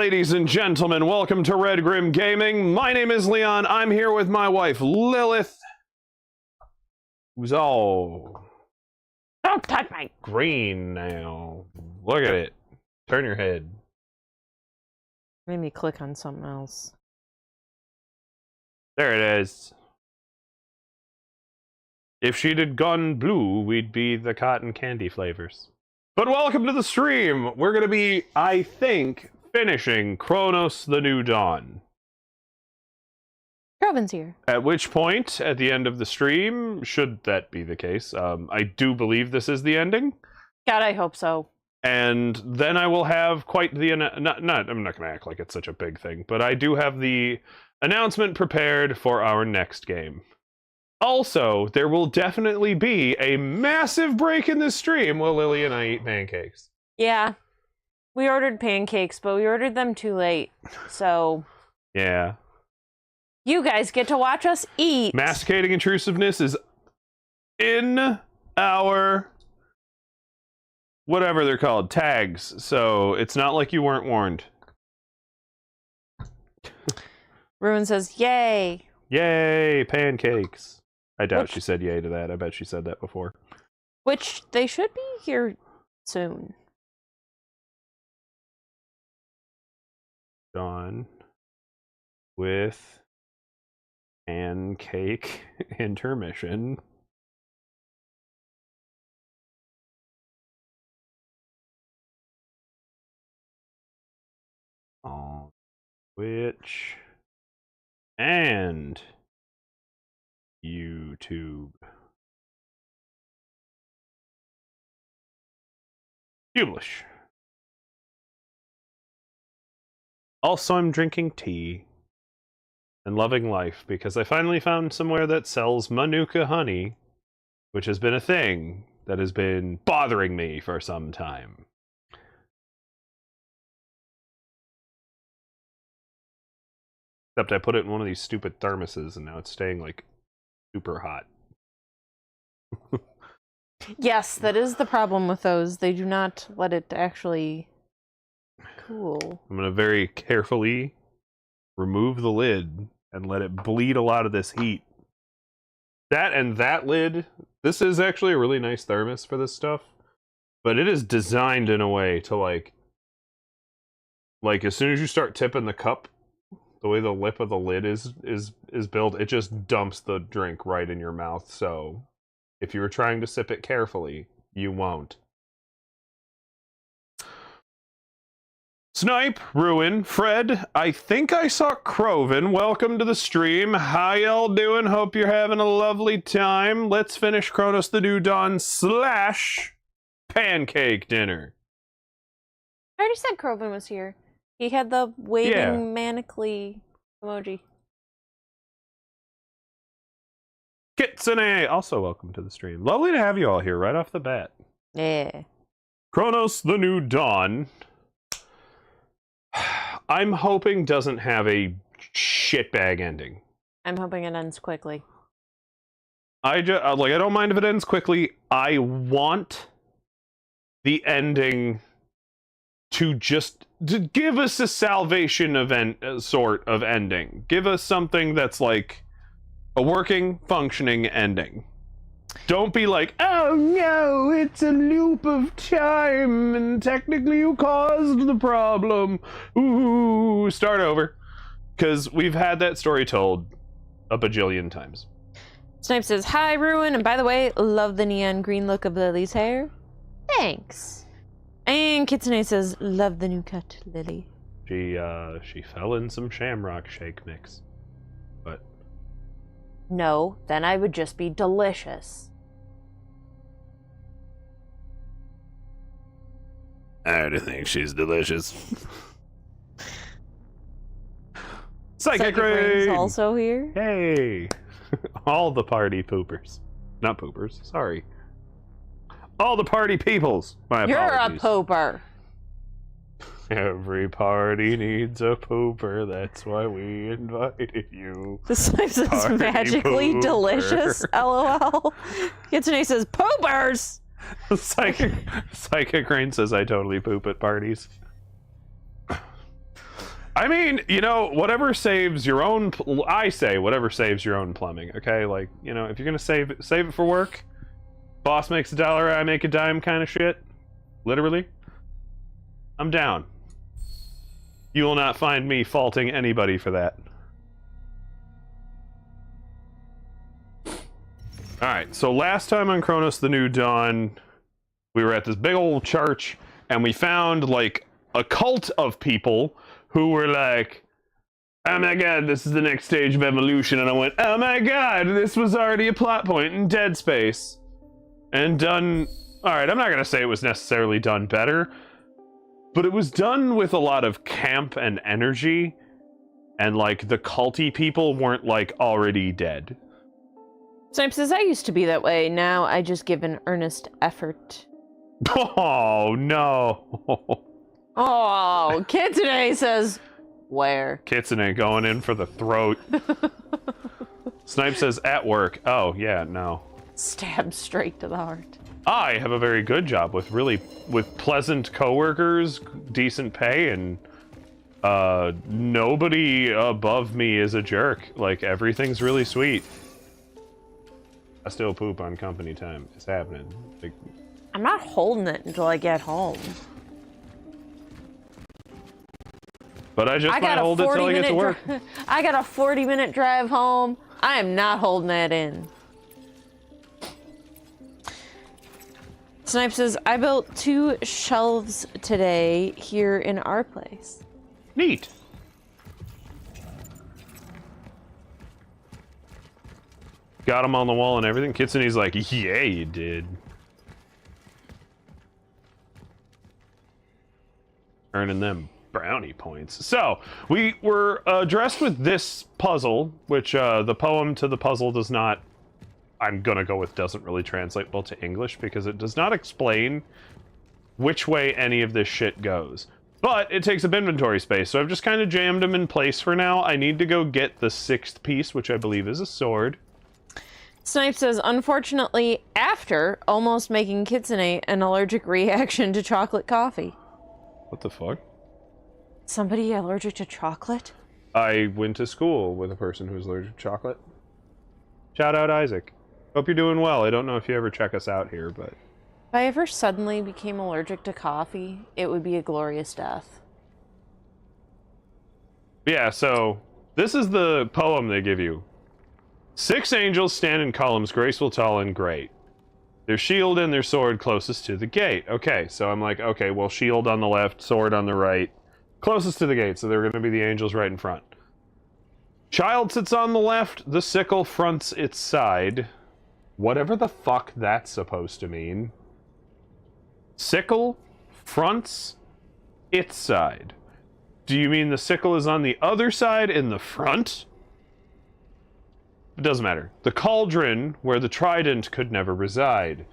ladies and gentlemen, welcome to Red Grim Gaming. My name is Leon. I'm here with my wife, Lilith, who's all... Don't touch me! green now. Look at it. Turn your head. Made me click on something else. There it is. If she'd had gone blue, we'd be the cotton candy flavors. But welcome to the stream. We're going to be, I think, finishing Cronos the New Dawn. Robin's here. At which point, at the end of the stream, should that be the case, I do believe this is the ending. God, I hope so. And then I will have quite the... I'm not going to act like it's such a big thing, but I do have the announcement prepared for our next game. Also, there will definitely be a massive break in this stream while Lily and I eat pancakes. Yeah. We ordered pancakes, but we ordered them too late. So... yeah. You guys get to watch us eat. Masticating intrusiveness is in our... whatever they're called, tags. So it's not like you weren't warned. Ruin says, yay. Yay, pancakes. I doubt she said yay to that. I bet she said that before. Which they should be here soon. Done with pancake intermission. On Twitch and YouTube. Publish. Also, I'm drinking tea and loving life because I finally found somewhere that sells Manuka honey, which has been a thing that has been bothering me for some time. Except I put it in one of these stupid thermoses and now it's staying like super hot. Yes, that is the problem with those. They do not let it actually cool. I'm going to very carefully remove the lid and let it bleed a lot of this heat. That and that lid, this is actually a really nice thermos for this stuff, but it is designed in a way to like as soon as you start tipping the cup, the way the lip of the lid is built, it just dumps the drink right in your mouth. So if you were trying to sip it carefully, you won't. Snipe, Ruin, Fred, I think I saw Croven. Welcome to the stream. How y'all doing? Hope you're having a lovely time. Let's finish Cronos the New Dawn / pancake dinner. I already said Croven was here. He had the waving manically emoji. Kitsune, also welcome to the stream. Lovely to have you all here right off the bat. Yeah. Cronos the New Dawn, I'm hoping doesn't have a shitbag ending. I'm hoping it ends quickly. I don't mind if it ends quickly. I want the ending to give us a salvation event sort of ending. Give us something that's like a working, functioning ending. Don't be like, oh no, it's a loop of time and technically you caused the problem. Ooh, start over. Because we've had that story told a bajillion times. Snipe says, hi, Ruin, and by the way, love the neon green look of Lily's hair. Thanks. And Kitsune says, love the new cut, Lily. She fell in some shamrock shake mix. But no, then I would just be delicious. I don't think she's delicious. Psychic Rain also here. Hey, all the party poopers, not poopers. Sorry, all the party peoples. My apologies. You're a pooper. Every party needs a pooper. That's why we invited you. This is magically pooper. Delicious. LOL. Kitsune says poopers. Psychic Rain says I totally poop at parties. I mean, you know, whatever saves your own. I say whatever saves your own plumbing. Okay, like, you know, if you're gonna save it for work. Boss makes a dollar, I make a dime, kind of shit. Literally, I'm down. You will not find me faulting anybody for that. Alright, so last time on Kronos the New Dawn, we were at this big old church, and we found, like, a cult of people who were like, oh my god, this is the next stage of evolution, and I went, oh my god, this was already a plot point in Dead Space. And done... Alright, I'm not gonna say it was necessarily done better, but it was done with a lot of camp and energy, and, like, the culty people weren't, like, already dead. Snipe says, I used to be that way. Now I just give an earnest effort. Oh, no. Oh, Kitsune says, where? Kitsune going in for the throat. Snipe says, at work. Oh, yeah, no. Stab straight to the heart. I have a very good job with pleasant coworkers, decent pay, and nobody above me is a jerk. Like, everything's really sweet. I still poop on company time. It's happening. Like, I'm not holding it until I get home. But I just might hold it till I get to work. I got a 40-minute drive home. I am not holding that in. Snipe says, I built 2 shelves today here in our place. Neat. Got them on the wall and everything. Kitsune's like, yeah, you did. Earning them brownie points. So, we were addressed with this puzzle, which the poem to the puzzle does not, I'm gonna go with doesn't really translate well to English, because it does not explain which way any of this shit goes. But it takes up inventory space, so I've just kind of jammed them in place for now. I need to go get the 6th piece, which I believe is a sword. Snipe says, unfortunately, after almost making Kitsune an allergic reaction to chocolate coffee. What the fuck? Somebody allergic to chocolate? I went to school with a person who was allergic to chocolate. Shout out Isaac. Hope you're doing well. I don't know if you ever check us out here, but... If I ever suddenly became allergic to coffee, it would be a glorious death. Yeah, so this is the poem they give you. 6 angels stand in columns, graceful, tall, and great. Their shield and their sword closest to the gate. Okay, so I'm like, okay, well, shield on the left, sword on the right. Closest to the gate, so they're going to be the angels right in front. Child sits on the left, the sickle fronts its side. Whatever the fuck that's supposed to mean. Sickle fronts its side. Do you mean the sickle is on the other side in the front? It doesn't matter. The cauldron where the trident could never reside.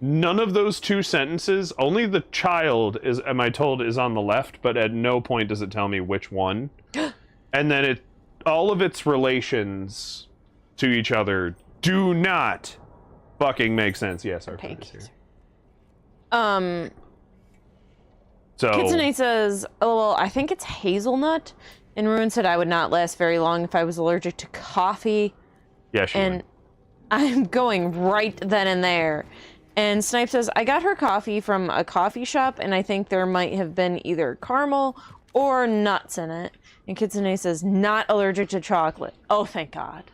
None of those 2 sentences, only the child is, am I told, is on the left, but at no point does it tell me which one. And then all of its relations to each other do not fucking make sense. Yes, our friend is here. So Kitsune says, oh, well, I think it's hazelnut. And Ruin said I would not last very long if I was allergic to coffee. Yeah, she and would. I'm going right then and there. And Snipe says, I got her coffee from a coffee shop, and I think there might have been either caramel or nuts in it. And Kitsune says, not allergic to chocolate. Oh, thank God.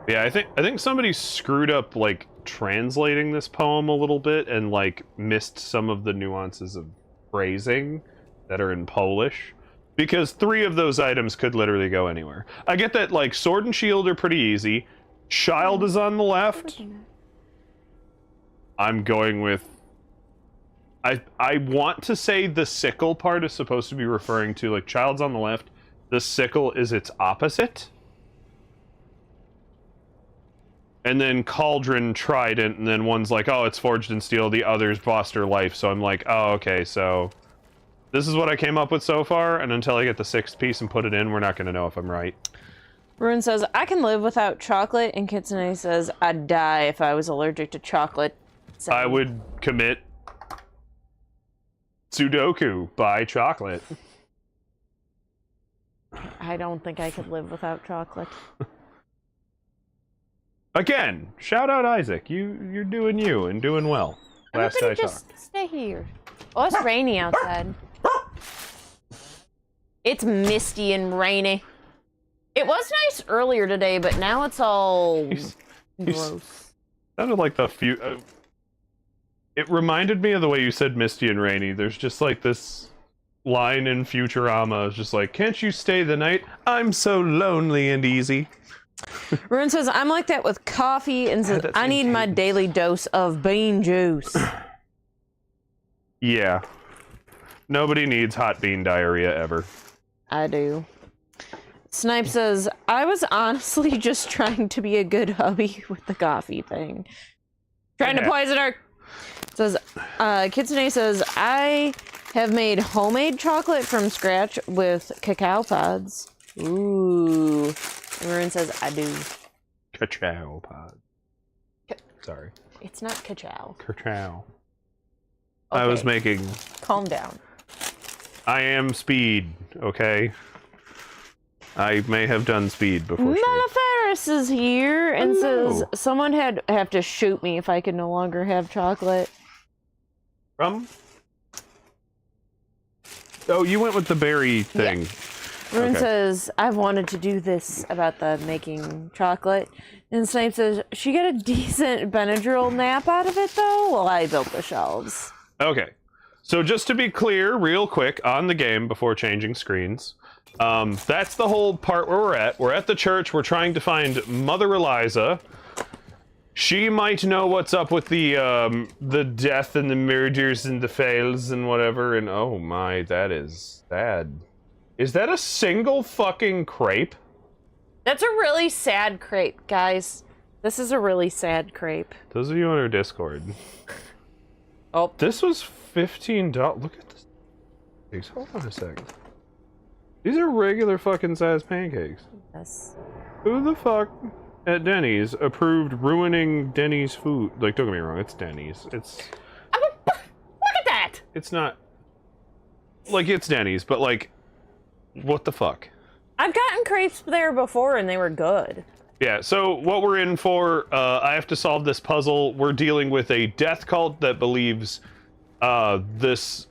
Yeah, I think somebody screwed up, like, translating this poem a little bit and, like, missed some of the nuances of phrasing that are in Polish. Because 3 of those items could literally go anywhere. I get that, like, sword and shield are pretty easy. Child is on the left. I'm going with... I want to say the sickle part is supposed to be referring to, like, child's on the left. The sickle is its opposite. And then cauldron, trident, and then one's like, oh, it's forged in steel. The other's Foster life. So I'm like, oh, okay, so... This is what I came up with so far, and until I get the 6th piece and put it in, we're not going to know if I'm right. Ruin says, I can live without chocolate, and Kitsune says, I'd die if I was allergic to chocolate. So... I would commit Sudoku, buy chocolate. I don't think I could live without chocolate. Again, shout out Isaac. You're doing you and doing well. Last I Everybody just stay here. Oh, it's rainy outside. It's misty and rainy. It was nice earlier today, but now it's all gross. Sounded like the few. It reminded me of the way you said misty and rainy. There's just like this line in Futurama. It's just like, can't you stay the night? I'm so lonely and easy. Rune says, I'm like that with coffee and says, I need my daily dose of bean juice. Yeah. Nobody needs hot bean diarrhea ever. I do. Snipe says, I was honestly just trying to be a good hubby with the coffee thing. Trying to poison our... Says, Kitsune says, I have made homemade chocolate from scratch with cacao pods. Ooh. Rune says, I do. Cacao pod. Sorry. It's not cacao. Cacao. Okay. I was making... Calm down. I am speed, okay? I may have done speed before. Meliferis is here and says, someone have to shoot me if I can no longer have chocolate. From? Oh, you went with the berry thing. Yeah. Rune says, I've wanted to do this about the making chocolate. And Snipe says, she got a decent Benadryl nap out of it, though, while I built the shelves. Okay. So just to be clear, real quick, on the game before changing screens, that's the whole part where we're at. We're at the church. We're trying to find Mother Eliza. She might know what's up with the death and the murders and the fails and whatever. And oh my, that is sad. Is that a single fucking crepe? That's a really sad crepe, guys. This is a really sad crepe. Those of you on our Discord. Oh. This was $15. Look at this. Hold on a second. These are regular fucking size pancakes. Yes. Who the fuck at Denny's approved ruining Denny's food? Like, don't get me wrong, it's Denny's. It's... Look at that! It's not... Like, it's Denny's, but like... What the fuck? I've gotten crepes there before and they were good. Yeah, so what we're in for, I have to solve this puzzle. We're dealing with a death cult that believes this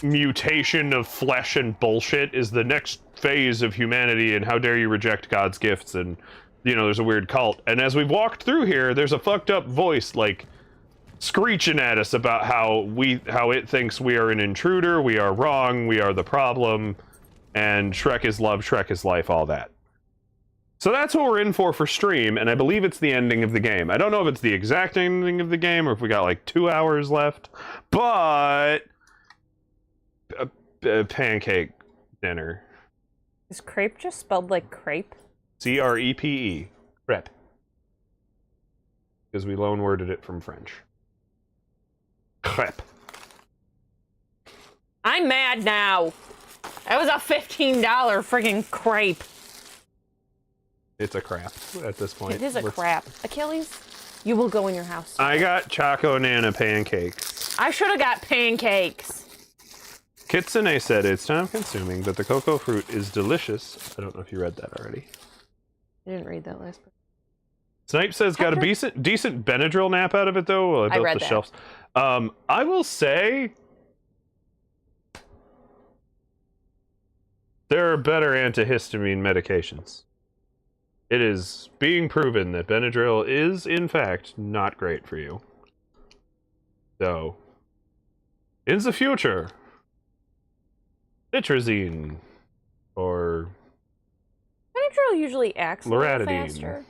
mutation of flesh and bullshit is the next phase of humanity, and how dare you reject God's gifts, and, you know, there's a weird cult. And as we've walked through here, there's a fucked up voice, like, screeching at us about how it thinks we are an intruder, we are wrong, we are the problem, and Shrek is love, Shrek is life, all that. So that's what we're in for stream, and I believe it's the ending of the game. I don't know if it's the exact ending of the game, or if we got like 2 hours left, but... a pancake dinner. Is crepe just spelled like crepe? C-R-E-P-E. Crepe. Because we loan worded it from French. Crepe. I'm mad now. That was a $15 friggin' crepe. It's a crap at this point. It is a crap. Achilles, you will go in your house. I got Choco Nana pancakes. I should have got pancakes. Kitsune said it's time consuming, but the cocoa fruit is delicious. I don't know if you read that already. I didn't read that last part. Snipe says got a decent Benadryl nap out of it though. Well, I built read the that. shelves. I will say there are better antihistamine medications. It is being proven that Benadryl is, in fact, not great for you. So, in the future, Citrazine or Benadryl usually acts a little Loratadine. faster,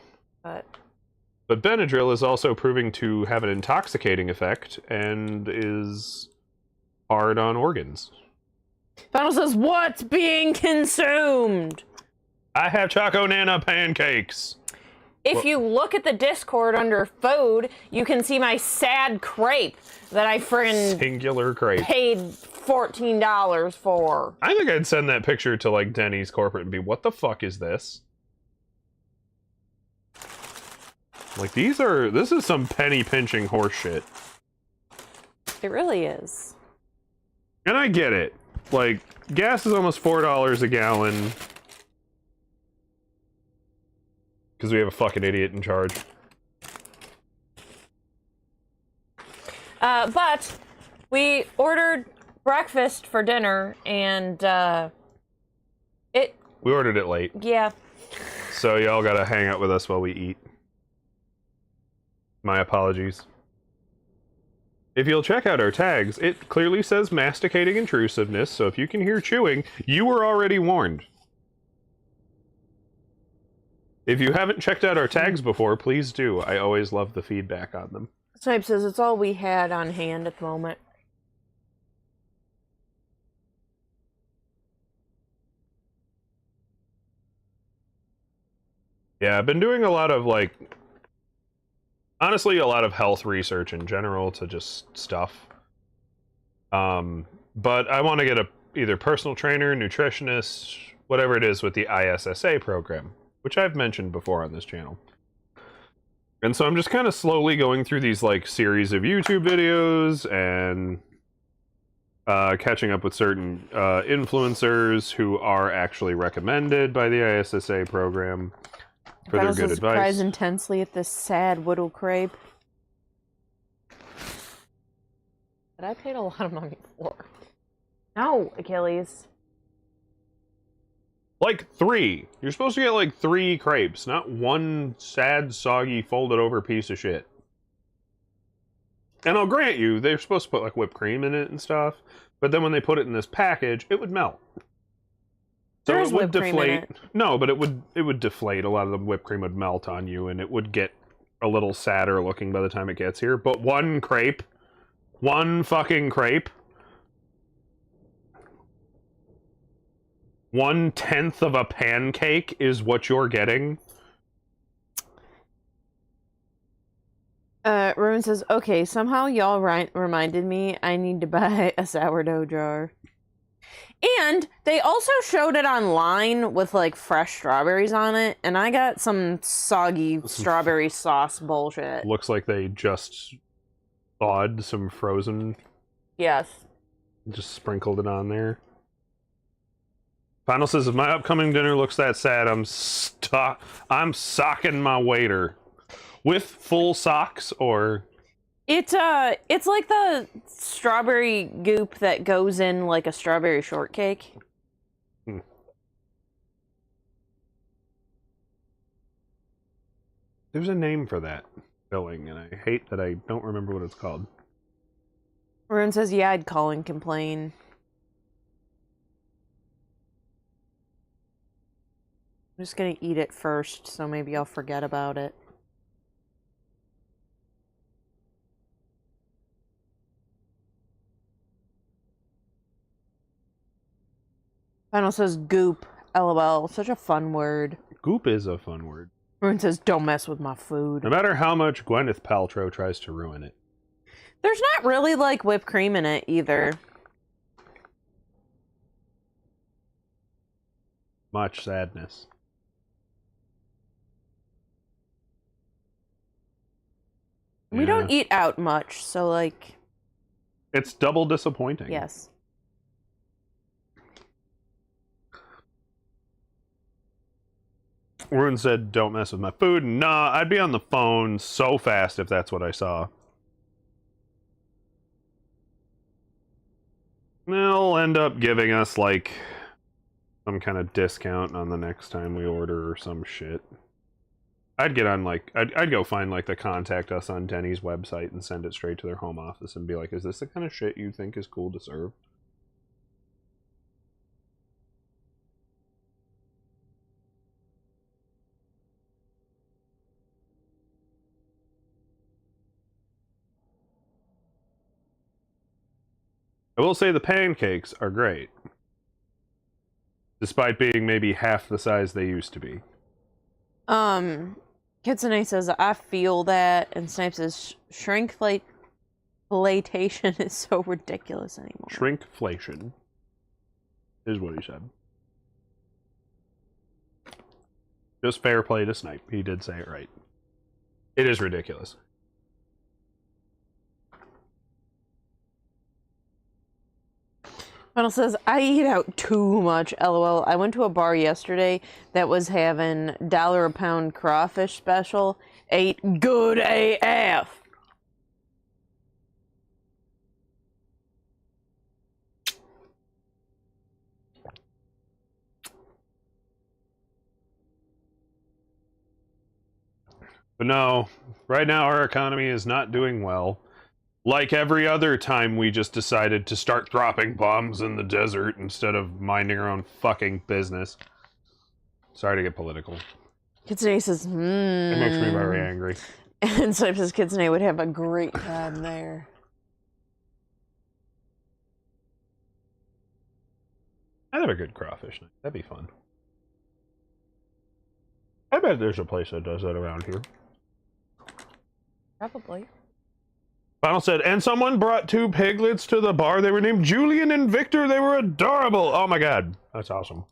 but Benadryl is also proving to have an intoxicating effect and is hard on organs. Final says, what's being consumed? I have Choco Nana pancakes. If you look at the Discord under food, you can see my sad crepe that I friggin' Singular crepe. paid $14 for. I think I'd send that picture to like Denny's corporate and be, what the fuck is this? Like this is some penny pinching horse shit. It really is. And I get it. Like, gas is almost $4 a gallon. Because we have a fucking idiot in charge. But we ordered breakfast for dinner, and we ordered it late. Yeah. So y'all gotta hang out with us while we eat. My apologies. If you'll check out our tags, it clearly says masticating intrusiveness, so if you can hear chewing, you were already warned. If you haven't checked out our tags before, please do. I always love the feedback on them. Snipe says it's all we had on hand at the moment. Yeah, I've been doing a lot of, like, honestly, a lot of health research in general to just stuff. But I want to get either personal trainer, nutritionist, whatever it is with the ISSA program, which I've mentioned before on this channel. And so I'm just kind of slowly going through these, like, series of YouTube videos and catching up with certain influencers who are actually recommended by the ISSA program for their good advice. Surprised intensely at this sad widow crepe that I paid a lot of money for. No, Achilles. Like 3. You're supposed to get like 3 crepes, not one sad, soggy, folded over piece of shit. And I'll grant you, they're supposed to put like whipped cream in it and stuff, but then when they put it in this package, it would melt. So There's it would whipped cream in deflate. it. No, but it would deflate. A lot of the whipped cream would melt on you, and it would get a little sadder looking by the time it gets here. But one crepe, one fucking crepe, 1/10 of a pancake is what you're getting. Ruin says, okay, somehow y'all reminded me I need to buy a sourdough jar. And they also showed it online with, like, fresh strawberries on it, and I got some soggy strawberry sauce bullshit. Looks like they just thawed some frozen. Yes. Just sprinkled it on there. Final says, if my upcoming dinner looks that sad, I'm socking my waiter. With full socks, or... It's like the strawberry goop that goes in, like, a strawberry shortcake. There's a name for that filling, and I hate that I don't remember what it's called. Ruin says, yeah, I'd call and complain. I'm just gonna eat it first, so maybe I'll forget about it. Final says goop. LOL. Such a fun word. Goop is a fun word. Ruin says, don't mess with my food. No matter how much Gwyneth Paltrow tries to ruin it. There's not really, like, whipped cream in it, either. Much sadness. We don't eat out much, so, like... It's double disappointing. Yes. Ruin said, don't mess with my food. Nah, I'd be on the phone so fast if that's what I saw. They'll end up giving us, like, some kind of discount on the next time we order or some shit. I'd get on, like, I'd go find, like, the contact us on Denny's website and send it straight to their home office and be like, is this the kind of shit you think is cool to serve? I will say the pancakes are great. Despite being maybe half the size they used to be. Kitsune says, I feel that, and Snipe says, shrinkflation is so ridiculous anymore. Shrinkflation is what he said. Just fair play to Snipe. He did say it right. It is ridiculous. Funnel says, I eat out too much, lol. I went to a bar yesterday that was having $1 a pound crawfish special. Ate good AF. But no, right now our economy is not doing well. Like every other time we just decided to start dropping bombs in the desert instead of minding our own fucking business. Sorry to get political. Kitsune says, It makes me very angry. And Snipe says Kitsune would have a great time there. I'd have a good crawfish night. That'd be fun. I bet there's a place that does that around here. Probably. Final said, and someone brought 2 piglets to the bar. They were named Julian and Victor. They were adorable. Oh my god. That's awesome.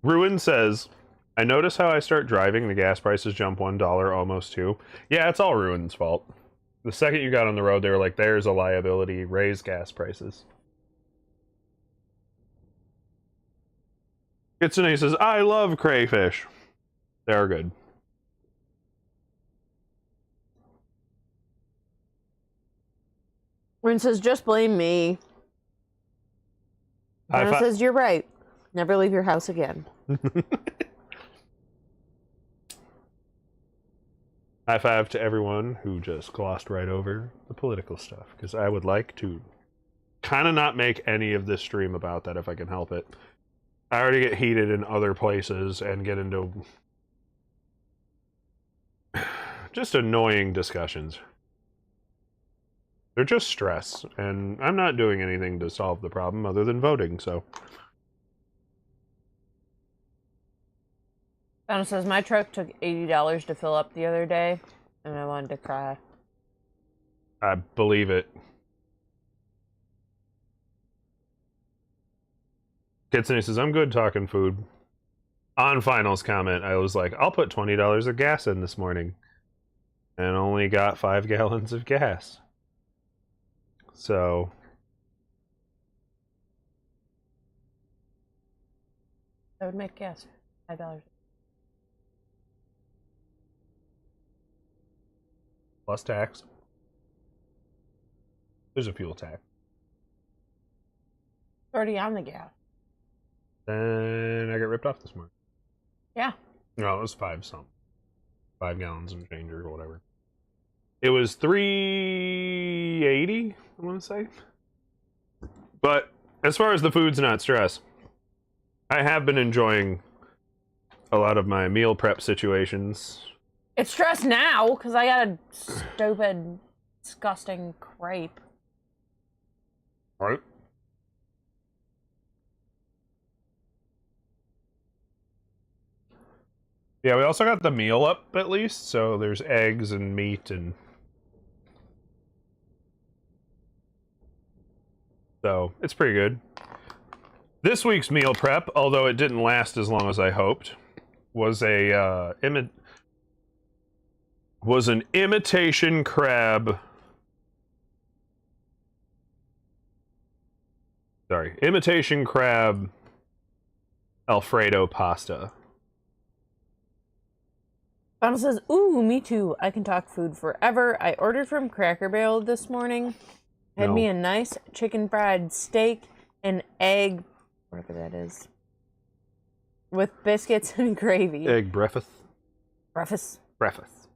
Ruin says, I notice how I start driving, the gas prices jump $1, almost 2. Yeah, it's all Ruin's fault. The second you got on the road, they were like, there's a liability. Raise gas prices. Kitsune says, I love crayfish. They're good. Ruin says, just blame me. Anna says, you're right. Never leave your house again. High five to everyone who just glossed right over the political stuff, because I would like to kind of not make any of this stream about that if I can help it. I already get heated in other places and get into just annoying discussions. They're just stress, and I'm not doing anything to solve the problem other than voting, so. Anna says, my truck took $80 to fill up the other day, and I wanted to cry. I believe it. Kitsune says, I'm good talking food. On Final's comment, I was like, I'll put $20 of gas in this morning. And only got 5 gallons of gas. So. That would make gas $5. Plus tax. There's a fuel tax. Already on the gas. Then I got ripped off this morning. Yeah. No, it was 5 something. 5 gallons and change or whatever. It was $3.80, I want to say. But as far as the food's not stress, I have been enjoying a lot of my meal prep situations. It's stress now, because I got a stupid, disgusting crepe. Right. Yeah, we also got the meal up at least, so there's eggs and meat and... So, it's pretty good. This week's meal prep, although it didn't last as long as I hoped, was a an imitation crab... Sorry, imitation crab Alfredo pasta. Bonnie says, ooh, me too. I can talk food forever. I ordered from Cracker Barrel this morning. Had me a nice chicken fried steak and egg, whatever that is, with biscuits and gravy. Egg breakfast. Breakfast. Breakfast.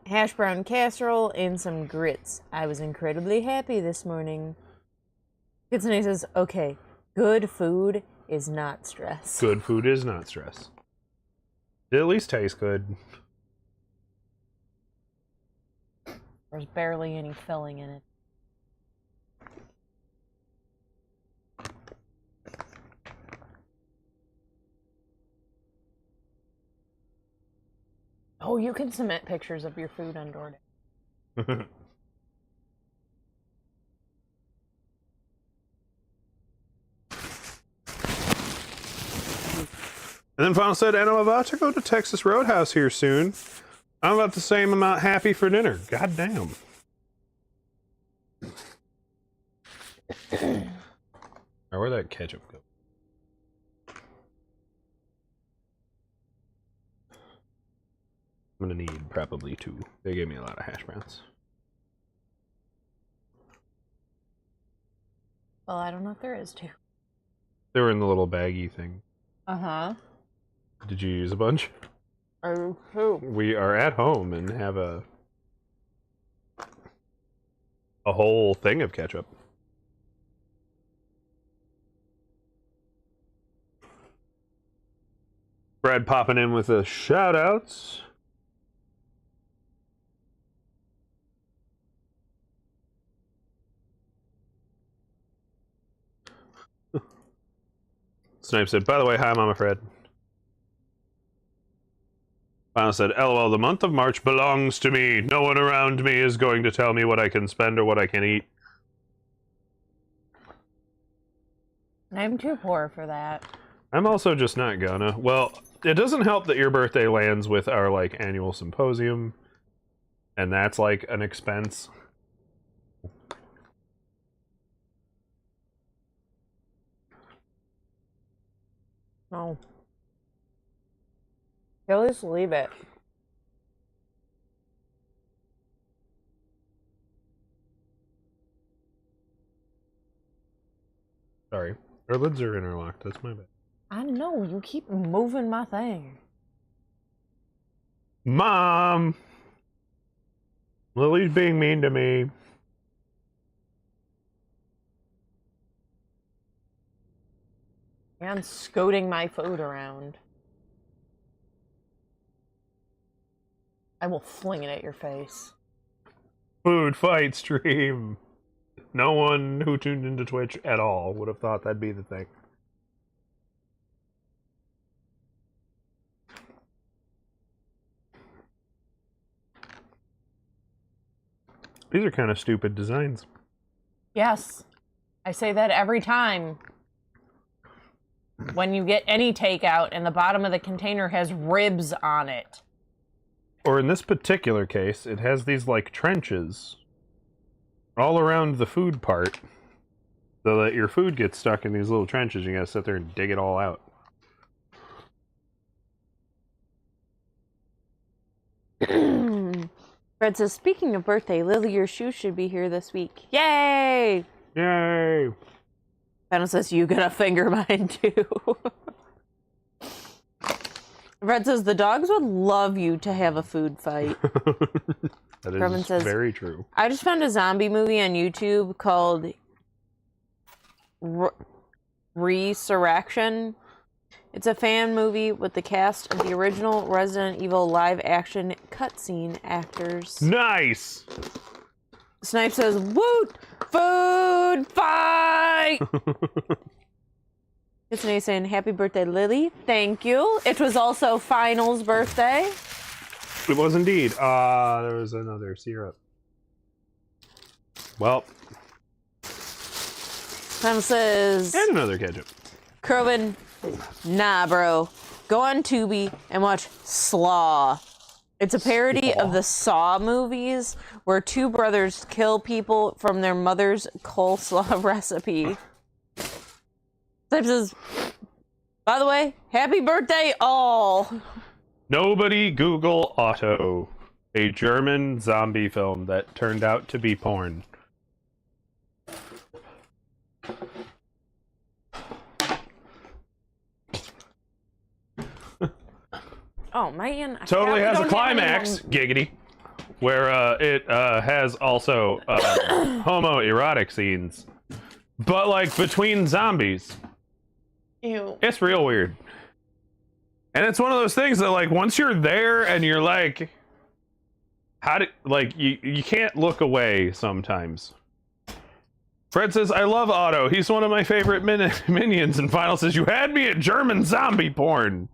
Hash brown casserole and some grits. I was incredibly happy this morning. Kitsune says, okay, good food is not stress. Good food is not stress. It at least tastes good. There's barely any filling in it. Oh, you can submit pictures of your food on DoorDash. And then Final said, and I'm about to go to Texas Roadhouse here soon. I'm about the same amount happy for dinner. God damn. Or where'd that ketchup go? I'm gonna need probably 2. They gave me a lot of hash browns. Well, I don't know if there is 2. They were in the little baggy thing. Uh-huh. Did you use a bunch? Who? We are at home and have a whole thing of ketchup. Brad popping in with the shout outs. Snipe said, by the way, hi, Mama Fred. Final said, LOL, the month of March belongs to me. No one around me is going to tell me what I can spend or what I can eat. I'm too poor for that. I'm also just not gonna. Well, it doesn't help that your birthday lands with our, like, annual symposium. And that's, like, an expense. No. You'll just leave it. Sorry. Our lids are interlocked. That's my bad. I know, you keep moving my thing. Mom! Lily's being mean to me. And scooting my food around. I will fling it at your face. Food fight stream. No one who tuned into Twitch at all would have thought that'd be the thing. These are kind of stupid designs. Yes. I say that every time. When you get any takeout and the bottom of the container has ribs on it. Or in this particular case, it has these, like, trenches all around the food part, so that your food gets stuck in these little trenches. You gotta sit there and dig it all out. Fred says, speaking of birthday, Lily, your shoe should be here this week. Yay! Yay! Fennel says, you gonna finger mine too. Fred says, the dogs would love you to have a food fight. That is says, very true. I just found a zombie movie on YouTube called Resurrection. It's a fan movie with the cast of the original Resident Evil live-action cutscene actors. Nice! Snipe says, woot! Food fight! It's Nate saying, happy birthday, Lily. Thank you. It was also Final's birthday. It was indeed. There was another syrup. Well. Final says... And another ketchup. Kerwin, nah, bro. Go on Tubi and watch Slaw. It's a parody of the Saw movies where 2 brothers kill people from their mother's coleslaw recipe. Snipe says, by the way, happy birthday all. Nobody Google Otto, a German zombie film that turned out to be porn. Oh man, Totally has a climax, giggity, where it has also homoerotic scenes, but like between zombies. Ew. It's real weird. And it's one of those things that, like, once you're there and you're like, you can't look away sometimes. Fred says, I love Otto. He's one of my favorite minions. And Final says, you had me at German zombie porn.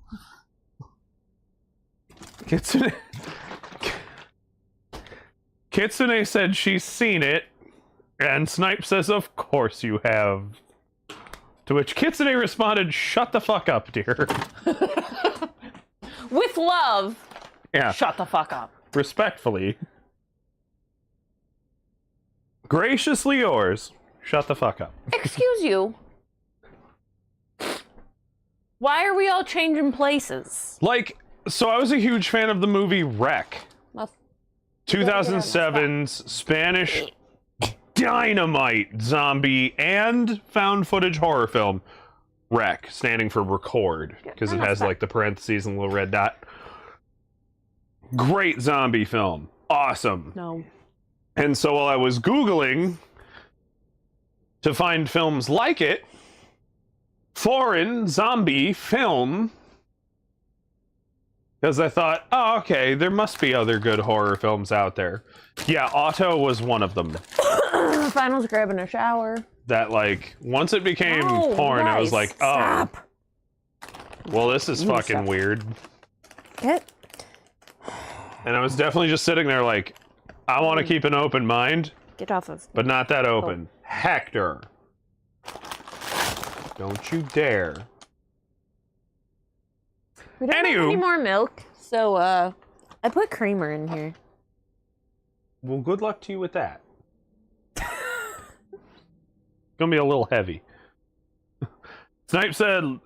Kitsune said she's seen it. And Snipe says, of course you have. To which Kitsune responded, shut the fuck up, dear. With love. Yeah. Shut the fuck up. Respectfully. Graciously yours, shut the fuck up. Excuse you. Why are we all changing places? Like, so I was a huge fan of the movie Wreck. Well, 2007's Spanish dynamite zombie and found footage horror film. Wreck, standing for record, because it has like the parentheses and the little red dot. Great zombie film. Awesome. No. And so while I was Googling to find films like it, foreign zombie film, because I thought, oh, okay, there must be other good horror films out there. Yeah, Otto was one of them. Final's grabbing a shower. That, like, once it became porn, I was like, oh. Stop. Well, this is fucking weird. Get. And I was definitely just sitting there like, I want to keep an open mind. Get off of. But not that open. Hector. Don't you dare. We don't have any more milk, so I put creamer in here. Well, good luck to you with that. Gonna be a little heavy. Snipe said, "A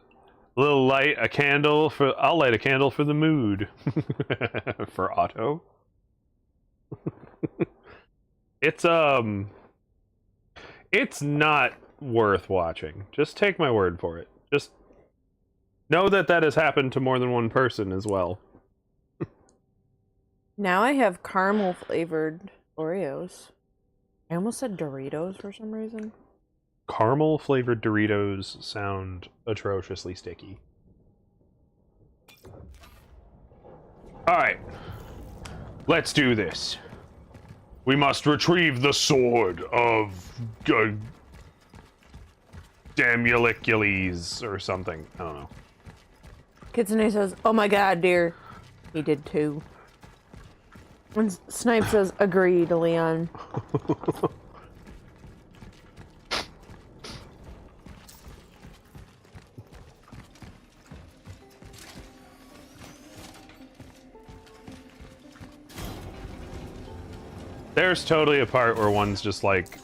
little light, a candle for. I'll light a candle for the mood." For Otto. It's not worth watching. Just take my word for it. Just know that that has happened to more than one person as well. Now I have caramel flavored Oreos. I almost said Doritos for some reason. Caramel flavored Doritos sound atrociously sticky. Alright. Let's do this. We must retrieve the sword of Damuliciles or something. I don't know. Kitsune says, "Oh my god, dear." He did too. And Snipe says, "Agreed, Leon." There's totally a part where one's just like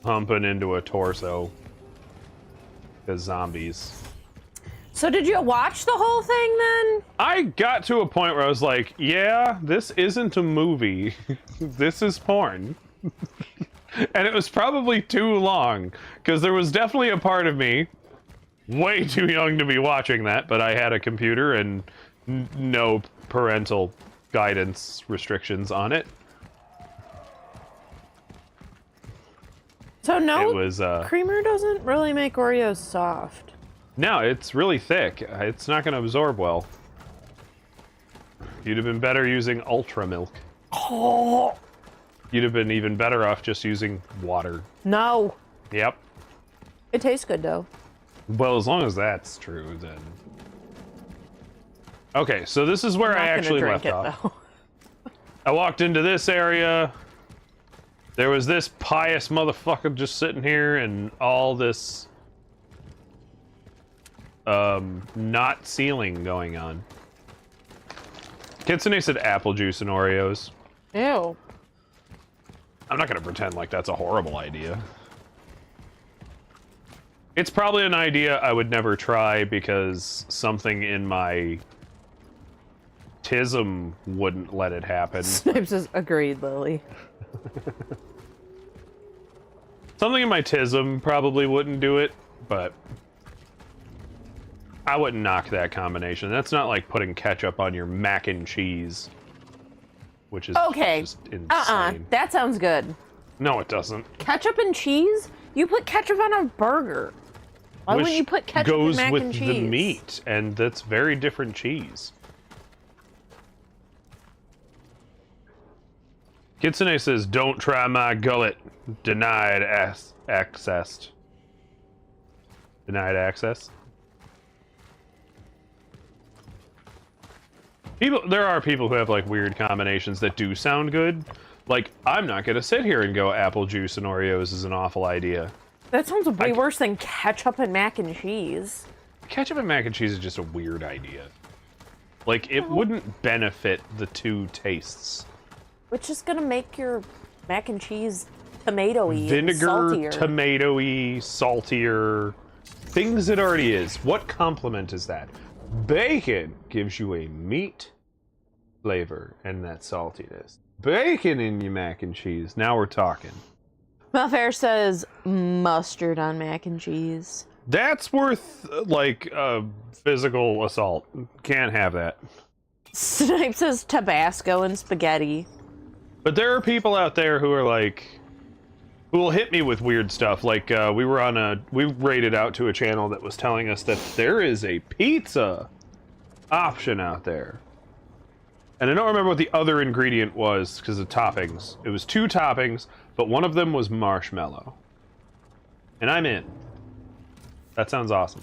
humping into a torso. Because zombies. So did you watch the whole thing then? I got to a point where I was like, yeah, this isn't a movie. This is porn. And it was probably too long. Because there was definitely a part of me, way too young to be watching that, but I had a computer and no parental guidance restrictions on it. So no, It was, creamer doesn't really make Oreos soft. No, it's really thick. It's not going to absorb well. You'd have been better using ultra milk. Oh. You'd have been even better off just using water. No. Yep. It tastes good though. Well, as long as that's true, then. Okay, so this is where I actually left off. I walked into this area. There was this pious motherfucker just sitting here, and all this not ceiling going on. Kitsune said apple juice and Oreos. Ew. I'm not gonna pretend like that's a horrible idea. It's probably an idea I would never try because something in my tism wouldn't let it happen. Snipe says, "Agreed, Lily." Something in my tism probably wouldn't do it, but I wouldn't knock that combination. That's not like putting ketchup on your mac and cheese, which is just insane. That sounds good. No, it doesn't. Ketchup and cheese? You put ketchup on a burger. Why wouldn't you put ketchup and mac and cheese? Goes with the meat, and that's very different cheese. Kitsune says, "Don't try my gullet. Denied access." Denied access? There are people who have like weird combinations that do sound good. Like, I'm not gonna sit here and go apple juice and Oreos is an awful idea. That sounds way worse than ketchup and mac and cheese. Ketchup and mac and cheese is just a weird idea. Like, it wouldn't benefit the two tastes. Which is gonna make your mac and cheese tomatoey, vinegar, saltier. tomatoey, saltier. Things it already is. What complement is that? Bacon gives you a meat flavor and that saltiness. Bacon in your mac and cheese. Now we're talking. Welfare says mustard on mac and cheese. That's worth, like, physical assault. Can't have that. Snipe says Tabasco and spaghetti. But there are people out there who are like, who will hit me with weird stuff. Like, we raided out to a channel that was telling us that there is a pizza option out there. And I don't remember what the other ingredient was because of toppings. It was 2 toppings, but one of them was marshmallow. And I'm in. That sounds awesome.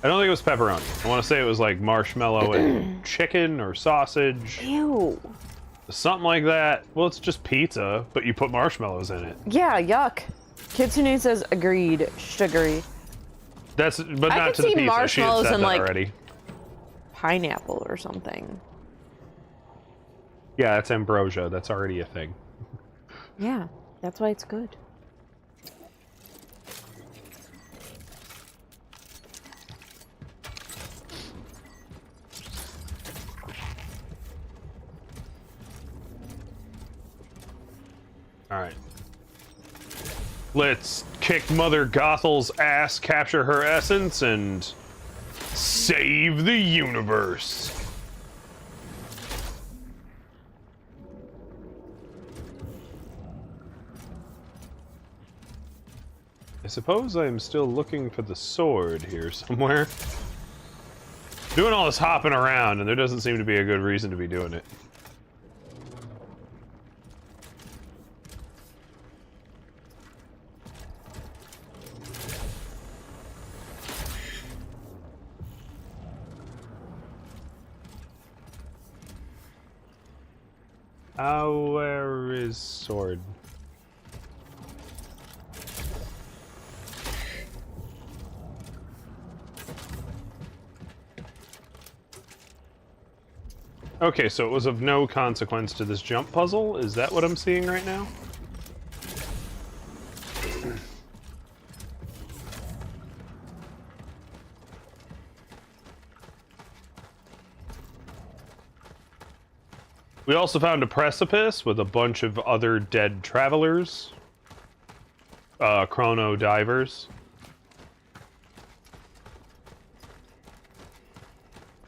I don't think it was pepperoni. I want to say it was like marshmallow and chicken or sausage. Ew. Something like that. Well, it's just pizza, but you put marshmallows in it. Yeah, yuck. Kitsune says agreed. Sugary. But not to the pizza. Marshmallows she had said and, that like, already. Pineapple or something. Yeah, that's ambrosia. That's already a thing. Yeah, that's why it's good. Alright. Let's kick Mother Gothel's ass, capture her essence, and save the universe. I suppose I'm still looking for the sword here somewhere. Doing all this hopping around, and there doesn't seem to be a good reason to be doing it. Where is sword? Okay, so it was of no consequence to this jump puzzle? Is that what I'm seeing right now? We also found a precipice with a bunch of other dead travelers. Crono-Divers.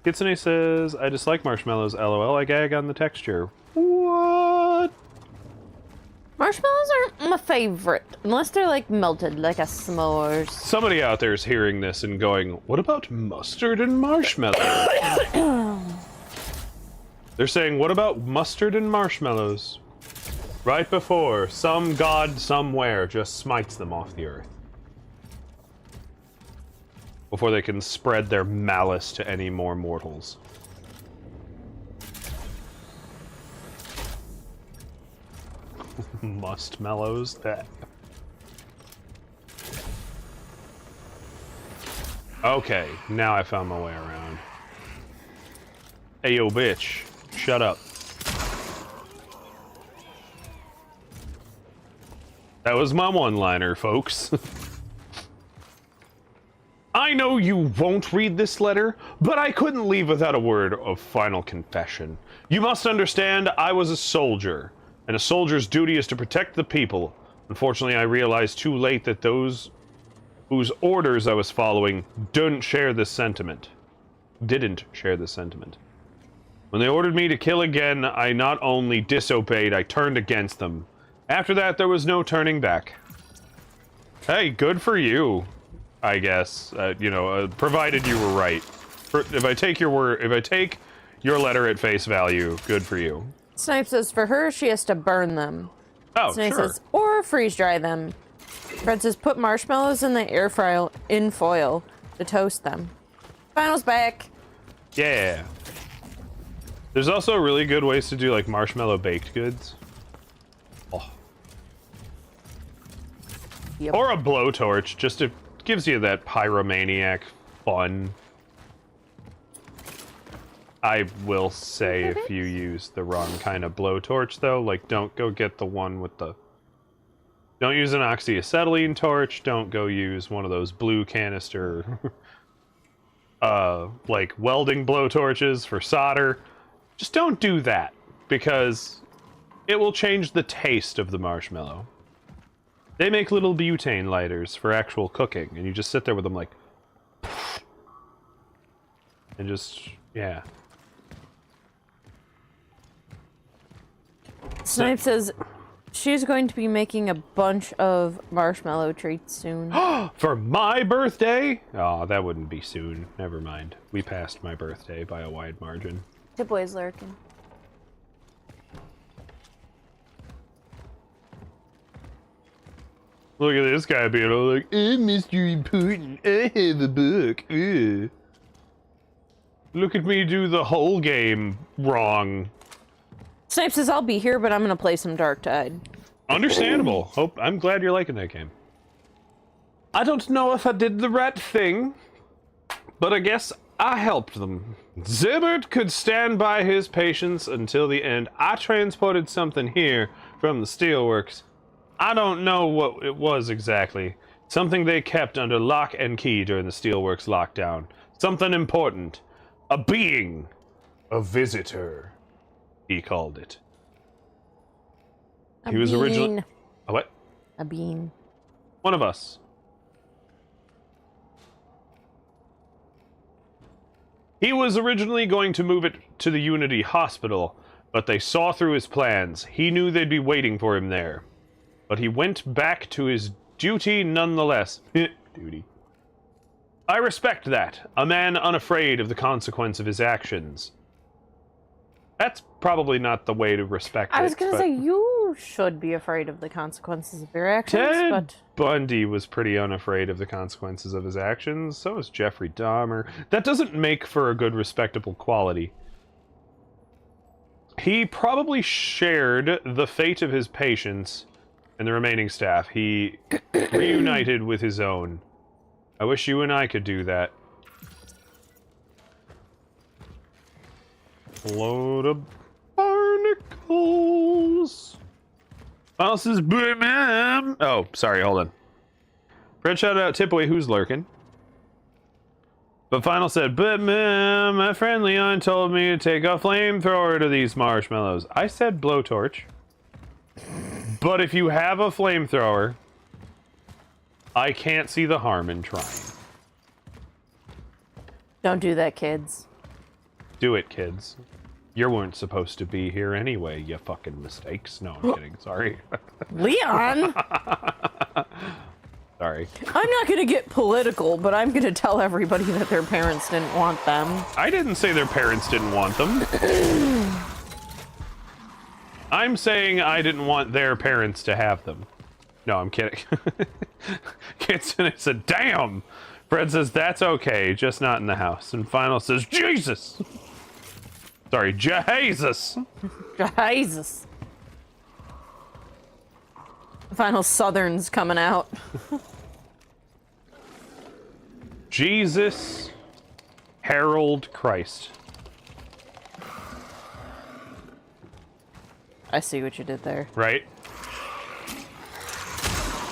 Kitsune says, I dislike marshmallows, lol, I gag on the texture. What? Marshmallows aren't my favorite, unless they're like melted like a s'mores. Somebody out there is hearing this and going, what about mustard and marshmallows? They're saying, what about mustard and marshmallows? Right before some god somewhere just smites them off the earth. Before they can spread their malice to any more mortals. Mustmallows? That. Okay, now I found my way around. Hey, yo, bitch. Shut up. That was my one-liner, folks. I know you won't read this letter, but I couldn't leave without a word of final confession. You must understand, I was a soldier, and a soldier's duty is to protect the people. Unfortunately, I realized too late that those whose orders I was following didn't share this sentiment. When they ordered me to kill again, I not only disobeyed, I turned against them. After that, there was no turning back. Hey, good for you, I guess. Provided you were right. If I take your letter at face value, good for you. Snipe says for her, she has to burn them. Oh, Snipe sure. says, or freeze dry them. Fred says put marshmallows in the air fryer in foil to toast them. Final's back. Yeah. There's also really good ways to do like marshmallow baked goods. Oh. Yep. Or a blowtorch, just it gives you that pyromaniac fun. I will say if you use the wrong kind of blowtorch, though, like, don't go get the one with the... Don't use an oxyacetylene torch, don't go use one of those blue canister, like, welding blowtorches for solder. Just don't do that, because it will change the taste of the marshmallow. They make little butane lighters for actual cooking, and you just sit there with them like... And just... yeah. Snipe says she's going to be making a bunch of marshmallow treats soon. For my birthday? Oh, that wouldn't be soon. Never mind. We passed my birthday by a wide margin. The boy's lurking. Look at this guy being all like, Mr. Important, I have a book. Ugh. Look at me do the whole game wrong. Snipe says I'll be here, but I'm gonna play some Dark Tide. Understandable. I'm glad you're liking that game. I don't know if I did the right thing, but I guess I helped them. Zibbert could stand by his patients until the end. I transported something here from the steelworks. I don't know what it was exactly. Something they kept under lock and key during the steelworks lockdown. Something important. A being. A visitor. He called it. He was originally... A what? A bean. One of us. He was originally going to move it to the Unity Hospital, but they saw through his plans. He knew they'd be waiting for him there. But he went back to his duty nonetheless. Duty. I respect that. A man unafraid of the consequence of his actions. That's probably not the way to respect it. I was gonna say, you should be afraid of the consequences of your actions, Ted but... Bundy was pretty unafraid of the consequences of his actions. So was Jeffrey Dahmer. That doesn't make for a good, respectable quality. He probably shared the fate of his patients and the remaining staff. He reunited with his own. I wish you and I could do that. Load of barnacles. Mouse is ma'am. Oh, sorry, hold on. Fred shouted out Tipaway, who's lurking. But Final said, but ma'am, my friend Leon told me to take a flamethrower to these marshmallows. I said blowtorch. But if you have a flamethrower, I can't see the harm in trying. Don't do that, kids. Do it, kids. You weren't supposed to be here anyway, you fucking mistakes. No, I'm kidding. Sorry. Leon! Sorry. I'm not gonna get political, but I'm gonna tell everybody that their parents didn't want them. I didn't say their parents didn't want them. I'm saying I didn't want their parents to have them. No, I'm kidding. Kids and I said, damn! Fred says, that's okay, just not in the house. And Final says, Jesus! Sorry, Jesus! Jesus. Final Southern's coming out. Jesus, Harold Christ. I see what you did there. Right?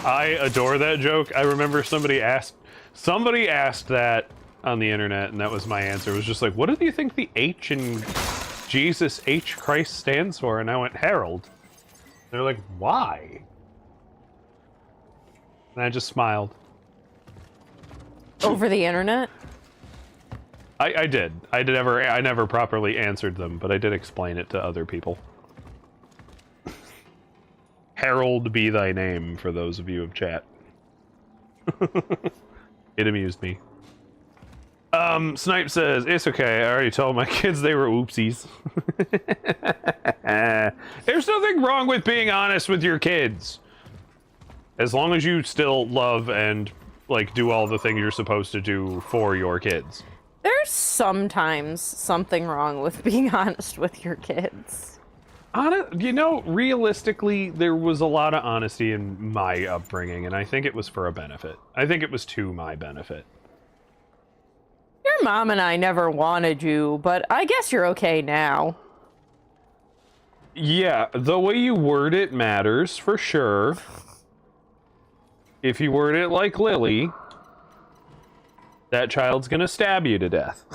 I adore that joke. I remember somebody asked that on the internet, and that was my answer. It was just like, what do you think the H in Jesus H Christ stands for? And I went, Harold. They're like, why? And I just smiled. Over the internet? I did. I never properly answered them, but I did explain it to other people. Harold be thy name, for those of you of chat. It amused me. Snipe says, it's okay, I already told my kids they were oopsies. There's nothing wrong with being honest with your kids. As long as you still love and, like, do all the things you're supposed to do for your kids. There's sometimes something wrong with being honest with your kids. You know, realistically, there was a lot of honesty in my upbringing, and I think it was for a benefit. I think it was to my benefit. Your mom and I never wanted you, but I guess you're okay now. Yeah, the way you word it matters, for sure. If you word it like Lily, that child's gonna stab you to death.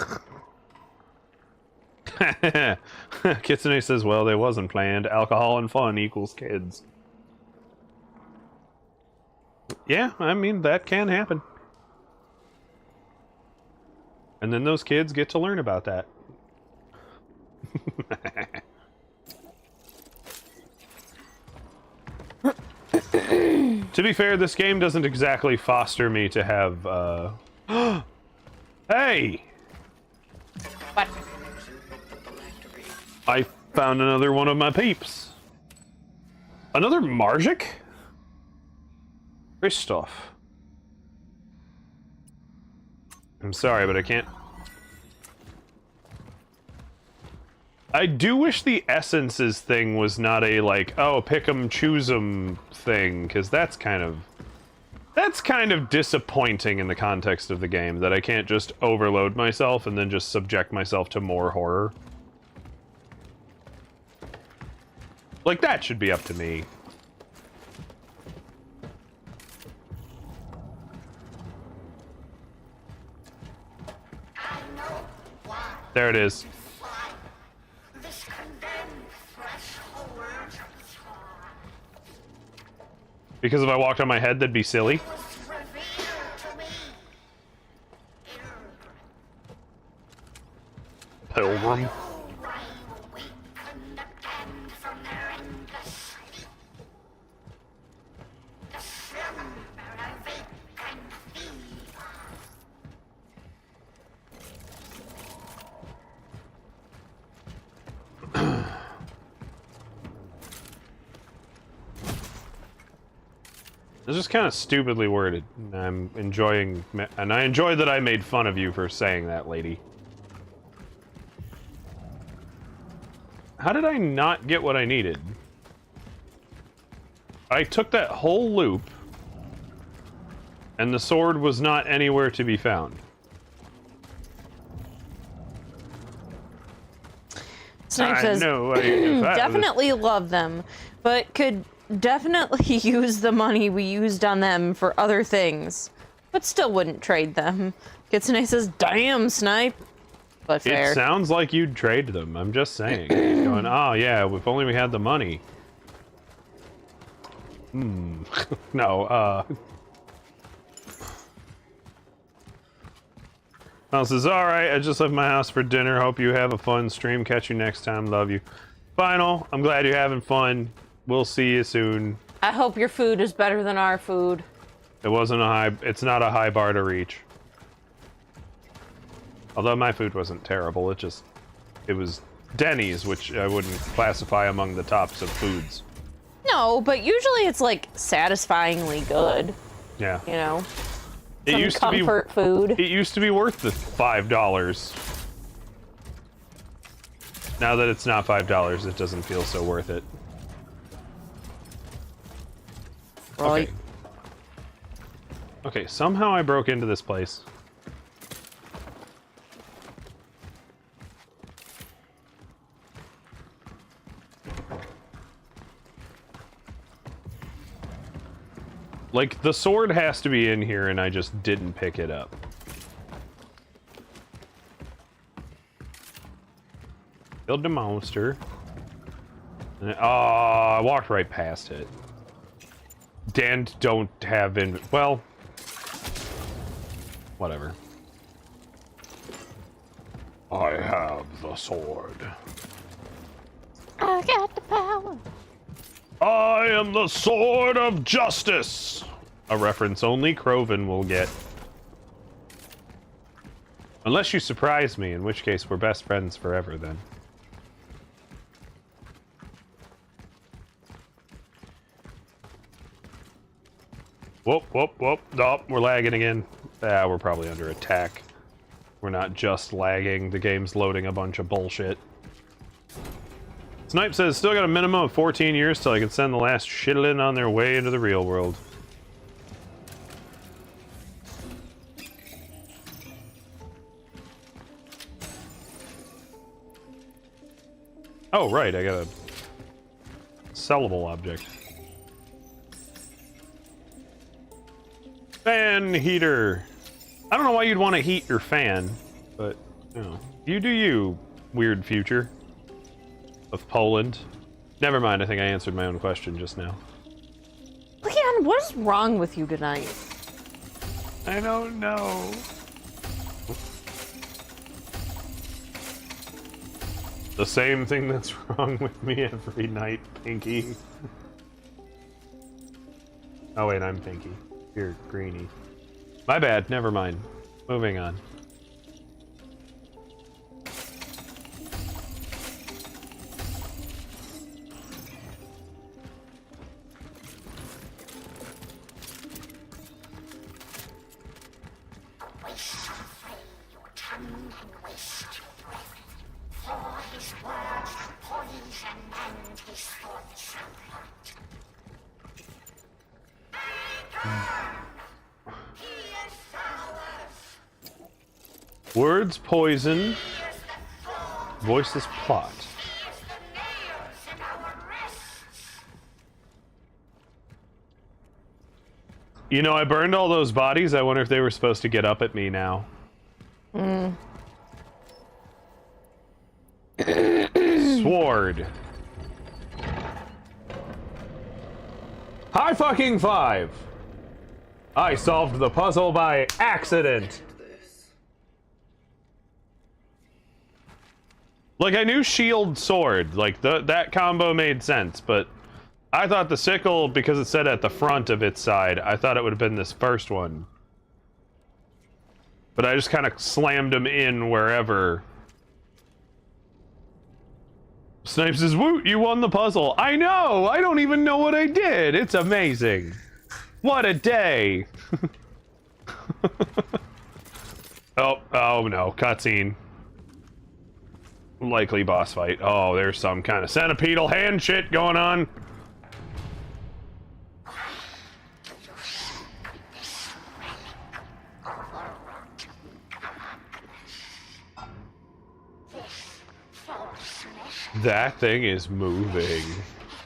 Kitsune says, well, they wasn't planned. Alcohol and fun equals kids. Yeah, I mean, that can happen. And then those kids get to learn about that. To be fair, this game doesn't exactly foster me to have, Hey! What? I found another one of my peeps. Another Margik? Christoph. I'm sorry, but I can't... I do wish the essences thing was not a, like, oh, pick 'em, choose 'em thing, because that's kind of disappointing in the context of the game, that I can't just overload myself and then just subject myself to more horror. Like, that should be up to me. There it is. Because if I walked on my head, that'd be silly. Pilgrim. It's just kind of stupidly worded. I'm enjoying, and I enjoy that I made fun of you for saying that, lady. How did I not get what I needed? I took that whole loop, and the sword was not anywhere to be found. Snipe says, definitely love them, but could definitely use the money we used on them for other things, but still wouldn't trade them. Kitsune says, damn, Snipe. But fair. It sounds like you'd trade them, I'm just saying. Going, oh yeah, if only we had the money. No, Mel says, alright, I just left my house for dinner. Hope you have a fun stream. Catch you next time. Love you. Final, I'm glad you're having fun. We'll see you soon. I hope your food is better than our food. It's not a high bar to reach. Although my food wasn't terrible, it was Denny's, which I wouldn't classify among the tops of foods. No, but usually it's like satisfyingly good. Yeah. You know? It used comfort food. It used to be worth the $5. Now that it's not $5, it doesn't feel so worth it. Right. Okay, somehow I broke into this place. Like, the sword has to be in here and I just didn't pick it up. Killed the monster. I walked right past it. Dan don't have well, whatever. I have the sword. I got the power. I am the sword of justice. A reference only Croven will get. Unless you surprise me, in which case we're best friends forever then. Whoop, whoop, whoop. Oh, we're lagging again. We're probably under attack. We're not just lagging. The game's loading a bunch of bullshit. Snipe says, still got a minimum of 14 years till I can send the last shitlin on their way into the real world. Oh, right, I got a sellable object. Fan heater. I don't know why you'd want to heat your fan, but, you know. You do you, weird future of Poland. Never mind, I think I answered my own question just now. Leon, what is wrong with you tonight? I don't know. The same thing that's wrong with me every night, Pinky. Oh wait, I'm Pinky. You're Greenie. My bad, never mind. Moving on. Words poison, voices plot. You know, I burned all those bodies. I wonder if they were supposed to get up at me now. Sword. High fucking five! I solved the puzzle by accident. Like, I knew shield sword, like, that combo made sense, but I thought the sickle, because it said at the front of its side, I thought it would have been this first one. But I just kind of slammed him in wherever. Snipes says, "Woot, you won the puzzle." I know! I don't even know what I did! It's amazing! What a day! Oh no, cutscene. Likely boss fight. Oh, there's some kind of centipedal hand shit going on. That thing is moving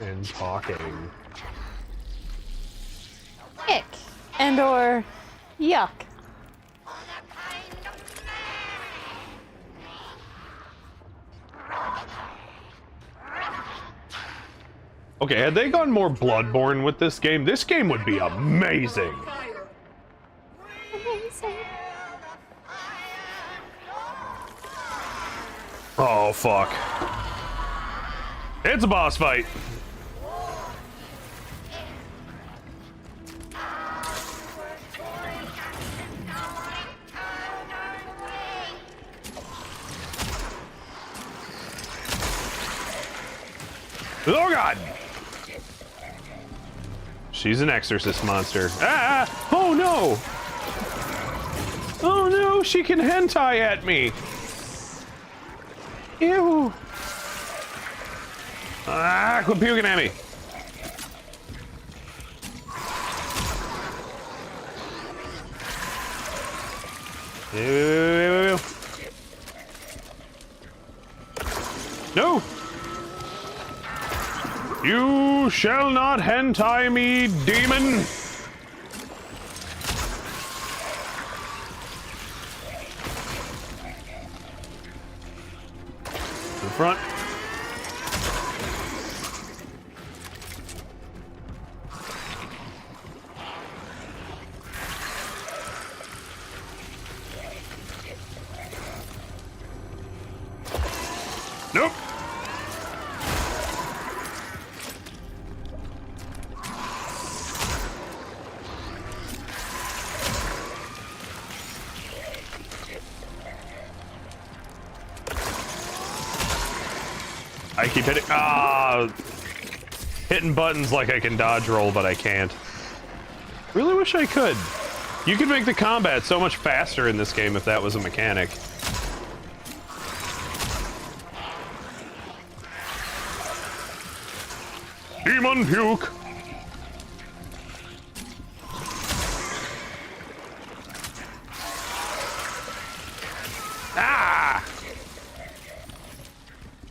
and talking. Ick. And or yuck. Okay, had they gone more Bloodborne with this game would be amazing. Oh, fuck. It's a boss fight. Oh, God. She's an exorcist monster. Ah! Oh, no! Oh, no! She can hentai at me! Ew! Ah! Quit puking at me! Ew. No! You shall not hentai me, demon! To the front. Nope! I keep hitting. Hitting buttons like I can dodge roll, but I can't. Really wish I could. You could make the combat so much faster in this game if that was a mechanic. Demon puke! Ah!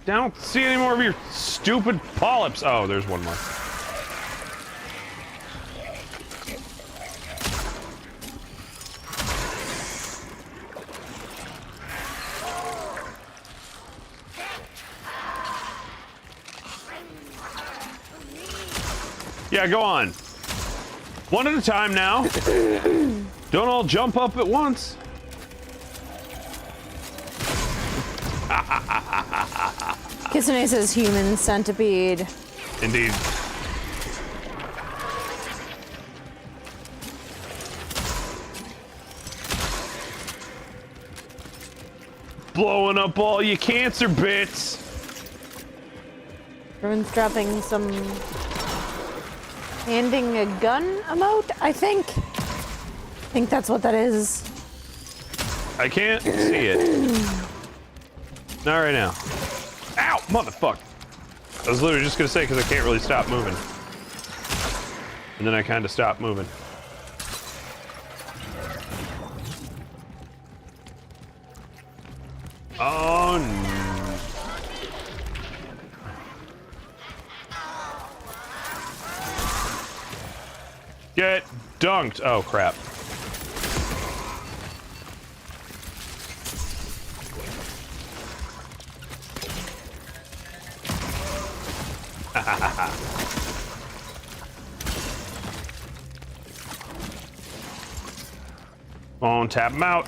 I don't see any more of your stupid polyps. Oh, there's one more. Yeah, go on. One at a time now. Don't all jump up at once. Kitsune says human centipede. Indeed. Blowing up all your cancer bits. Everyone's dropping some handing a gun emote, I think. I think that's what that is. I can't see it. Not right now. Ow, motherfucker. I was literally just gonna say because I can't really stop moving. And then I kind of stopped moving. Oh no. Get dunked. Oh crap. On, tap him out.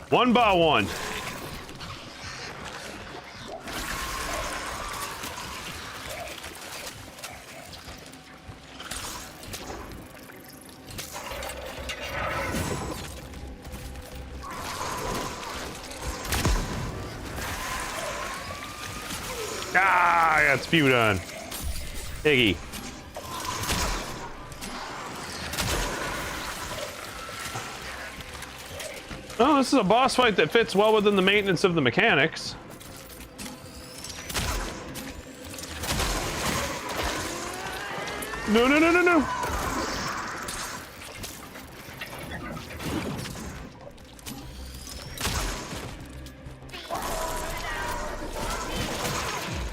One by one. Ah, I got spewed on. Iggy. Oh, this is a boss fight that fits well within the maintenance of the mechanics. No, no, no, no, no.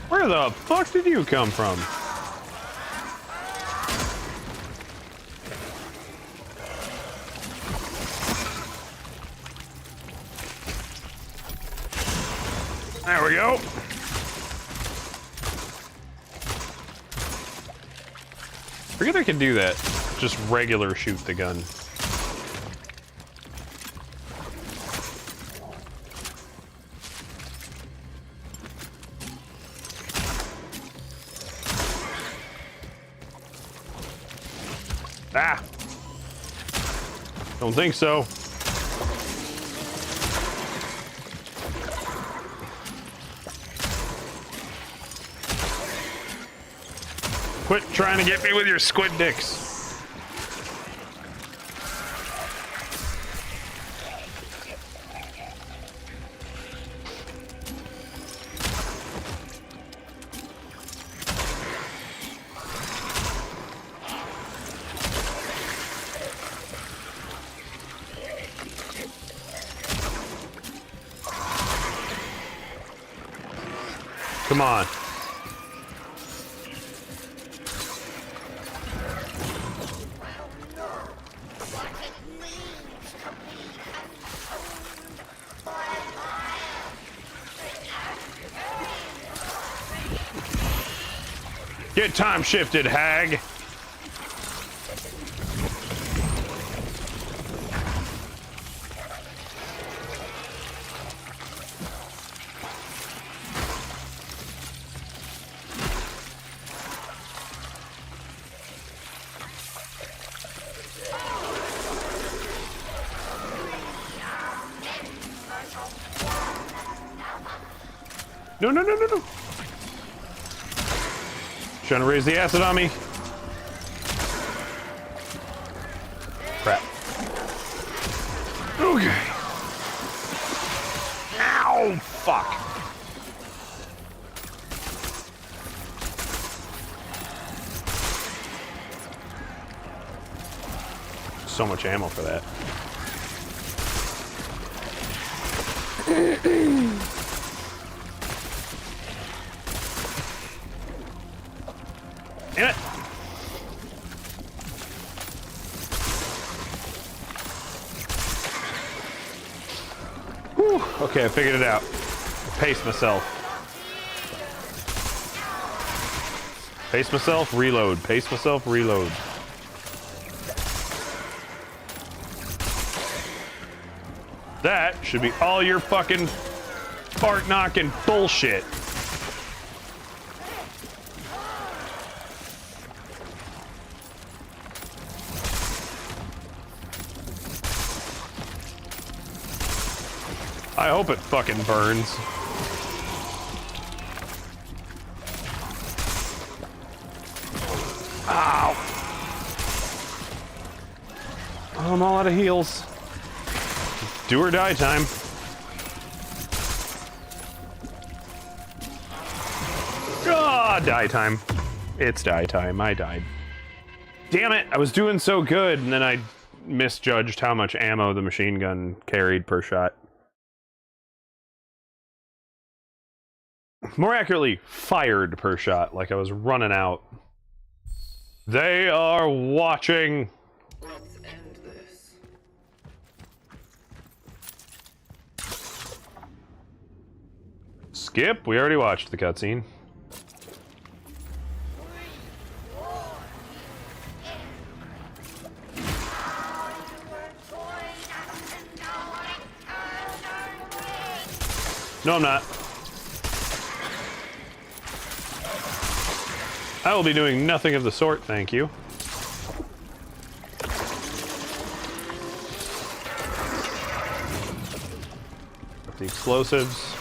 Where the fuck did you come from? There we go. Forget I can do that. Just regular shoot the gun. Ah! Don't think so. Quit trying to get me with your squid dicks. Come on. Get time shifted, hag. No, no, no, no, no. Trying to raise the acid on me. Crap. Okay. Ow, fuck. So much ammo for that. Damn it! Whew. Okay, I figured it out. Pace myself. Pace myself, reload. Pace myself, reload. That should be all your fucking fart knocking bullshit. I hope it fucking burns. Ow! Oh, I'm all out of heals. Do or die time. Ah, die time. It's die time. I died. Damn it! I was doing so good, and then I misjudged how much ammo the machine gun carried per shot. More accurately, fired per shot, like I was running out. They are watching. Let's end this. Skip, we already watched the cutscene. No, I'm not. I will be doing nothing of the sort, thank you. The explosives.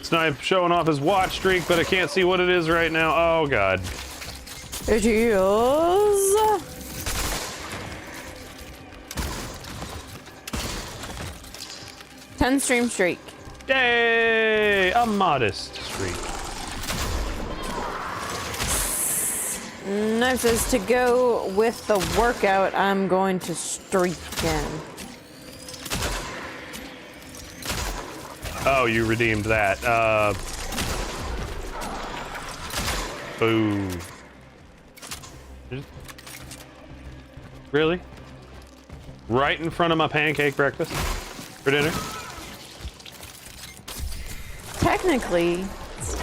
Snipe showing off his watch streak, but I can't see what it is right now. Oh, God. It is 10 stream streak. Yay! A modest streak. Knife says to go with the workout, I'm going to streak again. Oh, you redeemed that. Boo. Really? Right in front of my pancake breakfast for dinner? Technically, it's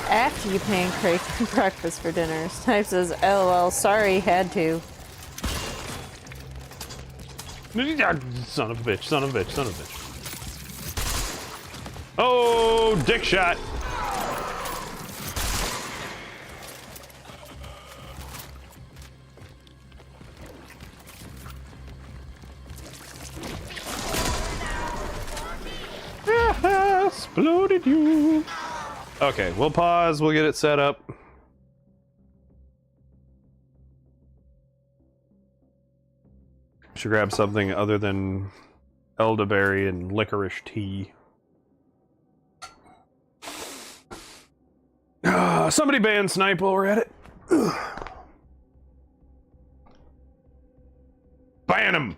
after you pancake breakfast for dinner. Snipe says, LOL, sorry, had to. Son of a bitch, son of a bitch, son of a bitch. Oh, dick shot. Exploded you. Okay, we'll pause. We'll get it set up. Should grab something other than elderberry and licorice tea. Somebody ban Snipe while we're at it. Ban him!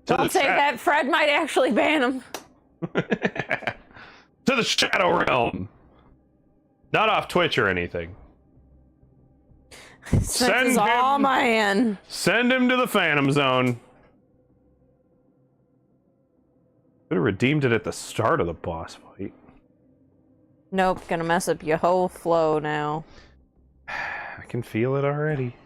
Don't say that. Fred might actually ban him. To the Shadow Realm. Not off Twitch or anything. Snipe is all man. Send him to the Phantom Zone. Could have redeemed it at the start of the boss fight. Nope, gonna mess up your whole flow now. I can feel it already.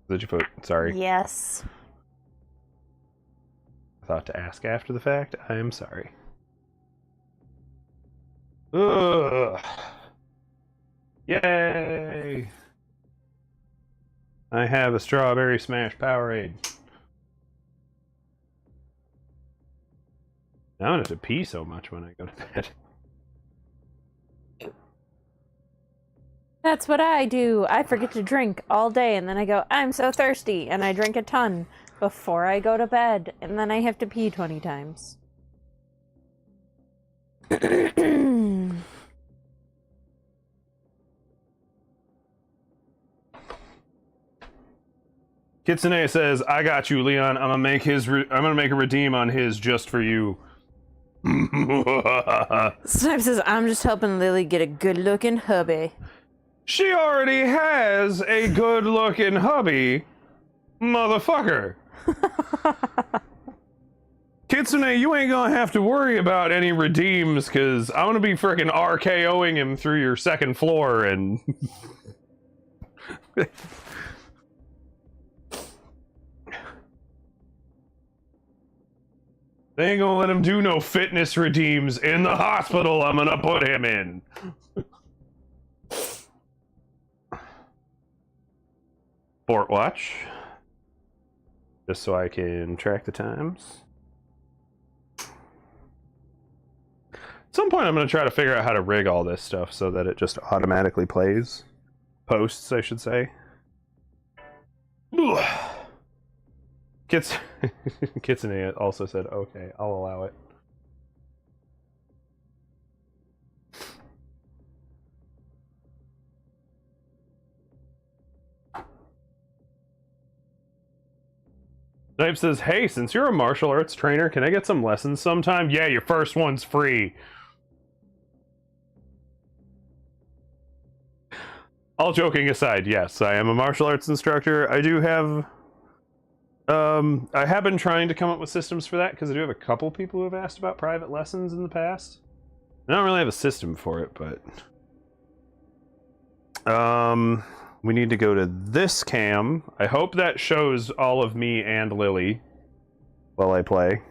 Did you put? Sorry. Yes. I thought to ask after the fact. I am sorry. Ugh. Yay! I have a strawberry smash Powerade. Now I don't have to pee so much when I go to bed. That's what I do. I forget to drink all day, and then I go, I'm so thirsty, and I drink a ton before I go to bed, and then I have to pee 20 times. Kitsune says, "I got you, Leon. I'm gonna make a redeem on his just for you." Snipe says, I'm just helping Lily get a good-looking hubby. She already has a good-looking hubby, motherfucker. Kitsune, you ain't gonna have to worry about any redeems, because I'm gonna be freaking RKOing him through your second floor, and... They ain't gonna let him do no fitness redeems in the hospital I'm gonna put him in. Fort watch. Just so I can track the times. At some point I'm gonna try to figure out how to rig all this stuff so that it just automatically plays. Posts, I should say. Kitsune also said, okay, I'll allow it. Snipe says, hey, since you're a martial arts trainer, can I get some lessons sometime? Yeah, your first one's free. All joking aside, yes, I am a martial arts instructor. I do have... I have been trying to come up with systems for that, because I do have a couple people who have asked about private lessons in the past. I don't really have a system for it, but... we need to go to this cam. I hope that shows all of me and Lily while I play.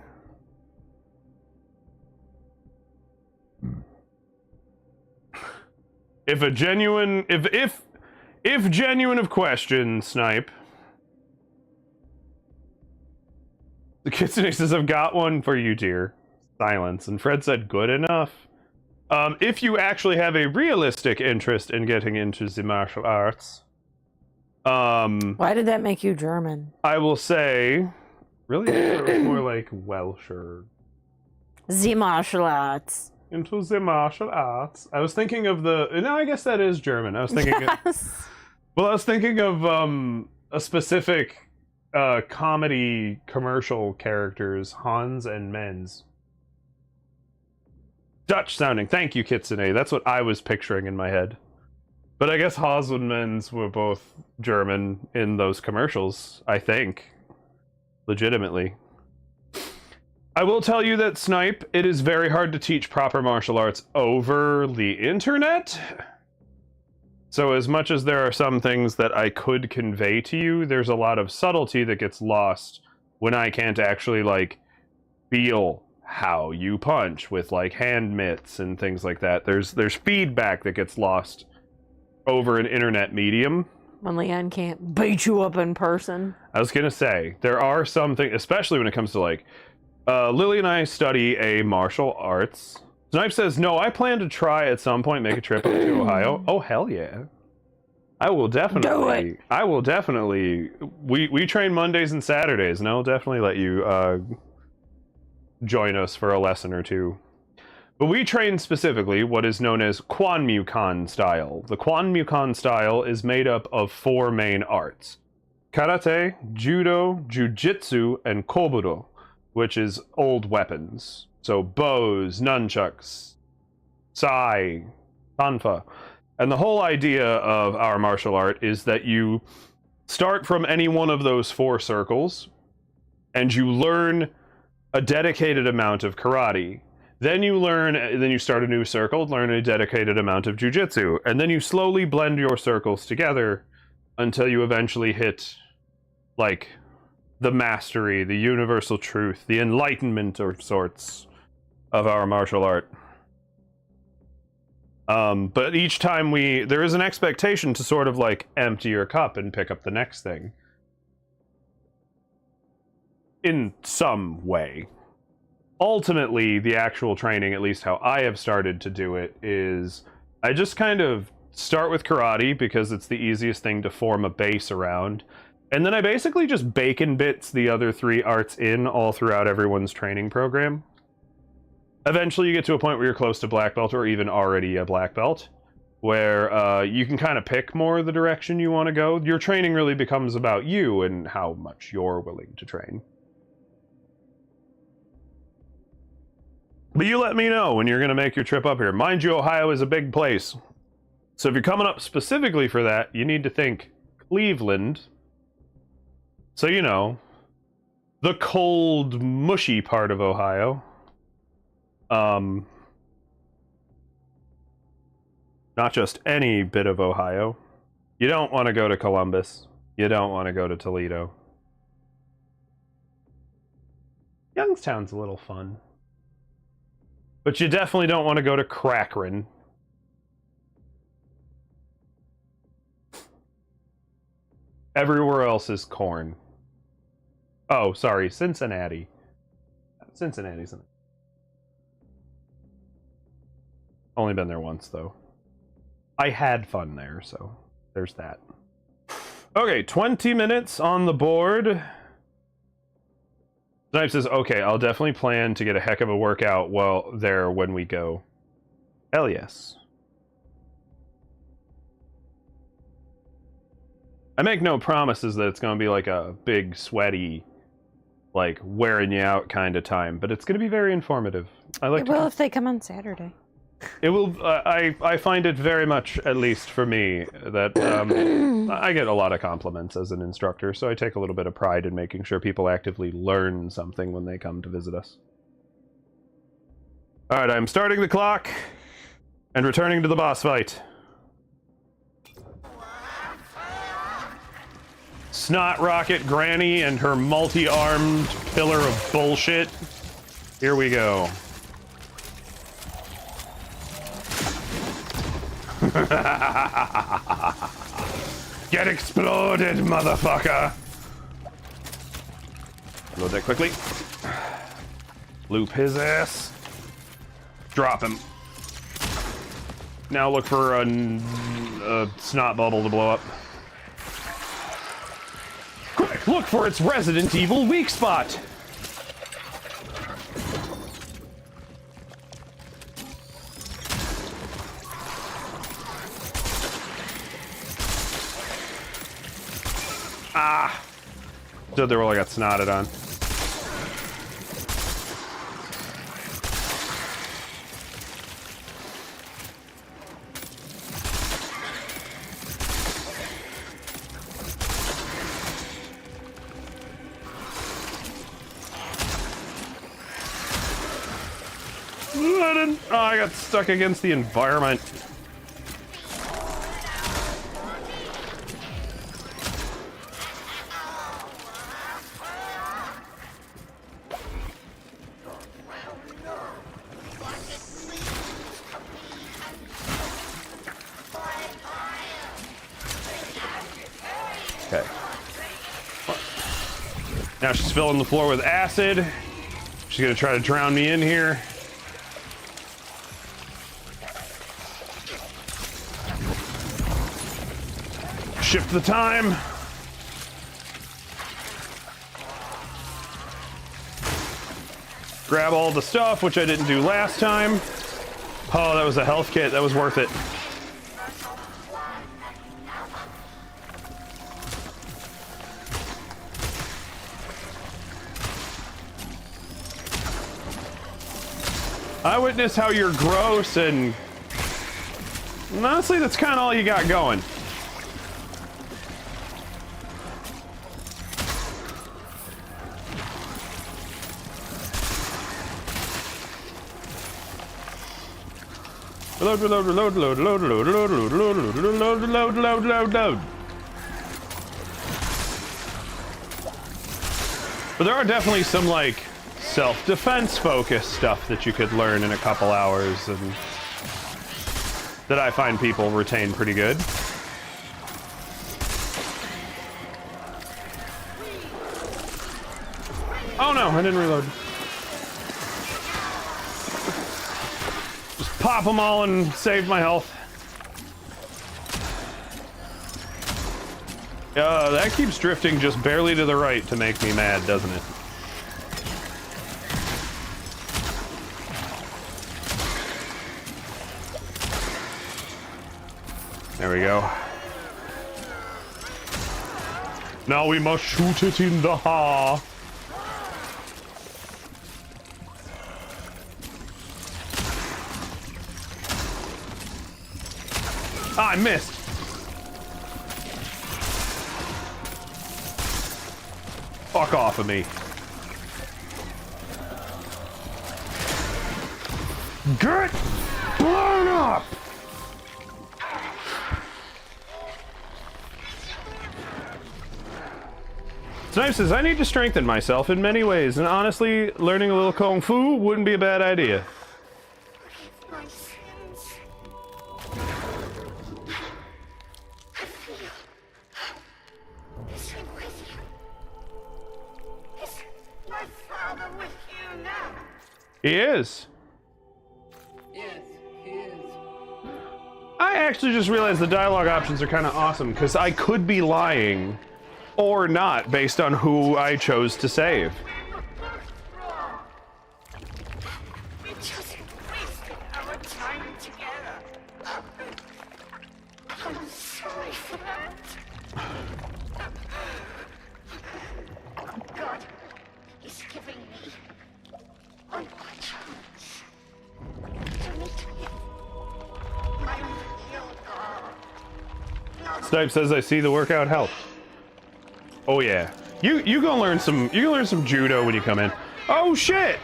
If genuine of question, Snipe. The Kitsune says, I've got one for you, dear. Silence. And Fred said, good enough. If you actually have a realistic interest in getting into the martial arts, why did that make you German? I will say, really, it was more like Welsh or... The martial arts. Into the martial arts. I was thinking of the... No, I guess that is German. I was thinking... Yes. Well, I was thinking of a specific comedy commercial characters, Hans and Men's. Dutch sounding. Thank you, Kitsune. That's what I was picturing in my head. But I guess Hans and Men's were both German in those commercials, I think. Legitimately. I will tell you that, Snipe, it is very hard to teach proper martial arts over the internet. So as much as there are some things that I could convey to you, there's a lot of subtlety that gets lost when I can't actually, like, feel how you punch with, like, hand mitts and things like that. There's feedback that gets lost over an internet medium. When Leon can't beat you up in person. I was gonna say, there are some things, especially when it comes to, like, Lily and I study a martial arts. Snipe says, no, I plan to try at some point, make a trip up to Ohio. Oh, hell yeah. I will definitely... Do it! I will definitely... We train Mondays and Saturdays, and I'll definitely let you join us for a lesson or two. But we train specifically what is known as Kwanmukan style. The Kwanmukan style is made up of 4 main arts. Karate, Judo, Jiu-Jitsu, and Kobudo, which is old weapons. So bows, nunchucks, sai, sanfa. And the whole idea of our martial art is that you start from any one of those 4 circles, and you learn a dedicated amount of karate. Then you start a new circle, learn a dedicated amount of jiu-jitsu, and then you slowly blend your circles together until you eventually hit, like, the mastery, the universal truth, the enlightenment of sorts of our martial art. But each time there is an expectation to sort of, like, empty your cup and pick up the next thing. In some way. Ultimately, the actual training, at least how I have started to do it, is I just kind of start with karate because it's the easiest thing to form a base around. And then I basically just bacon bits the other 3 arts in all throughout everyone's training program. Eventually you get to a point where you're close to black belt or even already a black belt, where you can kind of pick more the direction you want to go. Your training really becomes about you and how much you're willing to train. But you let me know when you're going to make your trip up here. Mind you, Ohio is a big place. So if you're coming up specifically for that, you need to think Cleveland. So, you know, the cold, mushy part of Ohio. Not just any bit of Ohio. You don't want to go to Columbus. You don't want to go to Toledo. Youngstown's a little fun. But you definitely don't want to go to Crackrin. Everywhere else is corn. Oh, sorry, Cincinnati. Cincinnati's in it. Only been there once, though. I had fun there, so there's that. Okay, 20 minutes on the board. Snipe says, okay, I'll definitely plan to get a heck of a workout when we go. Hell yes. I make no promises that it's going to be like a big, sweaty, like wearing you out kind of time, but it's going to be very informative. I like. Well, if they come on Saturday. It will. I find it very much, at least for me, that I get a lot of compliments as an instructor, so I take a little bit of pride in making sure people actively learn something when they come to visit us. All right, I'm starting the clock and returning to the boss fight. Snot Rocket Granny and her multi-armed pillar of bullshit. Here we go. Get exploded, motherfucker! Load that quickly. Loop his ass. Drop him. Now look for a snot bubble to blow up. Quick, look for its Resident Evil weak spot! Ah! Stood there while I got snotted on. Oh, I got stuck against the environment. Okay. Now she's filling the floor with acid. She's gonna try to drown me in here. Shift the time. Grab all the stuff, which I didn't do last time. Oh, that was a health kit. That was worth it. I witness how you're gross, and honestly, that's kind of all you got going. Load, reload, reload, load, load, load, load, load, load, load, load, load, load, load, load. But there are definitely some, like, self-defense focused stuff that you could learn in a couple hours, and that I find people retain pretty good. Oh no, I didn't reload. Just pop them all and save my health. That keeps drifting just barely to the right to make me mad, doesn't it? There we go. Now we must shoot it in the ha. Ah, I missed. Fuck off of me. Get blown up! Snipe says, I need to strengthen myself in many ways, and honestly, learning a little Kung Fu wouldn't be a bad idea. My sins. Is he with you? Is my father with you now? He is. Yes, he is. I actually just realized the dialogue options are kind of awesome, because I could be lying or not based on who I chose to save. We just wasted our time together. I'm sorry for that. God is giving me one more chance to meet him. My real God. Not Snipe says, I see the workout helped. Oh yeah. You gonna learn some judo when you come in. Oh shit!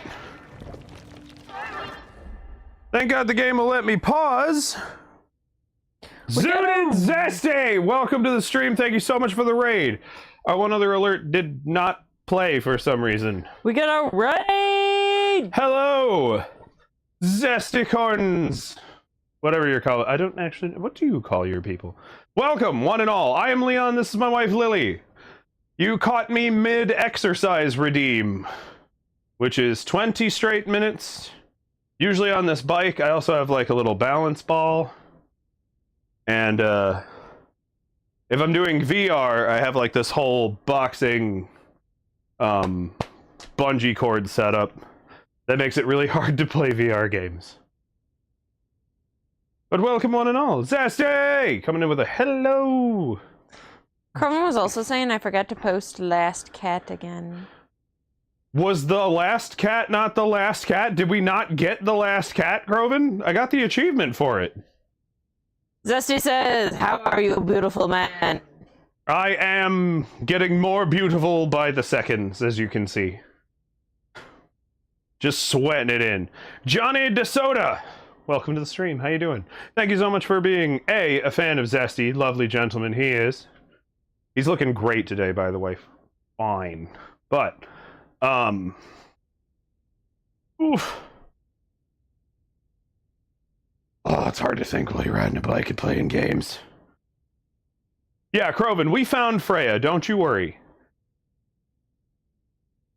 Thank God the game will let me pause. Zooted Zesty! Welcome to the stream. Thank you so much for the raid. One other alert did not play for some reason. We got a raid! Hello! Zesticorns! Whatever you're called. I don't actually... What do you call your people? Welcome, one and all. I am Leon. This is my wife, Lily. You caught me mid-exercise redeem, which is 20 straight minutes. Usually on this bike, I also have like a little balance ball. And if I'm doing VR, I have like this whole boxing bungee cord setup that makes it really hard to play VR games. But welcome one and all. Zasty! Coming in with a hello! Crono was also saying I forgot to post last cat again. Was the last cat not the last cat? Did we not get the last cat, Groven? I got the achievement for it. Zesty says, how are you, beautiful man? I am getting more beautiful by the seconds, as you can see. Just sweating it in. Johnny DeSoda! Welcome to the stream. How you doing? Thank you so much for being, a fan of Zesty. Lovely gentleman he is. He's looking great today, by the way. Fine. But, oof. Oh, it's hard to think while you're riding a bike and playing games. Yeah, Croven, we found Freya, don't you worry.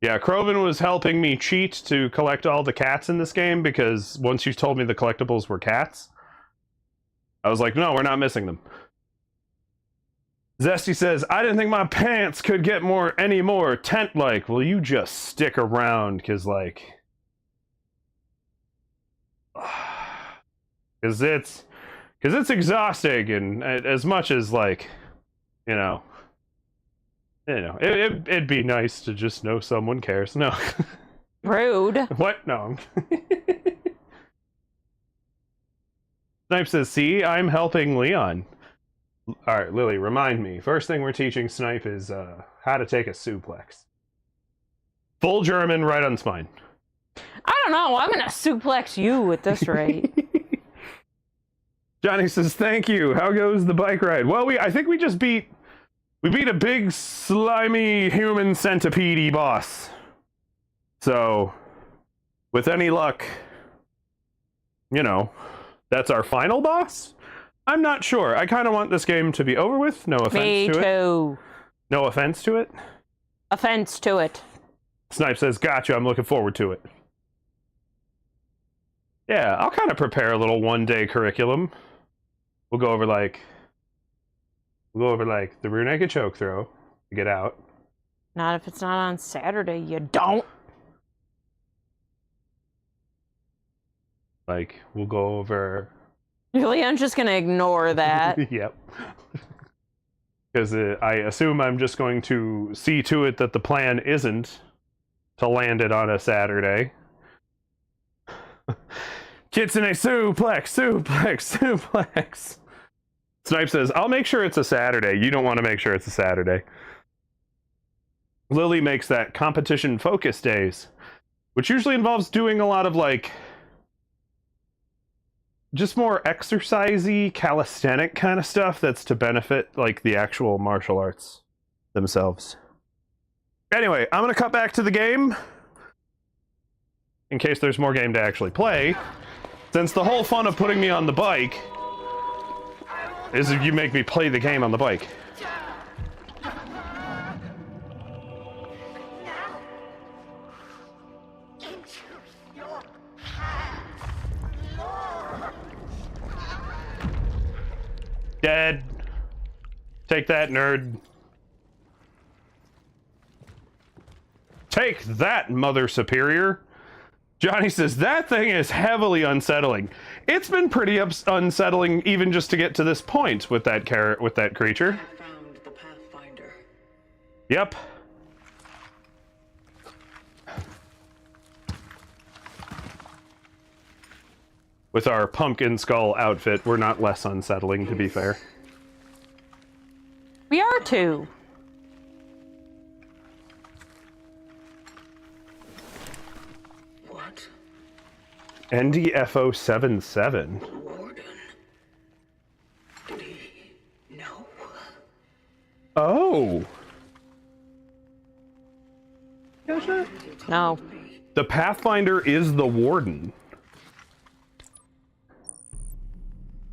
Yeah, Croven was helping me cheat to collect all the cats in this game, because once you told me the collectibles were cats, I was like, no, we're not missing them. Zesty says, I didn't think my pants could get any more tent-like. Well, you just stick around, because, like... Because it's exhausting, and as much as, like, it'd be nice to just know someone cares. No. Rude. What? No. Snipe says, see, I'm helping Leon. Alright, Lily, remind me. First thing we're teaching Snipe is how to take a suplex. Full German, right on spine. I don't know. I'm gonna suplex you at this rate. Johnny says, thank you. How goes the bike ride? Well, I think we just beat a big, slimy, human centipede boss. So, with any luck, that's our final boss? I'm not sure. I kind of want this game to be over with. No offense Me to it. too. No offense to it. Offense to it. Snipe says, gotcha. I'm looking forward to it. Yeah, I'll kind of prepare a little one-day curriculum. We'll go over, like, We'll go over, like, the rear naked choke throw to get out. Not if it's not on Saturday, you don't. Like, we'll go over... Leon's just gonna ignore that. Yep. Because I assume I'm just going to see to it that the plan isn't to land it on a Saturday. Kitsune suplex, suplex, suplex. Snipe says, I'll make sure it's a Saturday. You don't want to make sure it's a Saturday. Lily makes that competition focus days, which usually involves doing a lot of, like, just more exercisey, calisthenic kind of stuff that's to benefit, like, the actual martial arts themselves. Anyway, I'm going to cut back to the game in case there's more game to actually play, since the whole fun of putting me on the bike is if you make me play the game on the bike. Now, into your hands, Lord. Dead. Take that, nerd. Take that, Mother Superior. Johnny says, that thing is heavily unsettling. It's been pretty unsettling even just to get to this point with that creature. I found the Pathfinder. Yep. With our pumpkin skull outfit, we're not less unsettling, to be fair. We are too. What? NDFO77. Warden? Did he know? Oh. No. The Pathfinder is the Warden.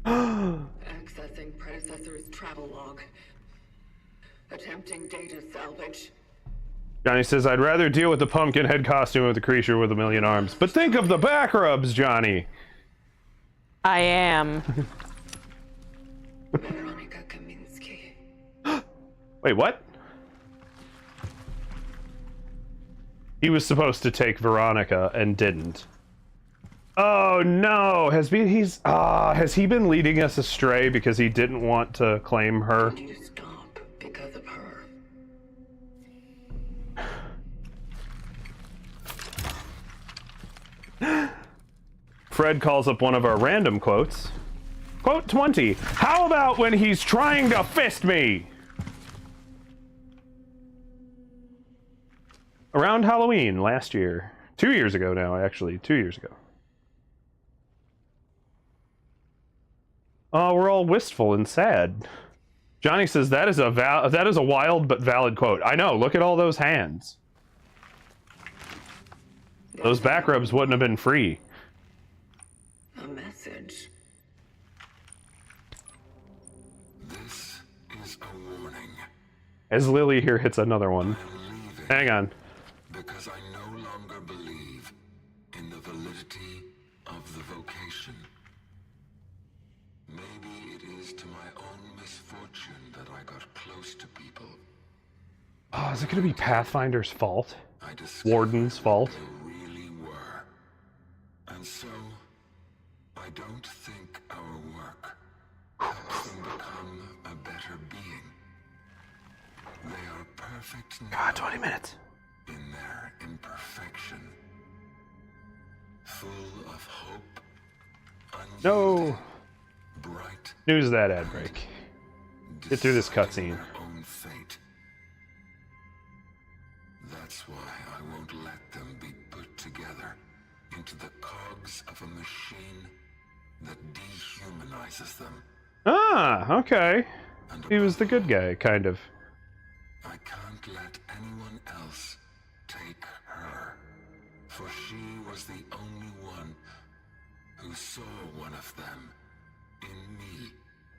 Accessing predecessor's travel log. Attempting data salvage. Johnny says, I'd rather deal with the pumpkin head costume of the creature with a million arms. But think of the back rubs, Johnny. I am. Veronica Kaminsky. Wait, what? He was supposed to take Veronica and didn't. Oh no! Has he been leading us astray because he didn't want to claim her? I need to stop because of her. Fred calls up one of our random quotes. Quote 20. How about when he's trying to fist me? Around Halloween last year. 2 years ago now, actually. 2 years ago. Oh, we're all wistful and sad. Johnny says that is a wild but valid quote. I know, look at all those hands. Those back rubs wouldn't have been free. A message. This is a warning. As Lily here hits another one. I'm leaving Hang on. because I no longer believe in the validity of the vocation. Maybe it is to my own misfortune that I got close to people. Oh, is it going to be Pathfinder's fault? I discovered Warden's fault? they really were. And so, I don't think our work helps them become a better being. They are perfect now. God, 20 minutes. In their imperfection, full of hope, No. unyielding, bright, News that ad break. Get through this cutscene. deciding their own fate. That's why I won't let them be put together into the cogs of a machine that dehumanizes them. Ah, okay. And He was the good guy, kind of. I can't let anyone else take her, for she was the only one who saw one of them in me.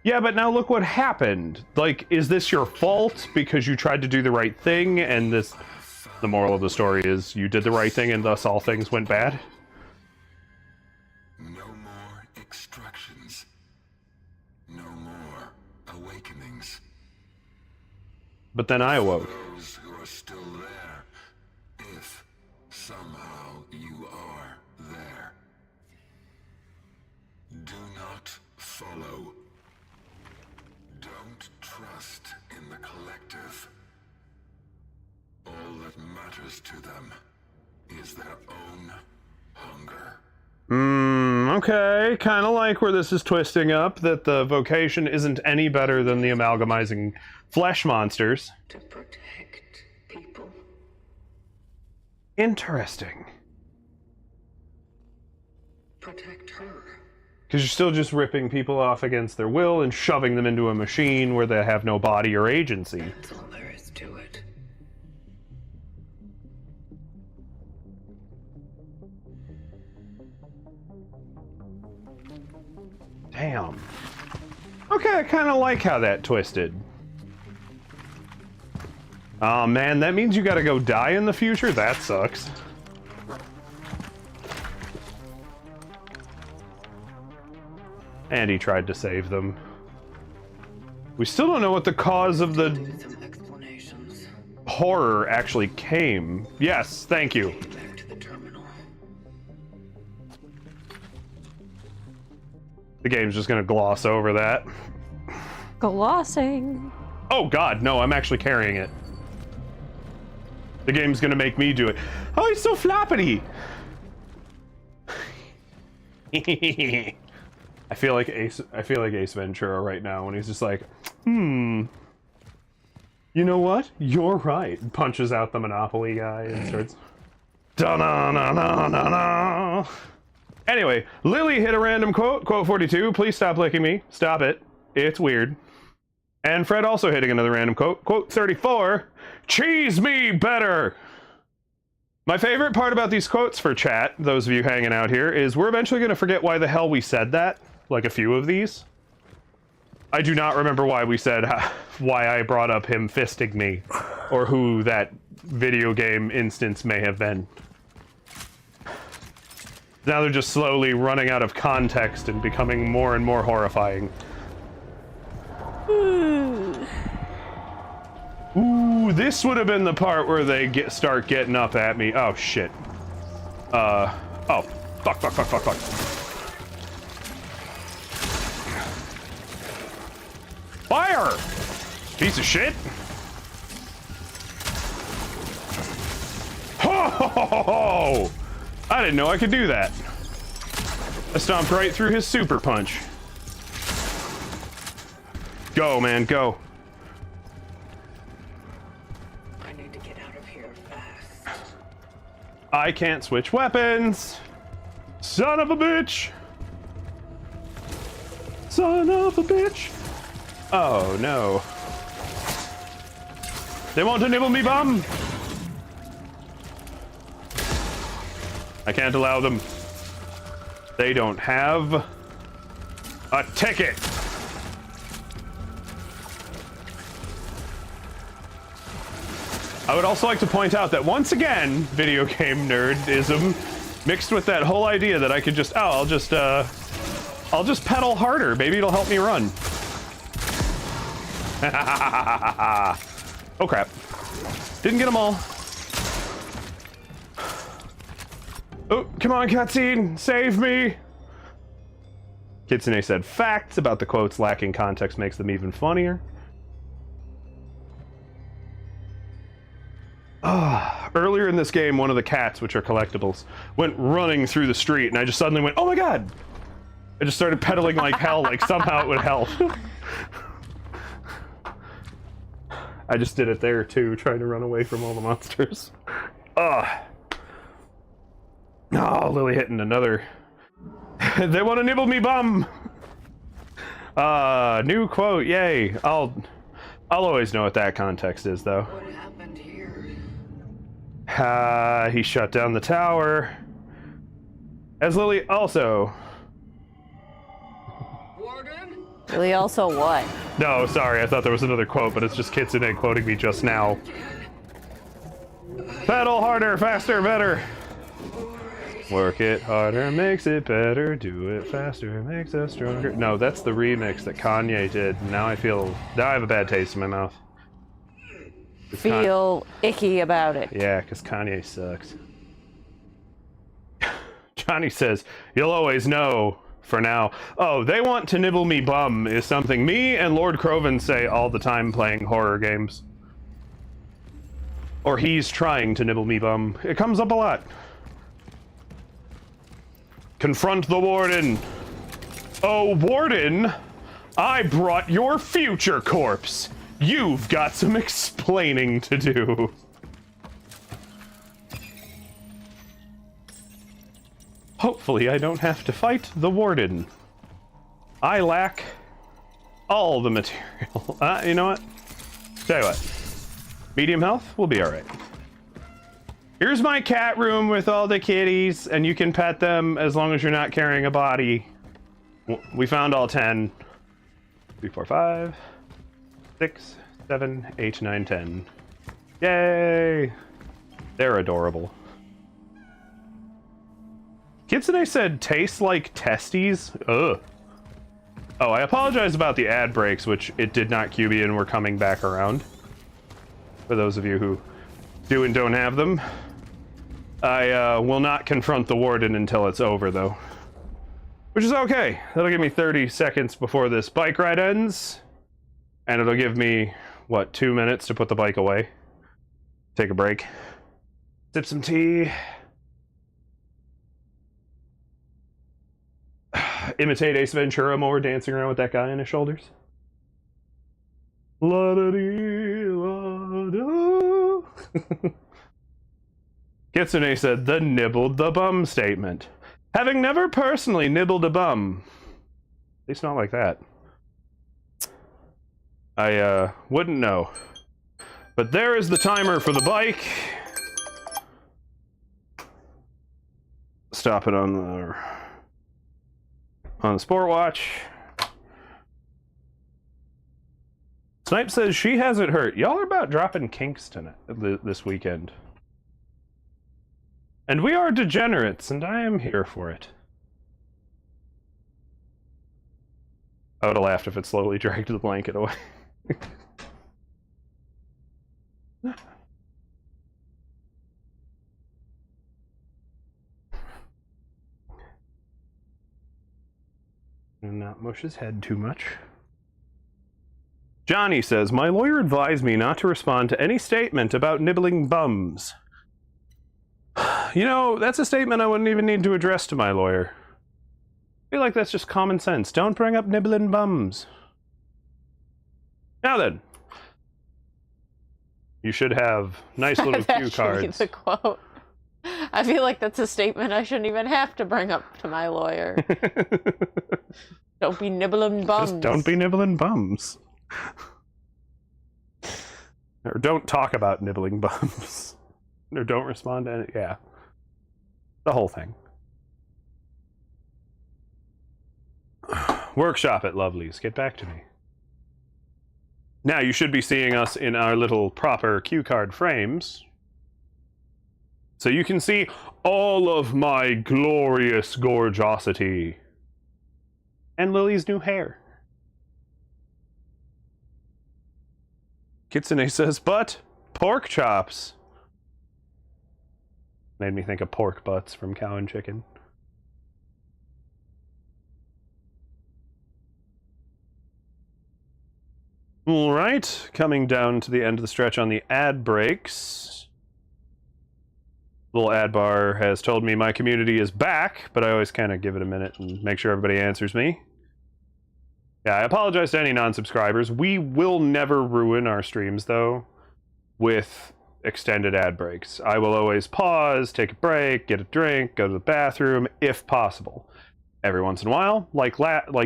Yeah, but now look what happened. Like, is this your fault because you tried to do the right thing and this... The moral of the story is you did the right thing and thus all things went bad? No more extractions. No more awakenings. But then I awoke. Those who are still there, if somehow you are there. Do not follow. Don't trust in the collective. All that matters to them is their own hunger. Okay. Kind of like where this is twisting up, that the vocation isn't any better than the amalgamizing flesh monsters. To protect people. Interesting. Protect her. Because you're still just ripping people off against their will and shoving them into a machine where they have no body or agency. That's all there is to it. Damn. Okay, I kind of like how that twisted. Oh man, that means you gotta go die in the future? That sucks. And he tried to save them. We still don't know what the cause of the Do some explanations. horror actually came. Yes, thank you. Get back to the terminal. The game's just gonna gloss over that. Glossing. Oh god, no, I'm actually carrying it. The game's gonna make me do it. Oh, he's so floppity! I feel like Ace Ventura right now when he's just like, you know what? You're right. Punches out the Monopoly guy and starts da-na-na-na-na-na. Anyway, Lily hit a random quote, quote 42, please stop licking me. Stop it. It's weird. And Fred also hitting another random quote, quote 34, cheese me better. My favorite part about these quotes for chat, those of you hanging out here, is we're eventually going to forget why the hell we said that, like a few of these. I do not remember why we said, why I brought up him fisting me, or who that video game instance may have been. Now they're just slowly running out of context and becoming more and more horrifying. Ooh, this would have been the part where they start getting up at me. Oh, shit. Oh. Fuck. Fire! Piece of shit. Ho! I didn't know I could do that. I stomped right through his super punch. Go, man, go. I need to get out of here fast. I can't switch weapons. Son of a bitch. Son of a bitch. Oh, no. They want to nibble me bum. I can't allow them. They don't have a ticket. I would also like to point out that once again, video game nerdism mixed with that whole idea that I could just, I'll just pedal harder. Maybe it'll help me run. Oh crap. Didn't get them all. Oh, come on, cutscene, save me! Kitsune said facts about the quotes lacking context makes them even funnier. Earlier in this game, one of the cats, which are collectibles, went running through the street, and I just suddenly went, oh my god! I just started pedaling like hell, like somehow it would help. I just did it there too, trying to run away from all the monsters. Ugh. Oh, Lily hitting another. They want to nibble me bum. New quote, yay. I'll always know what that context is, though. What happened here? He shut down the tower. As Lily also. Warden? Really, also what? No, sorry, I thought there was another quote, but it's just Kitsune quoting me just now. Pedal harder, faster, better. Work it harder, makes it better. Do it faster, makes us stronger. No, that's the remix that Kanye did. Now I have a bad taste in my mouth. feel icky about it. Yeah, because Kanye sucks. Johnny says, you'll always know for now. Oh, they want to nibble me bum is something me and Lord Croven say all the time playing horror games. Or he's trying to nibble me bum. It comes up a lot. Confront the warden. Oh, warden, I brought your future corpse. You've got some explaining to do. Hopefully I don't have to fight the warden. I lack all the material. You know what? Tell you what. Medium health, we'll be alright. Here's my cat room with all the kitties, and you can pet them as long as you're not carrying a body. We found all 10. 3, 4, 5, 6, 7, 8, 9, 10. Yay! They're adorable. Kitsune said, tastes like testes? Ugh. Oh, I apologize about the ad breaks, which it did not QB and we're coming back around. For those of you who do and don't have them. I will not confront the warden until it's over, though. Which is okay. That'll give me 30 seconds before this bike ride ends. And it'll give me, what, 2 minutes to put the bike away. Take a break. Sip some tea. Imitate Ace Ventura more, dancing around with that guy on his shoulders. La-da-dee-la-da. Kitsune said, the nibbled the bum statement. Having never personally nibbled a bum. They smell like that. I wouldn't know. But there is the timer for the bike. Stop it on the sport watch. Snipe says she hasn't hurt. Y'all are about dropping kinks tonight, this weekend. And we are degenerates, and I am here for it. I would have laughed if it slowly dragged the blanket away. And not mush his head too much. Johnny says, my lawyer advised me not to respond to any statement about nibbling bums. You know, that's a statement I wouldn't even need to address to my lawyer. I feel like that's just common sense. Don't bring up nibbling bums. Now then. You should have nice little cue cards. The quote. I feel like that's a statement I shouldn't even have to bring up to my lawyer. Don't be nibbling bums. Just don't be nibbling bums. Or don't talk about nibbling bums. Or don't respond to any. Yeah. The whole thing. Workshop at Lovely's. Get back to me. Now you should be seeing us in our little proper cue card frames. So you can see all of my glorious gorgeosity. And Lily's new hair. Kitsune says, but pork chops. Made me think of pork butts from Cow and Chicken. All right, coming down to the end of the stretch on the ad breaks. Little ad bar has told me my community is back, but I always kind of give it a minute and make sure everybody answers me. Yeah, I apologize to any non-subscribers. We will never ruin our streams, though, with extended ad breaks. I will always pause, take a break, get a drink, go to the bathroom, if possible. Every once in a while, like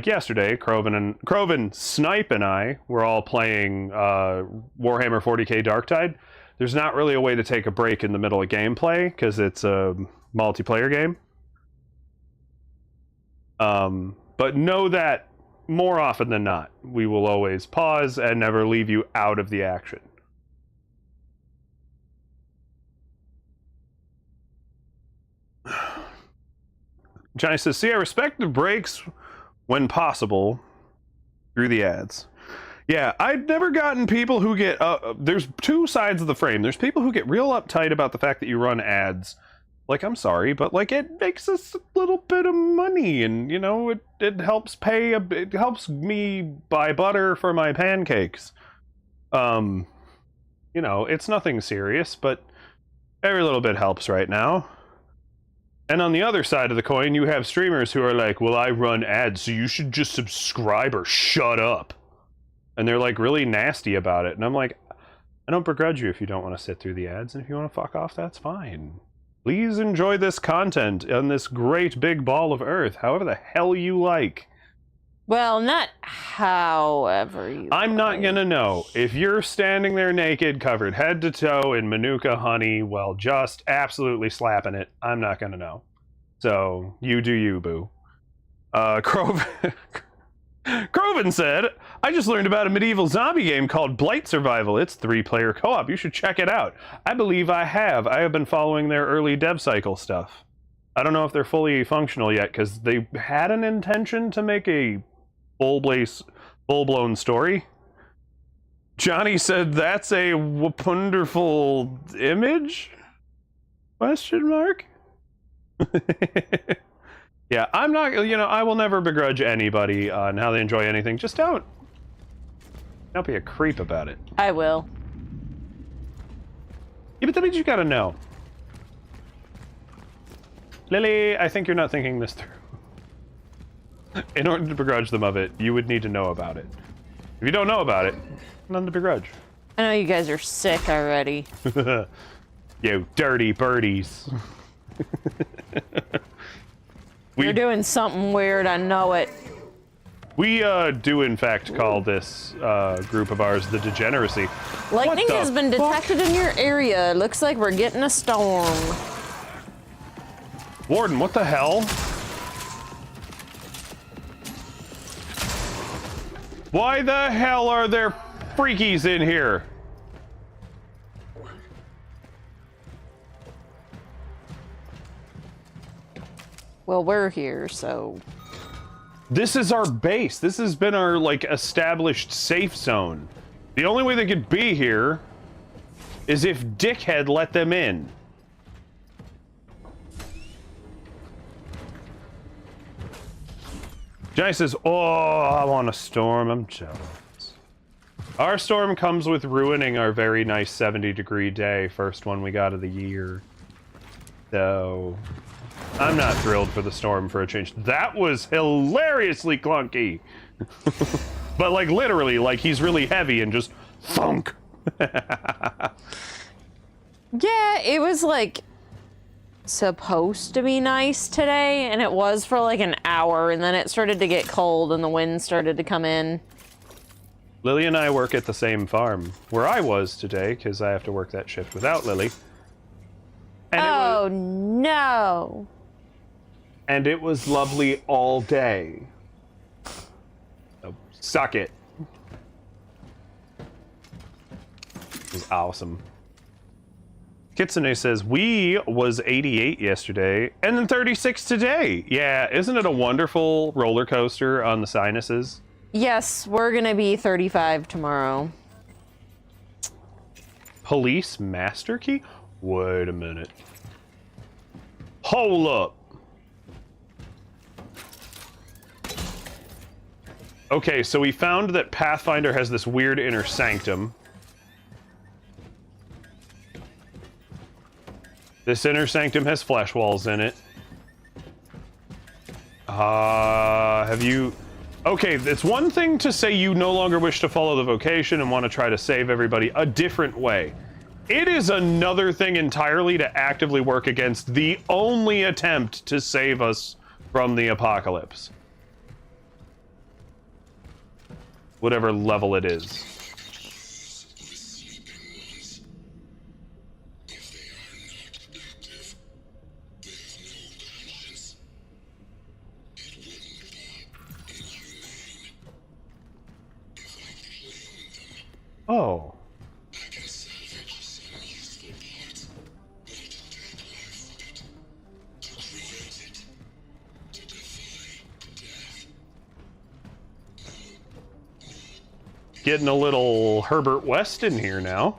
yesterday, Croven, Snipe, and I were all playing Warhammer 40k Darktide. There's not really a way to take a break in the middle of gameplay, because it's a multiplayer game. But know that more often than not, we will always pause and never leave you out of the action. Johnny says, see, I respect the breaks when possible through the ads. Yeah, I've never gotten people who get there's two sides of the frame. There's people who get real uptight about the fact that you run ads. Like, I'm sorry, but like it makes us a little bit of money, and you know, it helps it helps me buy butter for my pancakes. You know, it's nothing serious, but every little bit helps right now. And on the other side of the coin, you have streamers who are like, well, I run ads, so you should just subscribe or shut up. And they're like really nasty about it. And I'm like, I don't begrudge you if you don't want to sit through the ads, and if you want to fuck off, that's fine. Please enjoy this content on this great big ball of earth, however the hell you like. Well, not however you I'm not gonna know. If you're standing there naked, covered head to toe in Manuka honey, well, just absolutely slapping it, I'm not gonna know. So, you do you, boo. Croven said, I just learned about a medieval zombie game called Blight Survival. It's 3-player co-op. You should check it out. I believe I have. I have been following their early dev cycle stuff. I don't know if they're fully functional yet, because they had an intention to make a full-blown story. Johnny said, that's a wonderful image? Question mark? Yeah, I'm not, you know, I will never begrudge anybody on how they enjoy anything. Just don't be a creep about it. I will. Yeah, but that means you gotta know. Lily, I think you're not thinking this through. In order to begrudge them of it, you would need to know about it. If you don't know about it, none to begrudge. I know you guys are sick already. You dirty birdies. You're doing something weird, I know it. We do in fact call this group of ours the Degeneracy. Lightning has been detected in your area. Looks like we're getting a storm. Warden, what the hell? Why the hell are there freakies in here? Well, we're here, so... This is our base. This has been our, like, established safe zone. The only way they could be here is if Dickhead let them in. Johnny says, oh, I want a storm. I'm jealous. Our storm comes with ruining our very nice 70-degree day. First one we got of the year. So... I'm not thrilled for the storm for a change. That was hilariously clunky. But like literally, like he's really heavy and just thunk. Yeah, it was like supposed to be nice today, and it was for like an hour, and then it started to get cold and the wind started to come in. Lily and I work at the same farm where I was today, because I have to work that shift without Lily. And oh no. And it was lovely all day. So, suck it. It was awesome. Kitsune says, we was 88 yesterday, and then 36 today. Yeah, isn't it a wonderful roller coaster on the sinuses? Yes, we're gonna be 35 tomorrow. Police master key? Wait a minute. Hold up. Okay, so we found that Pathfinder has this weird inner sanctum. This inner sanctum has flesh walls in it. Have you... Okay, it's one thing to say you no longer wish to follow the vocation and want to try to save everybody a different way. It is another thing entirely to actively work against the only attempt to save us from the apocalypse. Whatever level it is. Oh. getting a little Herbert West in here now.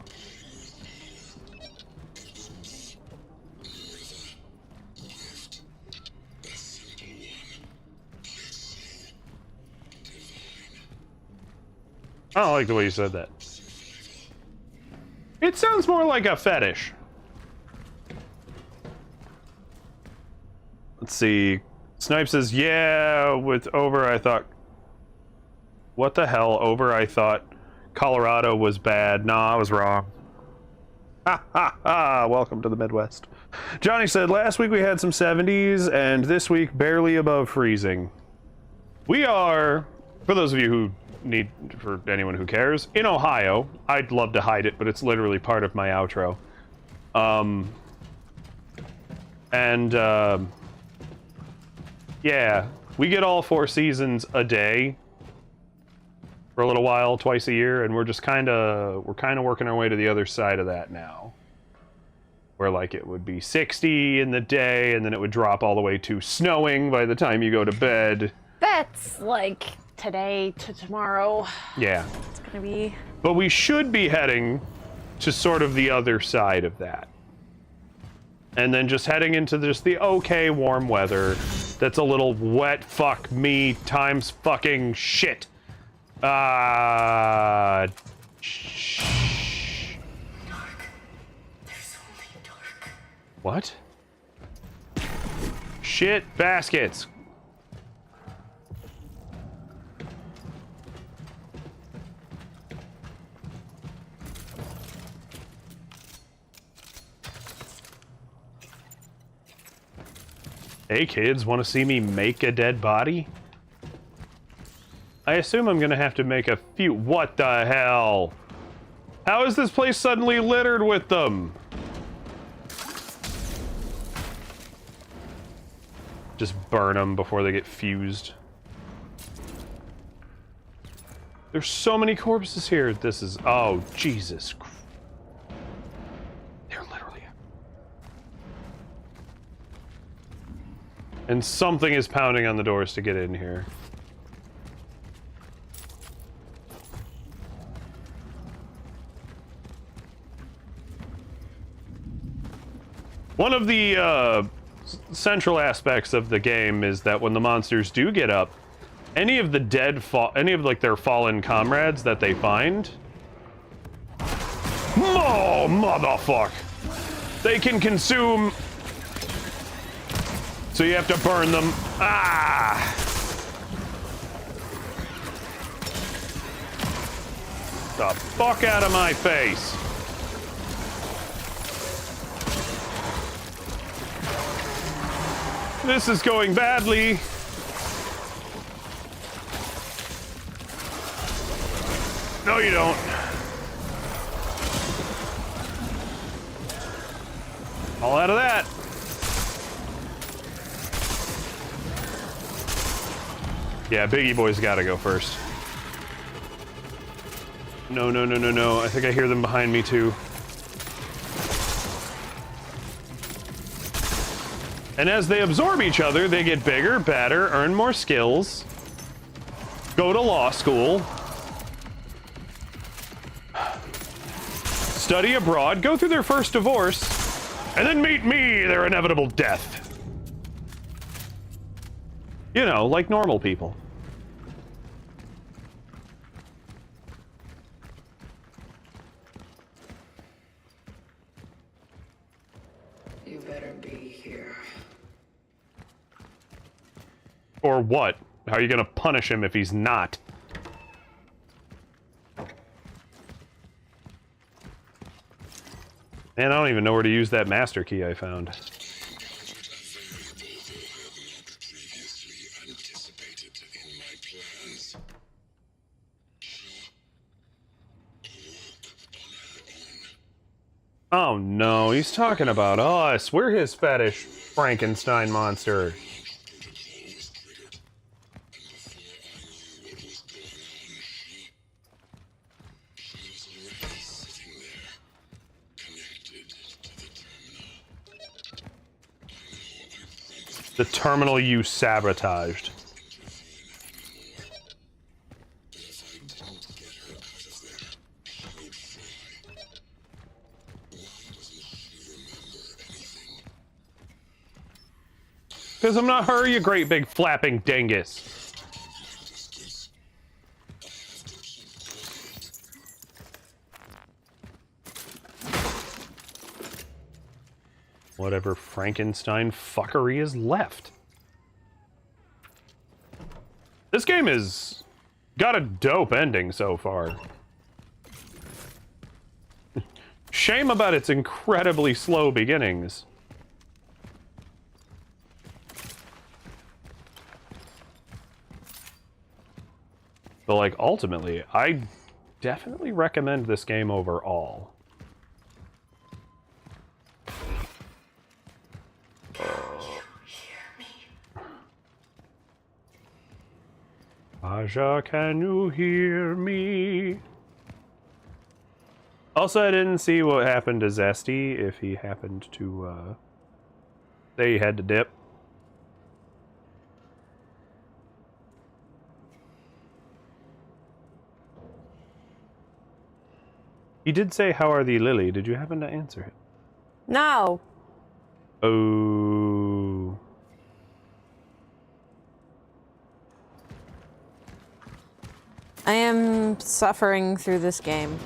I don't like the way you said that. It sounds more like a fetish. Let's see. Snipe says, yeah, with over I thought... What the hell? Over I thought Colorado was bad. Nah, I was wrong. Ha ha ha! Welcome to the Midwest. Johnny said, last week we had some 70s, and this week barely above freezing. We are, for those of you who need, for anyone who cares, in Ohio. I'd love to hide it, but it's literally part of my outro. Yeah, we get all 4 seasons a day for a little while, twice a year, and we're just kind of working our way to the other side of that now. Where, like, it would be 60 in the day, and then it would drop all the way to snowing by the time you go to bed. That's like today to tomorrow. Yeah. It's gonna be... But we should be heading to sort of the other side of that. And then just heading into just the okay warm weather that's a little wet fuck me times fucking shit. Dark. There's only dark. What? Shit baskets. Hey kids, want to see me make a dead body? I assume I'm gonna have to make a few. What the hell? How is this place suddenly littered with them? Just burn them before they get fused. There's so many corpses here. This is... Oh, Jesus Christ. They're literally... And something is pounding on the doors to get in here. One of the central aspects of the game is that when the monsters do get up, any of the dead, any of like their fallen comrades that they find, oh motherfuck, they can consume. So you have to burn them. Ah! The fuck out of my face. This is going badly. No, you don't. All out of that. Yeah, Biggie Boy's gotta go first. No, no, no, no, no. I think I hear them behind me, too. And as they absorb each other, they get bigger, badder, earn more skills, go to law school, study abroad, go through their first divorce, and then meet me, their inevitable death. You know, like normal people. You better be here. Or what? How are you gonna punish him if he's not? Man, I don't even know where to use that master key I found. Oh no, he's talking about us. We're his fetish Frankenstein monster. The terminal you sabotaged. Because I'm not her, you great big flapping dingus. Whatever Frankenstein fuckery is left. This game has got a dope ending so far. Shame about its incredibly slow beginnings. But, like, ultimately, I definitely recommend this game overall. Aja, can you hear me? Also, I didn't see what happened to Zesty, if he happened to, say he had to dip. He did say, "How are thee, Lily?" Did you happen to answer it? No. Oh. I am suffering through this game.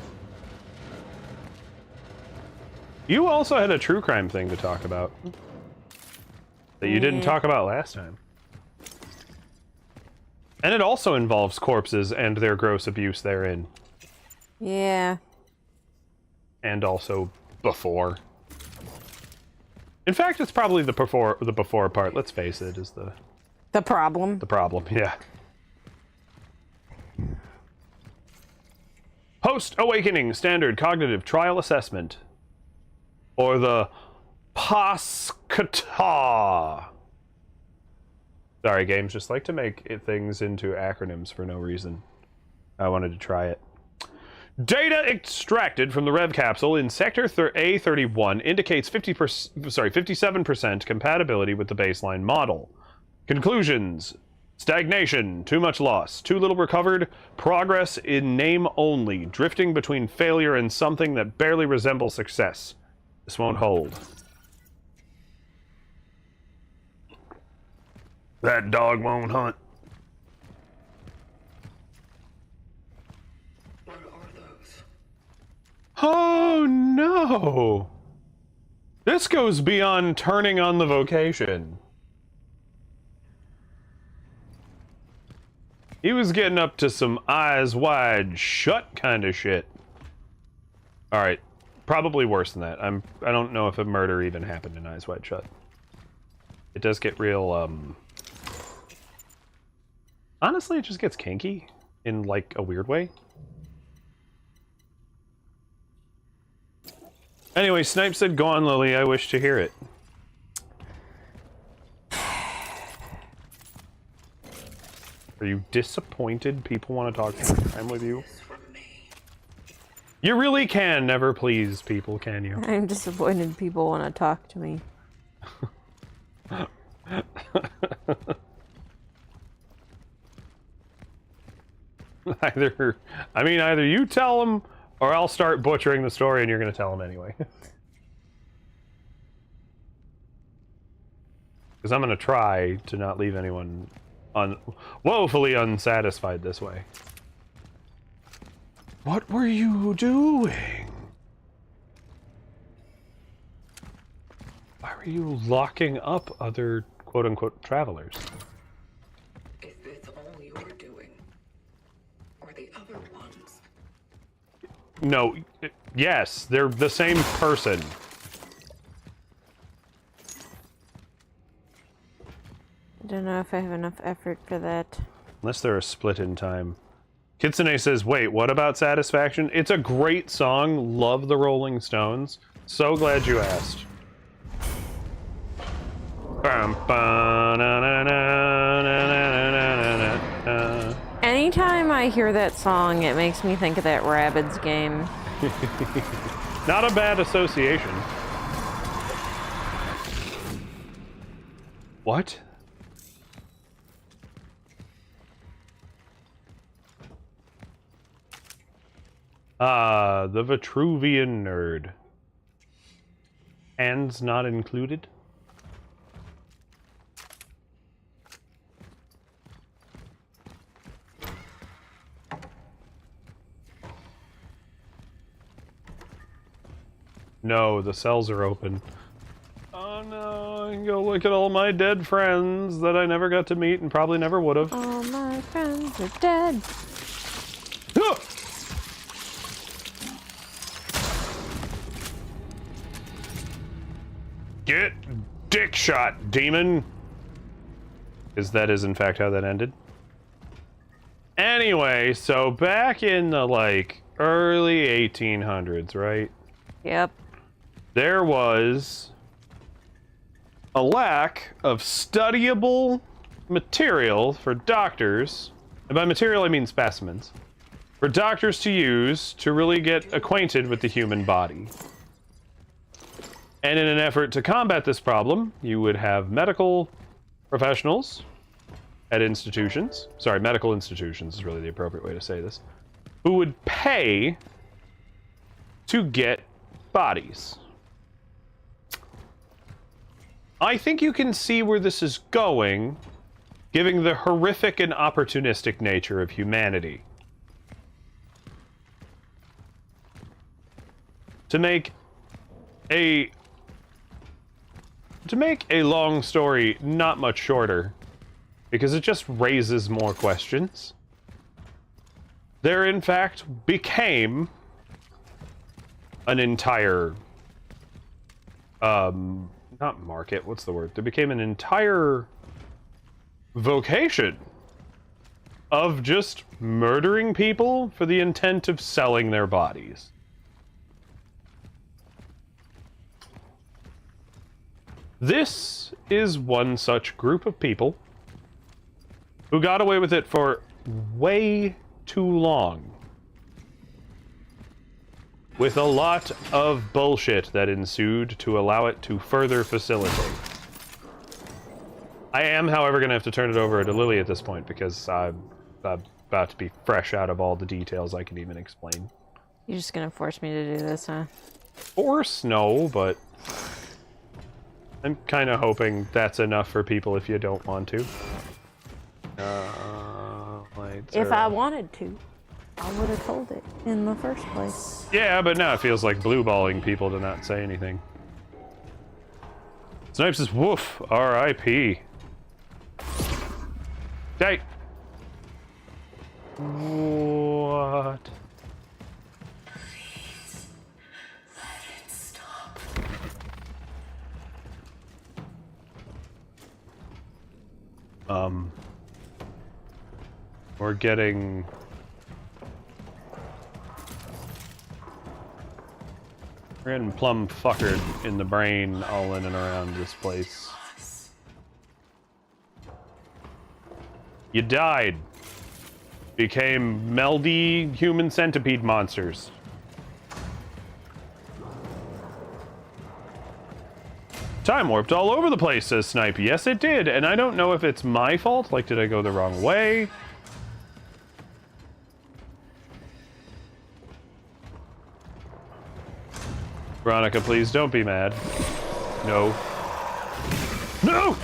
You also had a true crime thing to talk about. That you didn't Yeah. talk about last time. And it also involves corpses and their gross abuse therein. Yeah. And also before. In fact, it's probably the before part, let's face it, is The problem. the problem, yeah. Post-awakening standard cognitive trial assessment. Or the POSCTA. Sorry, games just like to make things into acronyms for no reason. I wanted to try it. Data extracted from the Rev capsule in Sector A31 indicates 57% compatibility with the baseline model. Conclusions. Stagnation, too much loss, too little recovered, progress in name only, drifting between failure and something that barely resembles success. This won't hold. That dog won't hunt. What are those? Oh no! This goes beyond turning on the vocation. He was getting up to some eyes wide shut kind of shit. Alright. Probably worse than that. I don't know if a murder even happened in Eyes Wide Shut. It does get real, honestly, it just gets kinky in, like, a weird way. Anyway, Snipe said, "Go on, Lily, I wish to hear it." Are you disappointed people want to talk time with you? You really can never please people, can you? I'm disappointed people want to talk to me. Either you tell them, or I'll start butchering the story and you're going to tell them anyway. Because I'm going to try to not leave anyone woefully unsatisfied this way. What were you doing? Why were you locking up other quote-unquote travelers? Is this all you're doing? Or the other ones? No, yes, they're the same person. I don't know if I have enough effort for that. Unless they're a split in time. Kitsune says, "Wait, what about Satisfaction?" It's a great song. Love the Rolling Stones. So glad you asked. Anytime I hear that song, it makes me think of that Rabbids game. Not a bad association. What? Ah, the Vitruvian nerd. Hands not included? No, the cells are open. Oh no, I can go look at all my dead friends that I never got to meet and probably never would have. All my friends are dead. Get dick shot, demon! Because that is in fact how that ended. Anyway, so back in the, like, early 1800s, right? Yep. There was a lack of studyable material for doctors, and by material I mean specimens, for doctors to use to really get acquainted with the human body. And in an effort to combat this problem, you would have medical professionals at institutions, sorry, medical institutions is really the appropriate way to say this, who would pay to get bodies. I think you can see where this is going, given the horrific and opportunistic nature of humanity. To make a long story not much shorter, because it just raises more questions, there in fact became an entire not market, what's the word? There became an entire vocation of just murdering people for the intent of selling their bodies. This is one such group of people who got away with it for way too long, with a lot of bullshit that ensued to allow it to further facilitate. I am, however, going to have to turn it over to Lily at this point, because I'm about to be fresh out of all the details I can even explain. You're just gonna force me to do this, huh? Force? No, but I'm kind of hoping that's enough for people if you don't want to. If I wanted to, I would have told it in the first place. Yeah, but now it feels like blue-balling people to not say anything. Snipes is woof, R.I.P. Okay. What? Please, let it stop. We're getting... We're getting plumb fuckered in the brain all in and around this place. You died. Became meldy human centipede monsters. Time warped all over the place, says Snipe. Yes, it did, and I don't know if it's my fault. Like, did I go the wrong way? Veronica, please don't be mad. No. No!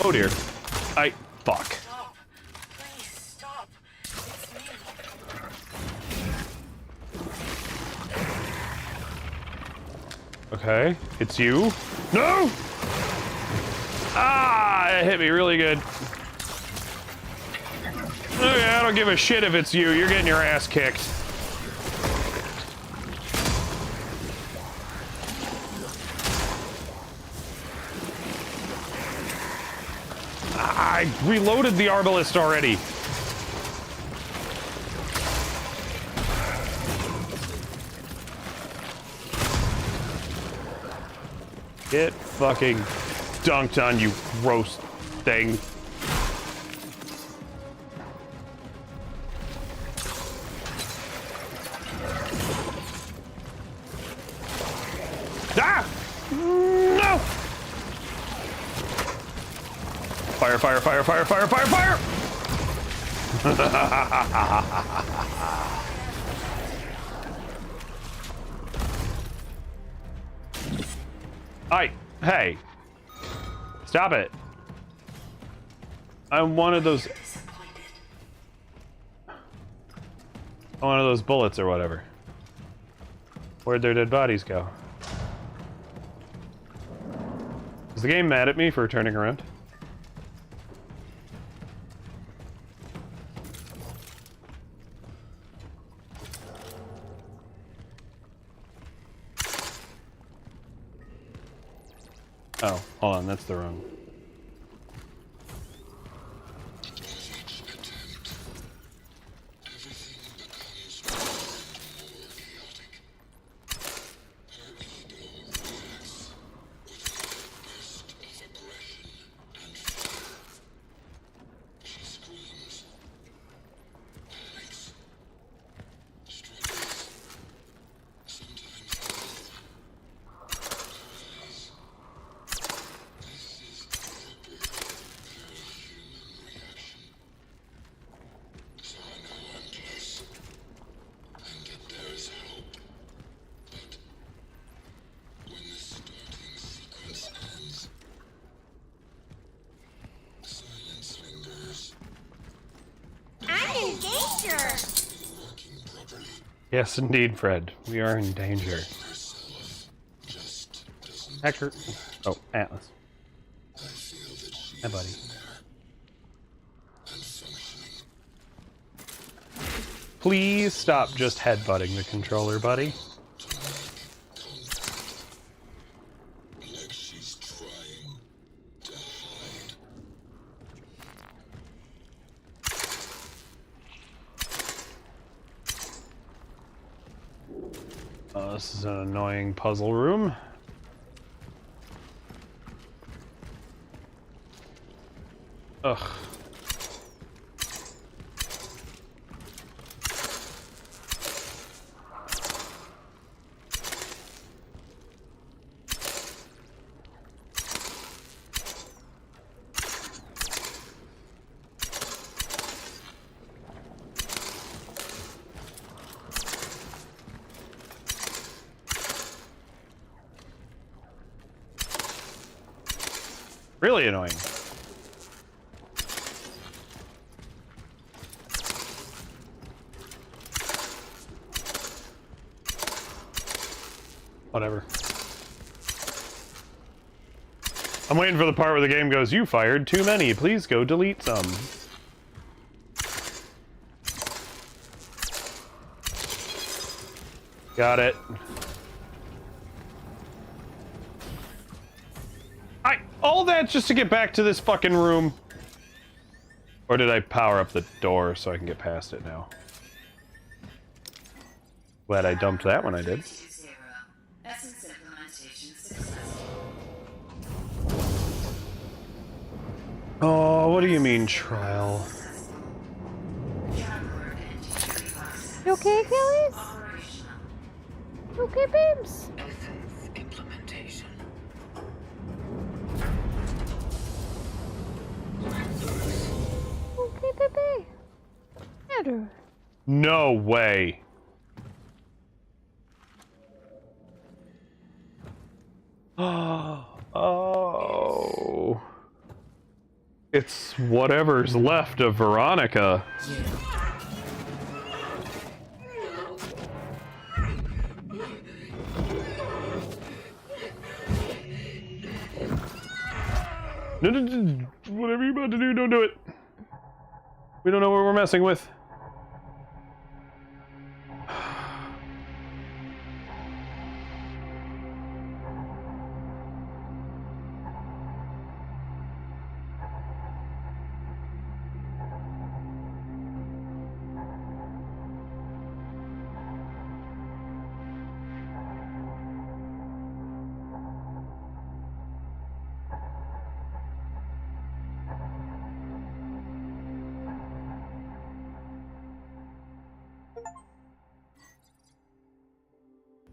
Oh dear. Fuck. Stop. Please stop. It's me. Okay, it's you. No! Ah, it hit me really good. Okay, I don't give a shit if it's you. You're getting your ass kicked. I reloaded the Arbalist already. Get fucking dunked on, you gross thing. Ah! No! Fire, fire, fire, fire, fire, fire, fire! Hey. Stop it. I'm one of those... One of those bullets or whatever. Where'd their dead bodies go? Is the game mad at me for turning around? Oh, hold on, that's the wrong. Yes, indeed, Fred. We are in danger. Hector. Oh, Atlas. Hi, buddy. Please stop just headbutting the controller, buddy. This is an annoying puzzle room. Ugh. Really annoying. Whatever. I'm waiting for the part where the game goes, "You fired too many. Please go delete some." Got it. All that just to get back to this fucking room. Or did I power up the door so I can get past it now? Glad I dumped that when I did. Oh, what do you mean, trial? You okay, Achilles? You okay, babes? Essence implementation. Okay, baby. Better. No way. Oh. It's whatever's left of Veronica. No, no, no, whatever you're about to do, don't do it. We don't know what we're messing with.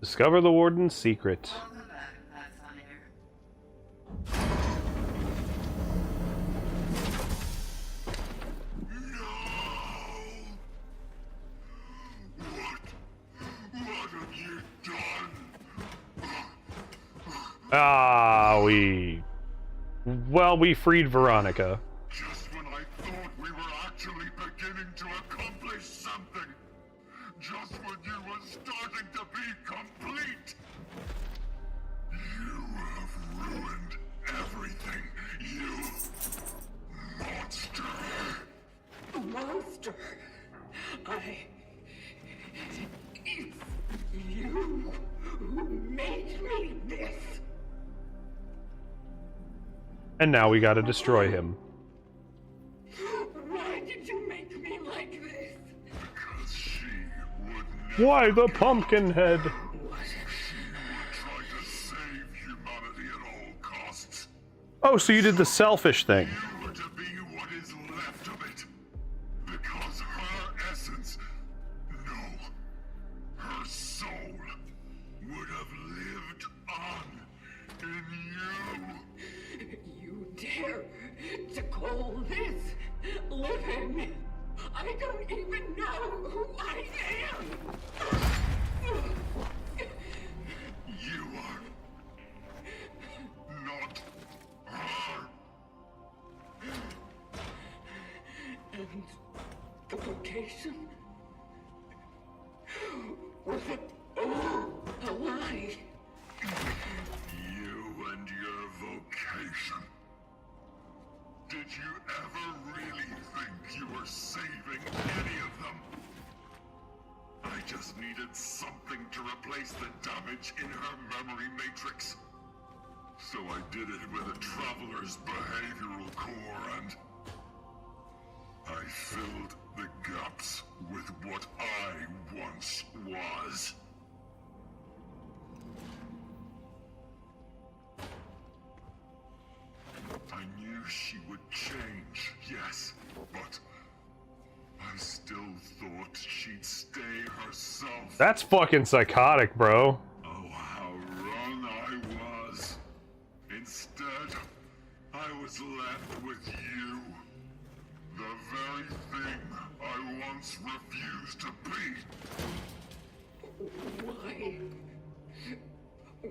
Discover the warden's secret. Ah, we freed Veronica. Just when I thought we were actually beginning to accomplish something. Just when you were starting to be complete. And now we gotta destroy him. Why did you make me like this? Because she would never. Why the pumpkin head? She would try to save humanity at all costs. Oh, so you did the selfish thing. You were to be what is left of it. Because her essence, no, her soul, would have lived on in you. You dare to call this living? I don't even know who I am. You are not her. And the vocation? Was it all a lie? You and your vocation. Did you ever really think you were saving any of them? I just needed something to replace the damage in her memory matrix. So I did it with a traveler's behavioral core and I filled the gaps with what I once was. I knew she would change, yes, but I still thought she'd stay herself. That's fucking psychotic, bro. Oh, how wrong I was. Instead, I was left with you. The very thing I once refused to be. Why?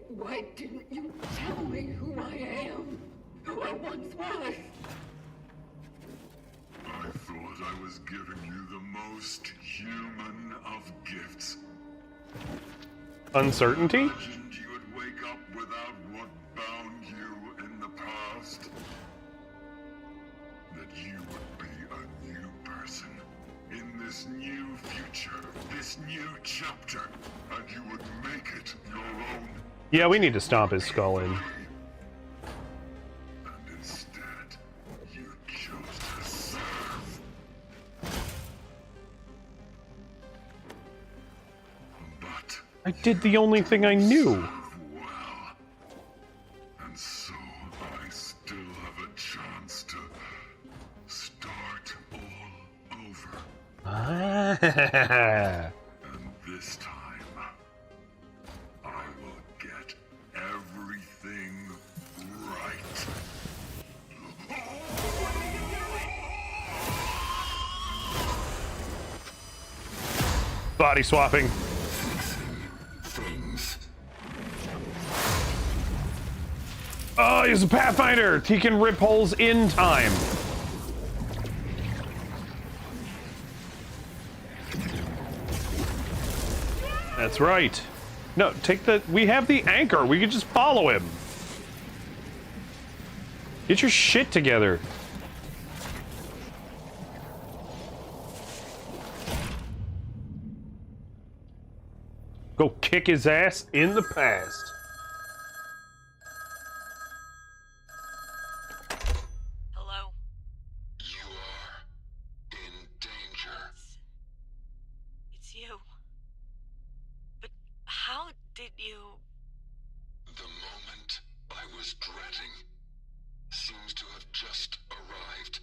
Why didn't you tell me who I am? Who I once was? I thought I was giving you the most human of gifts. Uncertainty? Imagined you would wake up without what bound you in the past. That you would be a new person in this new future, this new chapter, and you would make it your own. Yeah, we need to stomp his skull in. And instead, you chose to serve. But I did the only thing I knew. well. And so I still have a chance to start all over. Ah. And this time, I will get everything right. Body swapping. Things. Oh, he's a Pathfinder! He can rip holes in time. That's right. No, take the... We have the anchor. We can just follow him. Get your shit together. Go kick his ass in the past. Hello? You are in danger. It's you. But how did you... The moment I was dreading seems to have just arrived.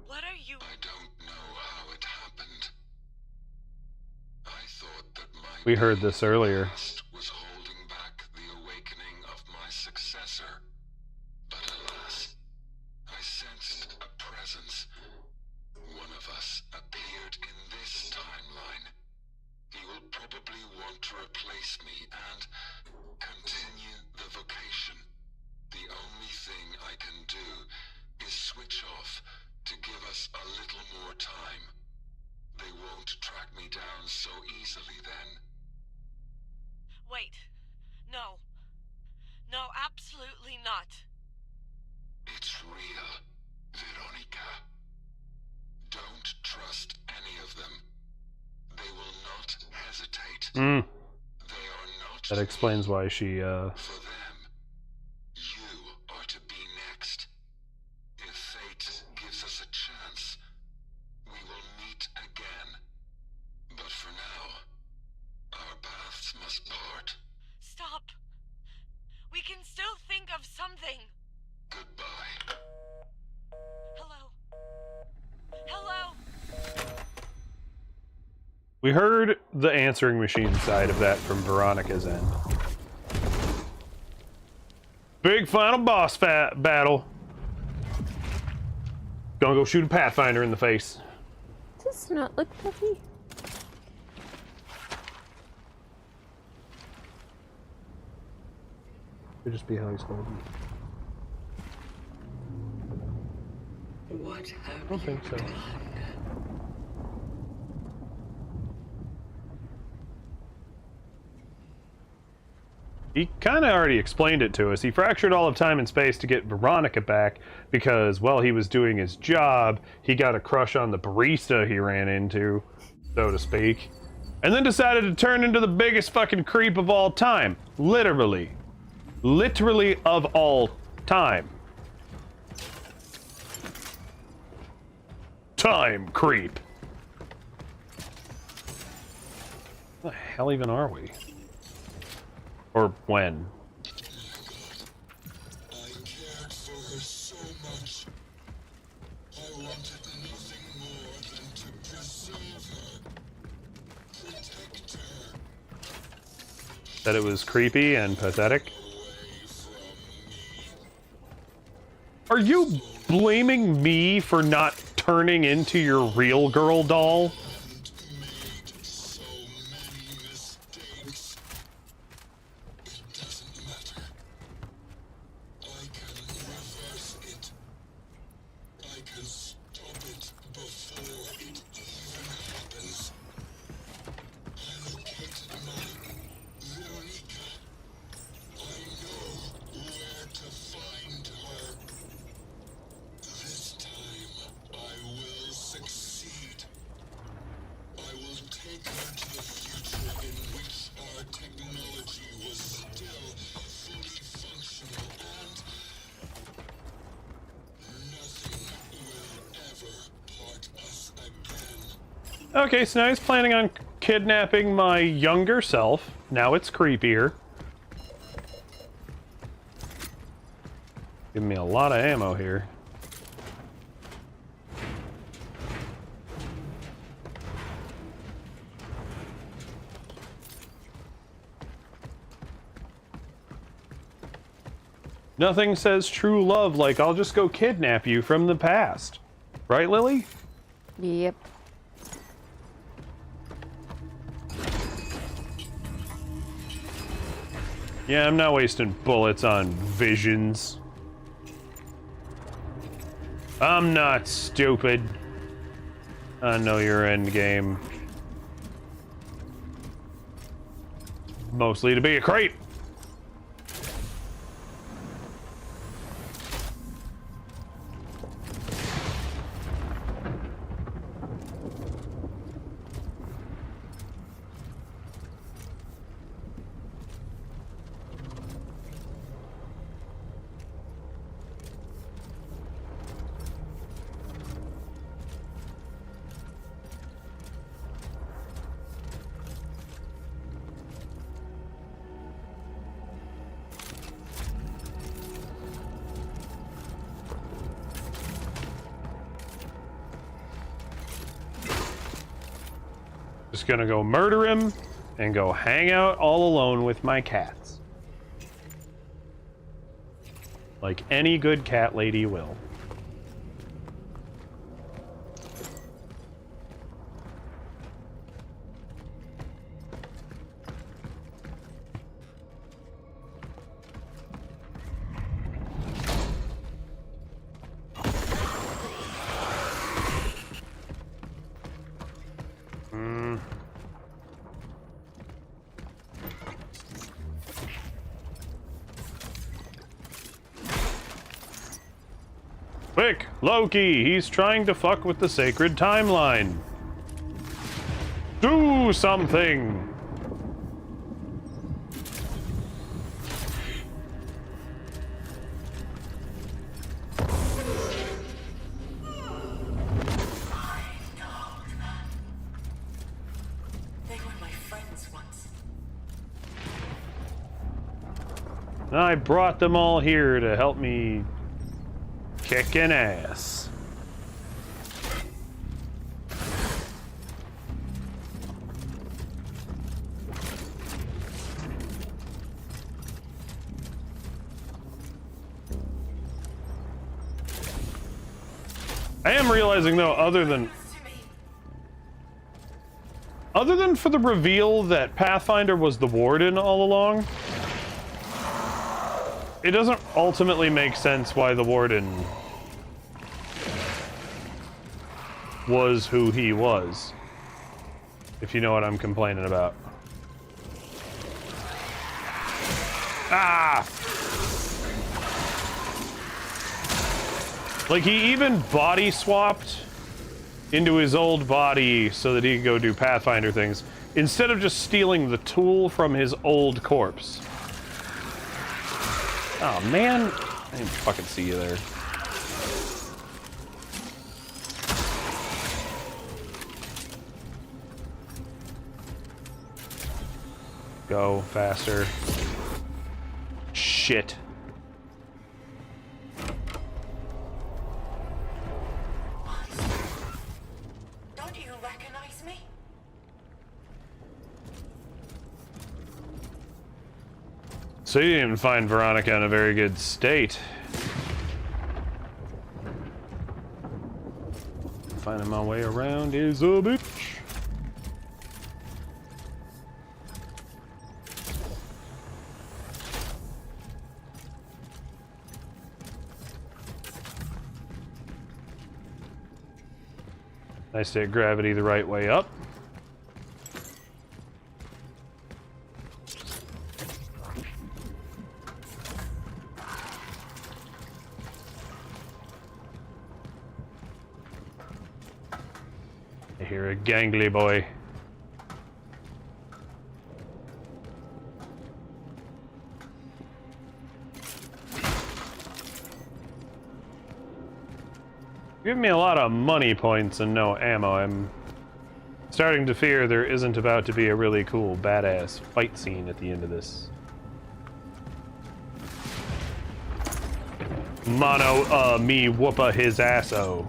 What are you... I don't know how it happened. I thought that my We heard this earlier. past was holding back the awakening of my successor. But alas, I sensed a presence. One of us appeared in this timeline. He will probably want to replace me and continue the vocation. The only thing I can do is switch off to give us a little more time. They won't track me down so easily then. Wait. No. No, absolutely not. It's real, Veronica. Don't trust any of them. They will not hesitate. Mm, They are not... that explains why she, For them, you are to be next. We heard the answering machine side of that from Veronica's end. Big final boss battle. Gonna go shoot a Pathfinder in the face. Does this not look puffy? Could just be how he's holding. What have I don't think so. He kind of already explained it to us. He fractured all of time and space to get Veronica back because, while he was doing his job, he got a crush on the barista he ran into, so to speak, and then decided to turn into the biggest fucking creep of all time. Literally. Literally of all time. Time creep. What the hell even are we? Or when? I cared for her so much. I wanted nothing more than to preserve her, protect her. That it was creepy and pathetic? Are you blaming me for not turning into your real girl doll? Made so many mistakes. It doesn't matter. I can reverse it. I can stop it before it even happens. I located my Veronica. I know where to find her. This time, I will succeed. I will take her to the future in which our technology was still fully functional and nothing will ever part us again. Okay, so now he's planning on kidnapping my younger self. Now it's creepier. Giving me a lot of ammo here. Nothing says true love like I'll just go kidnap you from the past. Right, Lily? Yep. Yeah, I'm not wasting bullets on visions. I'm not stupid. I know your end game. Mostly to be a creep. Just gonna go murder him and go hang out all alone with my cats. Like any good cat lady will. Quick, Loki, he's trying to fuck with the sacred timeline. Do something! They were my friends once. I brought them all here to help me kick an ass. I am realizing though, other than for the reveal that Pathfinder was the warden all along, it doesn't ultimately make sense why the warden was who he was. If you know what I'm complaining about. Ah! Like, he even body swapped into his old body so that he could go do Pathfinder things, instead of just stealing the tool from his old corpse. Oh, man. I didn't fucking see you there. Go faster. Shit. Don't you recognize me? So you didn't find Veronica in a very good state. Finding my way around is a bitch. Nice to hit gravity the right way up. I hear a gangly boy. Give me a lot of money points and no ammo. I'm starting to fear there isn't about to be a really cool, badass fight scene at the end of this. Mono, me whoopa his asso.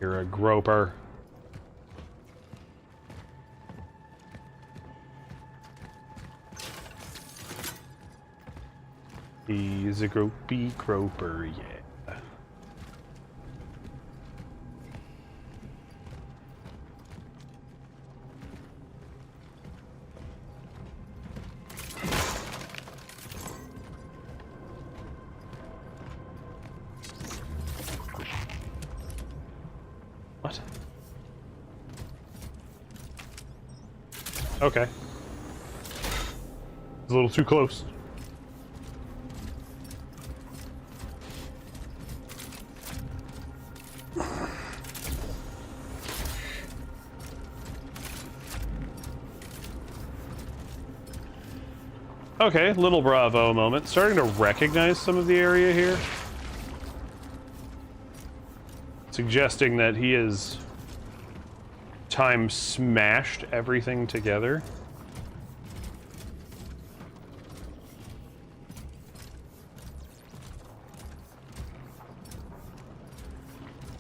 You're a groper. He's a gropey groper, yeah. What? Okay. It's a little too close. Okay, little bravo moment. Starting to recognize some of the area here. Suggesting that he has time smashed everything together.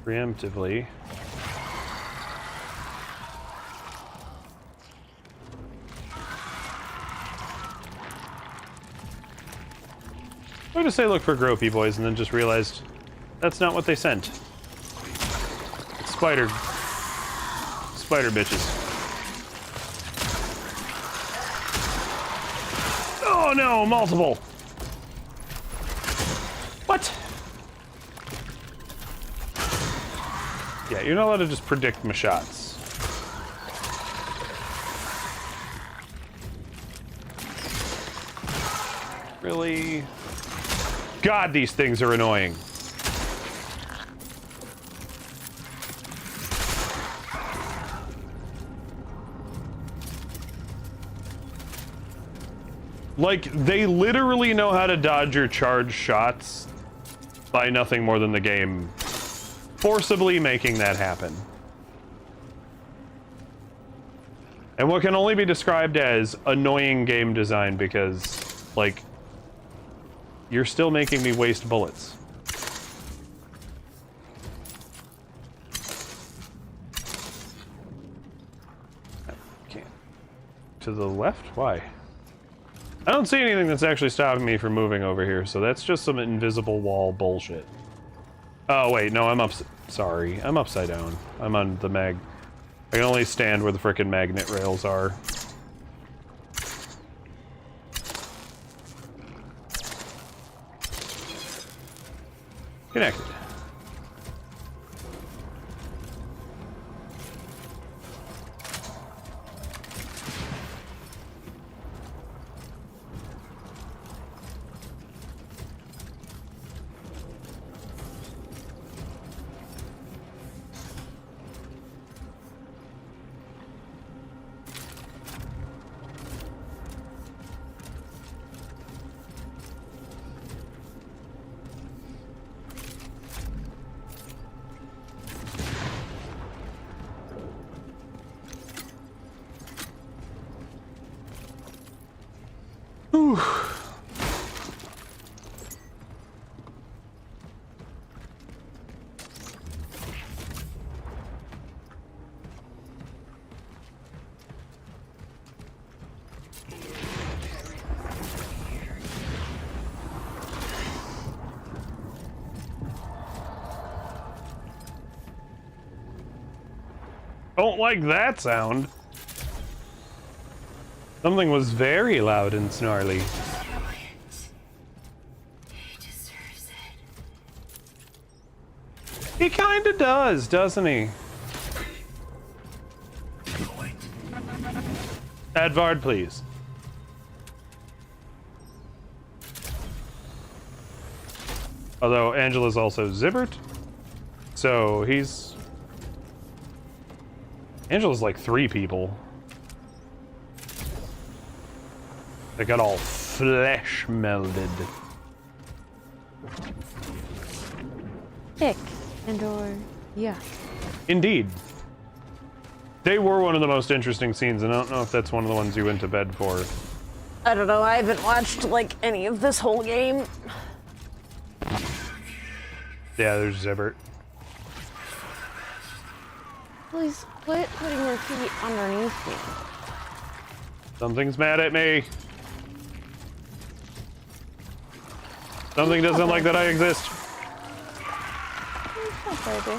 Preemptively. I would just say look for gropey boys and then just realized that's not what they sent. It's spider bitches. Oh no, multiple. What? Yeah, you're not allowed to just predict my shots. Really? God, these things are annoying. Like, they literally know how to dodge your charged shots by nothing more than the game forcibly making that happen. And what can only be described as annoying game design because, like, you're still making me waste bullets. to the left? Why? I don't see anything that's actually stopping me from moving over here, so that's just some invisible wall bullshit. Oh, wait, no, sorry, I'm upside down. I'm on the I can only stand where the frickin' magnet rails are. Connected. Whew. Don't like that sound. Something was very loud and snarly. He deserves it. He kinda does, doesn't he? Advard, please. Although Angela's also Zibbert, so he's... Angela's like 3 people. They got all flesh melded. Ick. And/or yeah. Indeed. They were one of the most interesting scenes, and I don't know if that's one of the ones you went to bed for. I don't know, I haven't watched, like, any of this whole game. Yeah, there's Zibbert. Please quit putting your feet underneath me. Something's mad at me. Something doesn't like that I exist. Oh, baby.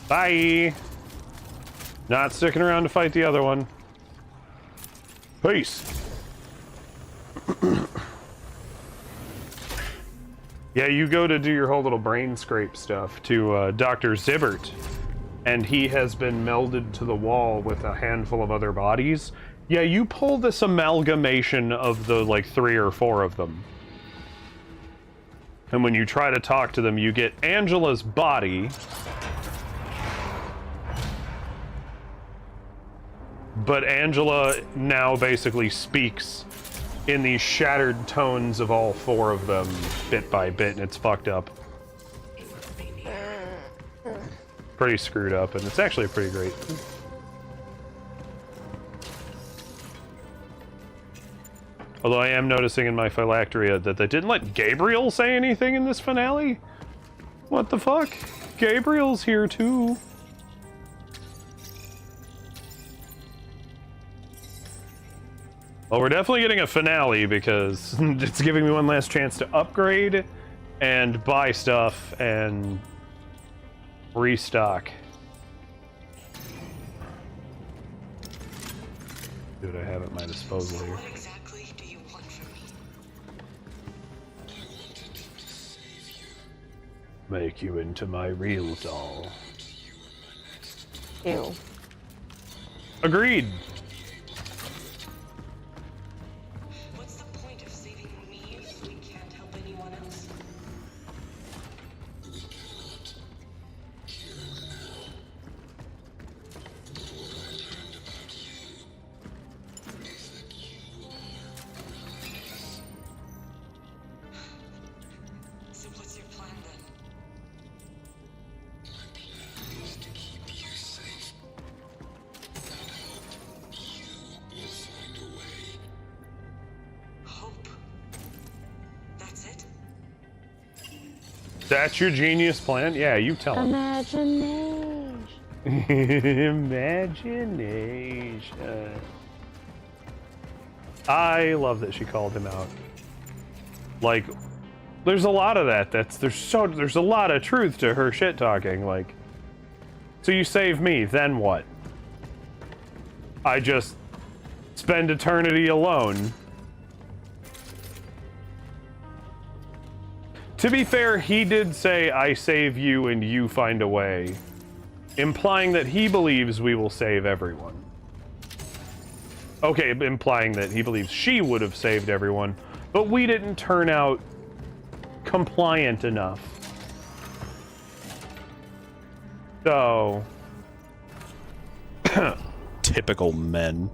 Bye. Not sticking around to fight the other one. Peace. Yeah, you go to do your whole little brain scrape stuff to Dr. Zibbert, and he has been melded to the wall with a handful of other bodies. Yeah, you pull this amalgamation of the, like, 3 or 4 of them. And when you try to talk to them, you get Angela's body. But Angela now basically speaks in these shattered tones of all 4 of them, bit by bit, and it's fucked up. Pretty screwed up, and it's actually pretty great. Although I am noticing in my phylacteria that they didn't let Gabriel say anything in this finale? What the fuck? Gabriel's here too. Well, we're definitely getting a finale because it's giving me one last chance to upgrade and buy stuff and restock. See what I have at my disposal here. What exactly do you want from me? Make you into my real doll. Ew. Agreed. What's the point of saving me if we can't help anyone else? So what's your plan then? My plan is to keep you safe. And hope That's your genius plan? Yeah, you tell him. Imagination. Imagination. I love that she called him out. Like, there's a lot of that. There's a lot of truth to her shit talking. Like, so you save me, then what? I just spend eternity alone. To be fair, he did say, I save you and you find a way, implying that he believes we will save everyone. Okay, implying that he believes she would have saved everyone, but we didn't turn out compliant enough. So... Typical men.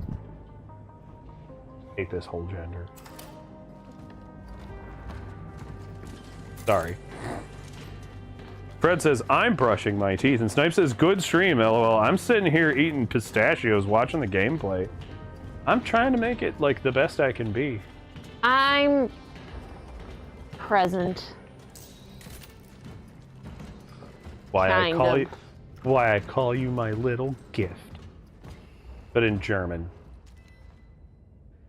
Hate this whole gender. Sorry. Fred says, I'm brushing my teeth, and Snipe says, good stream, lol. I'm sitting here eating pistachios, watching the gameplay. I'm trying to make it, like, the best I can be. I'm present. Why Kind I call you my little gift. But in German.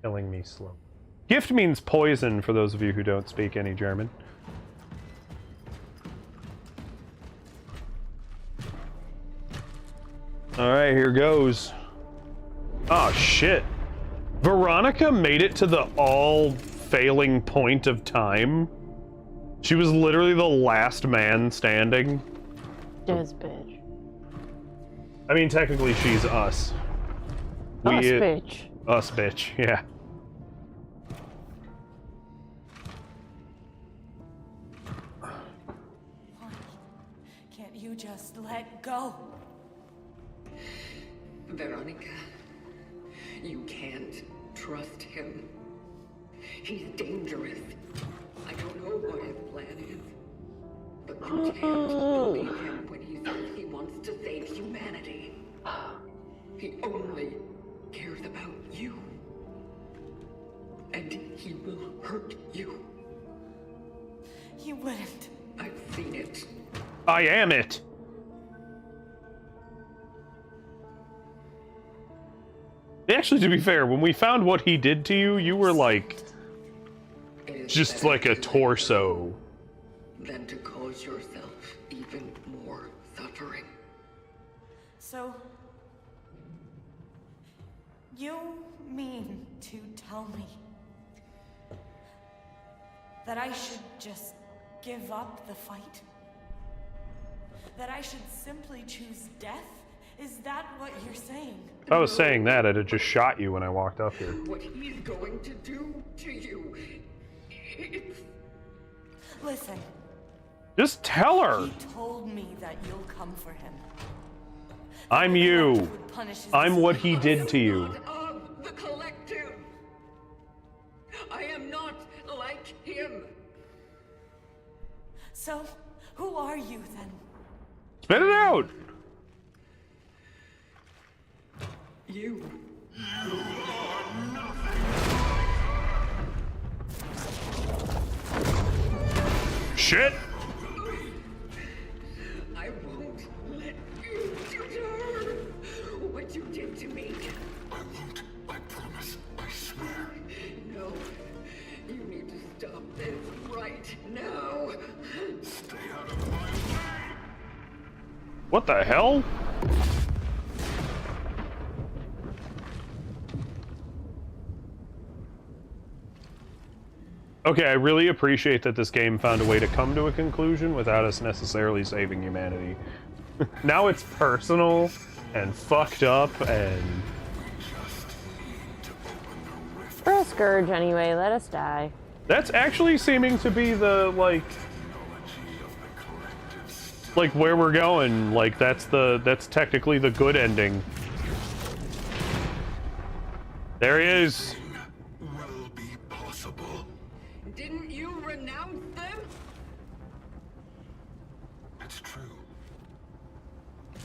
Killing me slow. Gift means poison, for those of you who don't speak any German. Alright, here goes. Oh, shit. Veronica made it to the all-failing point of time. She was literally the last man standing. This bitch. I mean, technically, she's us. Us bitch. Us bitch, yeah. Can't you just let go? Veronica, you can't trust him. He's dangerous. I don't know what his plan is, but you can't believe him when he says he wants to save humanity. He only cares about you. And he will hurt you. He wouldn't. I've seen it. I am it! Actually, to be fair, when we found what he did to you, you were like... just like a torso. Than to cause yourself even more suffering. So, you mean to tell me that I should just give up the fight? That I should simply choose death? Is that what you're saying? If I was saying that, I'd have just shot you when I walked up here. What he's going to do to you, it's... Listen. Just tell her! He told me that you'll come for him. I'm you. Would punish his I'm what he did to you. Not of the collective. I am not like him. So, who are you then? Spit it out! You. Shit! I won't let you do to her what you did to me. I won't. I promise. I swear. No. You need to stop this right now. Stay out of my way. What the hell? Okay, I really appreciate that this game found a way to come to a conclusion without us necessarily saving humanity. Now it's personal and fucked up and... We're a scourge anyway, let us die. That's actually seeming to be the, like where we're going. Like, that's technically the good ending. There he is. Will be possible. Didn't you renounce them? It's true.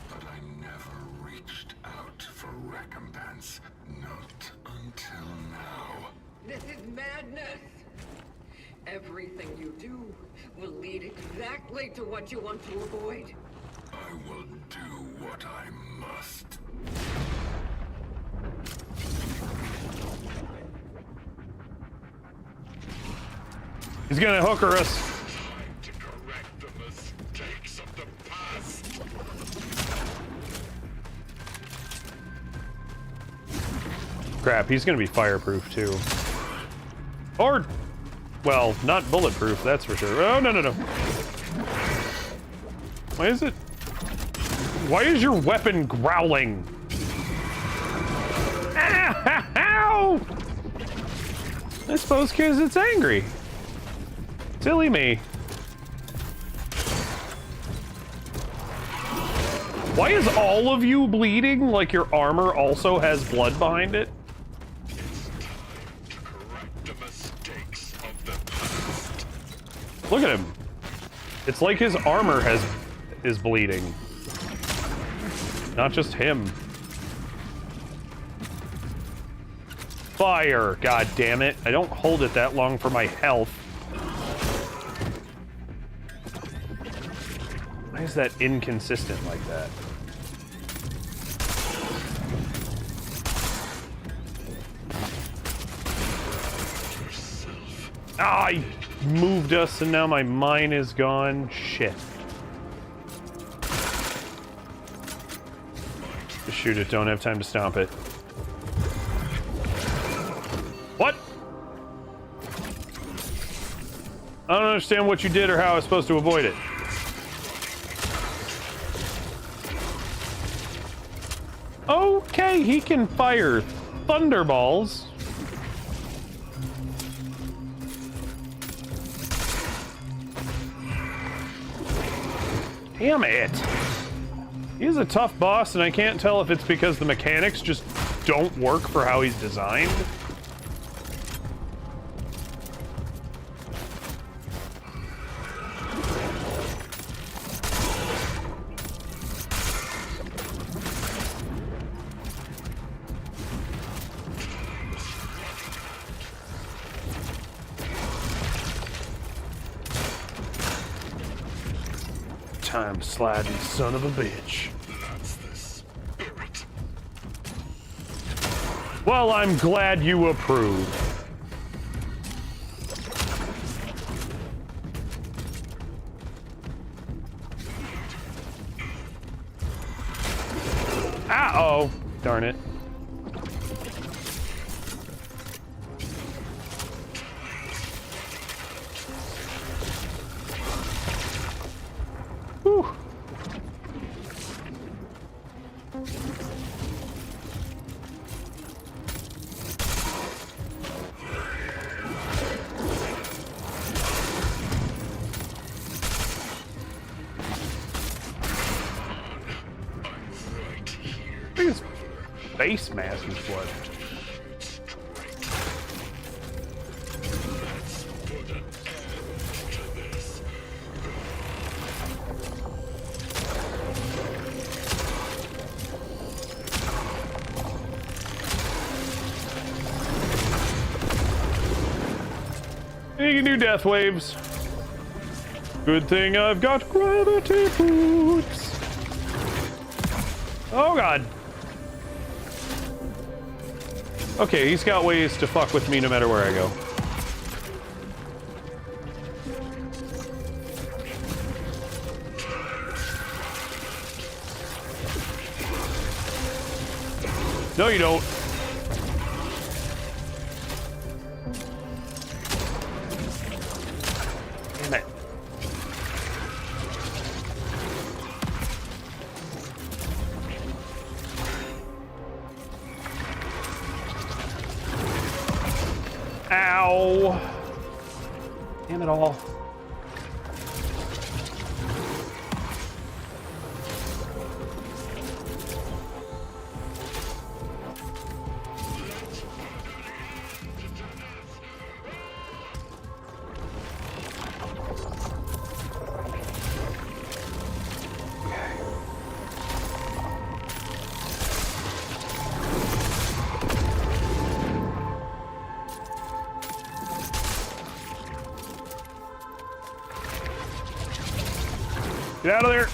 But I never reached out for recompense. Not until now. This is madness. Everything you do will lead exactly to what you want to avoid. I will do what I must. He's gonna hooker us. Time to correct the mistakes of the past. Crap, he's gonna be fireproof too. Or, well, not bulletproof, that's for sure. Oh, no, no, no. Why is it? Why is your weapon growling? Ow! I suppose because it's angry. Silly me. Why is all of you bleeding like your armor also has blood behind it? To correct the mistakes of the past. Look at him. It's like his armor is bleeding. Not just him. Fire! God damn it. I don't hold it that long for my health. Why is that inconsistent like that? Ah, I moved us and now my mine is gone. Shit. Just shoot it, don't have time to stomp it. What? I don't understand what you did or how I was supposed to avoid it. Okay, he can fire thunderballs. Damn it. He's a tough boss, and I can't tell if it's because the mechanics just don't work for how he's designed. Time sliding son of a bitch. That's the spirit. Well, I'm glad you approve. Uh-oh. Darn it. Whew. Look at his face mask is blood. You can do death waves. Good thing I've got gravity boots. Oh god. Okay, he's got ways to fuck with me no matter where I go. No, you don't. Damn it. Ow. Damn it all. Get out of there!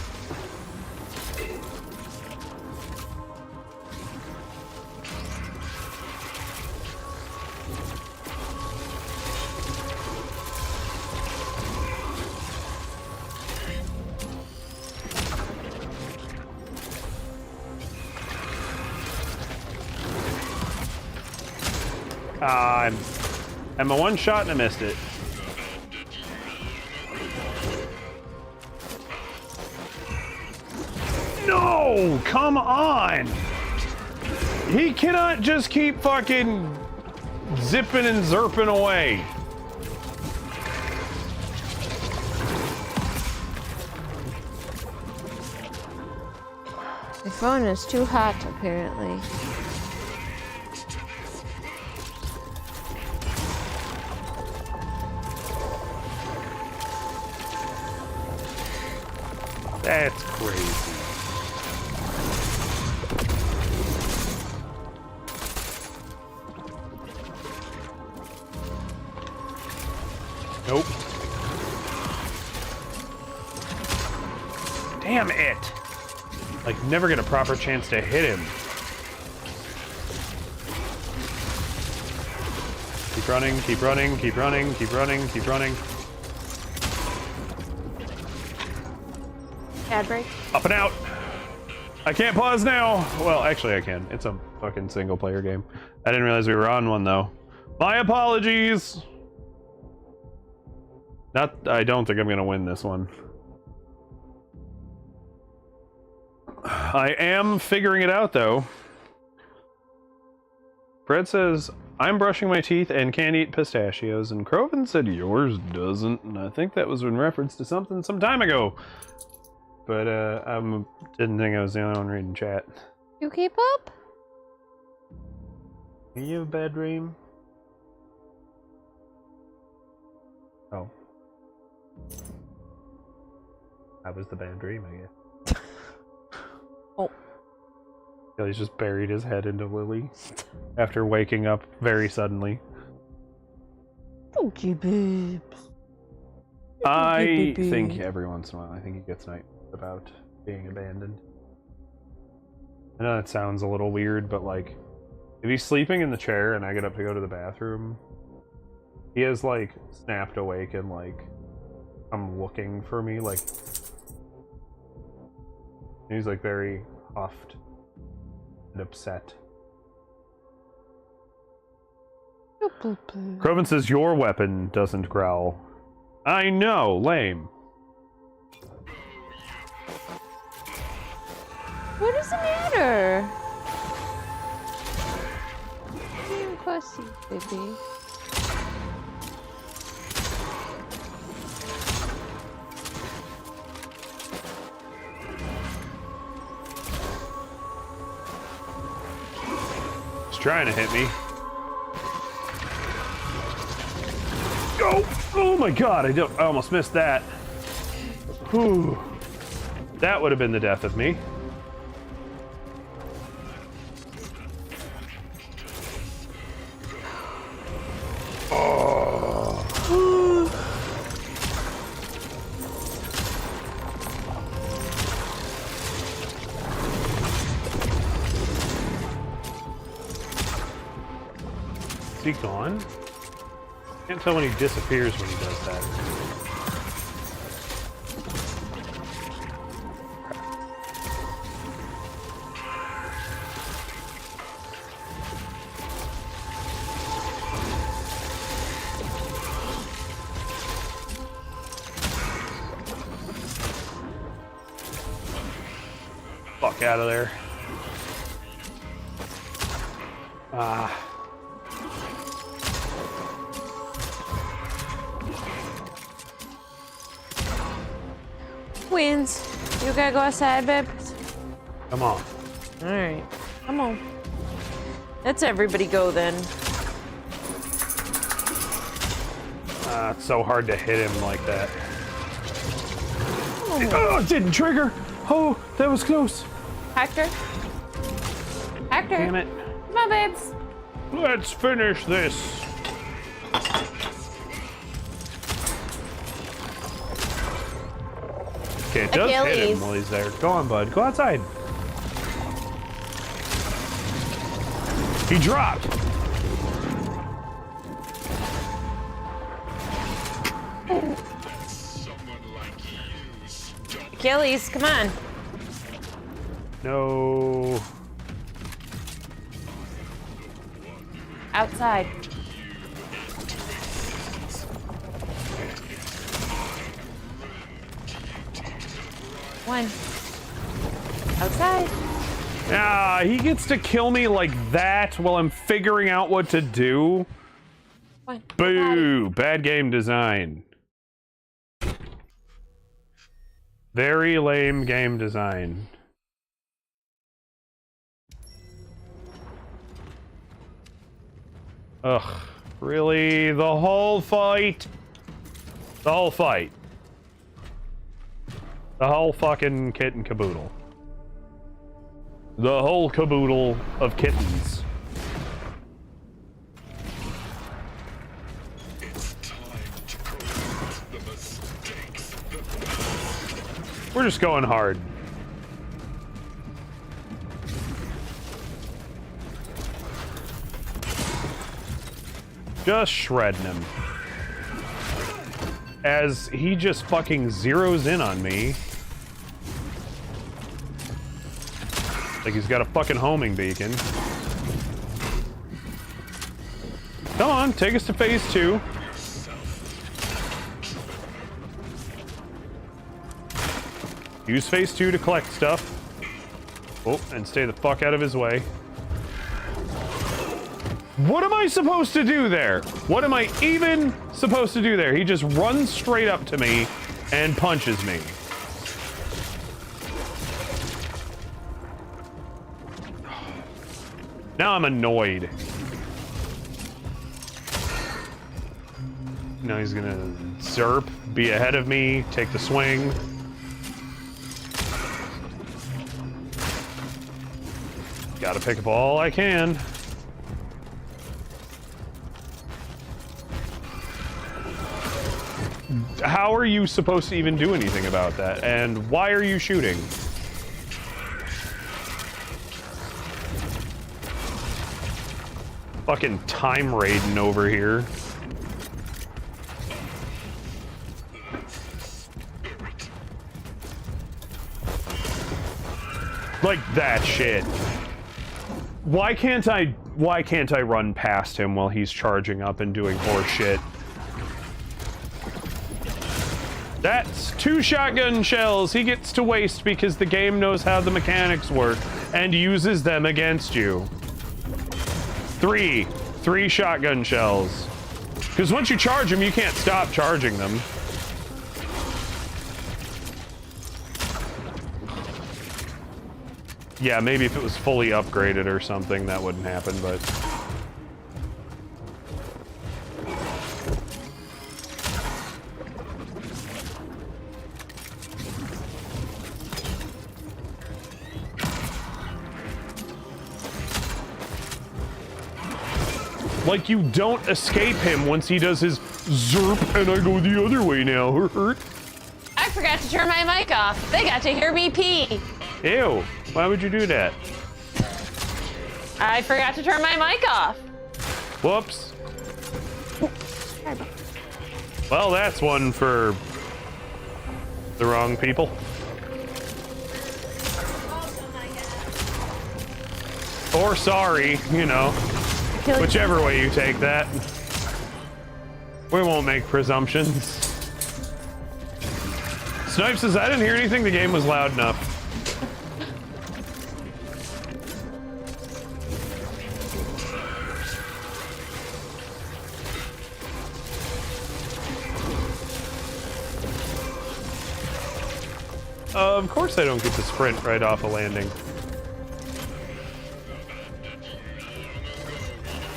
I'm a one shot and I missed it. No! Come on! He cannot just keep fucking zipping and zerping away. My phone is too hot, apparently. That's crazy. Nope. Damn it! Like, never get a proper chance to hit him. Keep running, keep running, keep running, keep running, keep running. Ad break. Up and out! I can't pause now! Well, actually I can. It's a fucking single player game. I didn't realize we were on one though. My apologies! I don't think I'm gonna win this one. I am figuring it out though. Fred says, I'm brushing my teeth and can't eat pistachios, and Croven said yours doesn't, and I think that was in reference to something some time ago. But I didn't think I was the only one reading chat. You keep up? You have a bad dream? Oh. That was the bad dream, I guess. Oh. He's just buried his head into Lily after waking up very suddenly. Okay, babes. I think every once in a while, I think he gets nightmares about being abandoned. I know that sounds a little weird, but like, if he's sleeping in the chair and I get up to go to the bathroom, he has like snapped awake and like, I'm looking for me, like, he's like very huffed and upset. Croven says your weapon doesn't growl. I know, lame. What does it matter? Being fussy, baby. He's trying to hit me. Oh! Oh my god, I almost missed that. Whew. That would have been the death of me. Is he gone? Can't tell when he disappears when he does that. Fuck out of there. Ah. Wins. You gotta go outside, babe. Come on. Alright. Come on. Let's everybody go then. It's so hard to hit him like that. Oh, it didn't trigger! Oh, that was close. Hector? Hector? Damn it. Come on, babes. Let's finish this. Okay, it does hit him Achilles. while he's there. Go on, bud. Go outside. He dropped. Achilles, come on. No. Outside. One. Outside. Ah, he gets to kill me like that while I'm figuring out what to do. One. Boo! Bad game design. Very lame game design. Ugh. Really? The whole fight? The whole fight. The whole fucking kit and caboodle. The whole caboodle of kittens. It's time to correct the mistakes that We're just going hard. Just shredding him. As he just fucking zeroes in on me. Like he's got a fucking homing beacon. Come on, take us to phase 2. Use phase 2 to collect stuff. Oh, and stay the fuck out of his way. What am I supposed to do there? What am I even supposed to do there? He just runs straight up to me and punches me. Now I'm annoyed. Now he's gonna zerp, be ahead of me, take the swing. Gotta pick up all I can. How are you supposed to even do anything about that? And why are you shooting? Fucking time raiding over here. Like that shit. Why can't I run past him while he's charging up and doing horse shit? That's 2 shotgun shells he gets to waste because the game knows how the mechanics work and uses them against you. 3 shotgun shells. Because once you charge them, you can't stop charging them. Yeah, maybe if it was fully upgraded or something, that wouldn't happen, but... Like, you don't escape him once he does his zerp, and I go the other way now. Hurt. I forgot to turn my mic off. They got to hear me pee. Ew. Why would you do that? I forgot to turn my mic off. Whoops. Well, that's one for the wrong people. Or sorry, you know. Whichever way you take that. We won't make presumptions. Snipe says, I didn't hear anything, the game was loud enough. Of course I don't get to sprint right off a landing.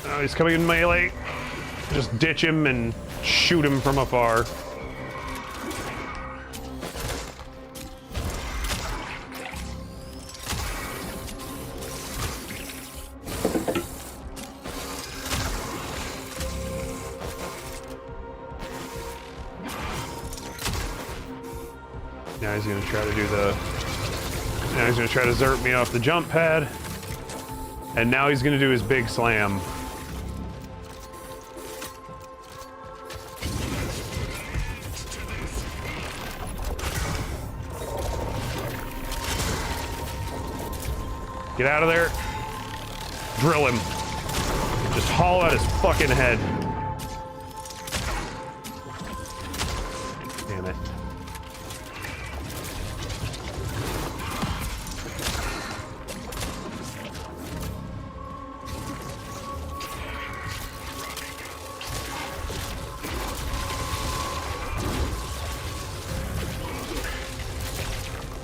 Oh, he's coming in melee. Just ditch him and shoot him from afar. Now he's gonna try to do the... Now he's gonna try to zerp me off the jump pad. And now he's gonna do his big slam. Get out of there. Drill him. Just haul out his fucking head. Damn it.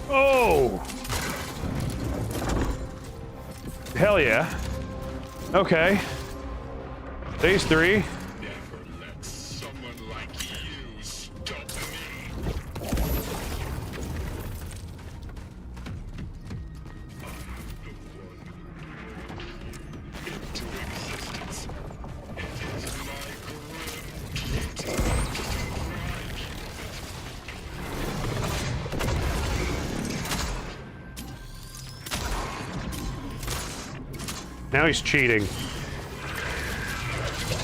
Oh! Hell yeah. Okay. Phase 3. Never let someone like you stop me. Into existence. It is my grim duty to Now he's cheating.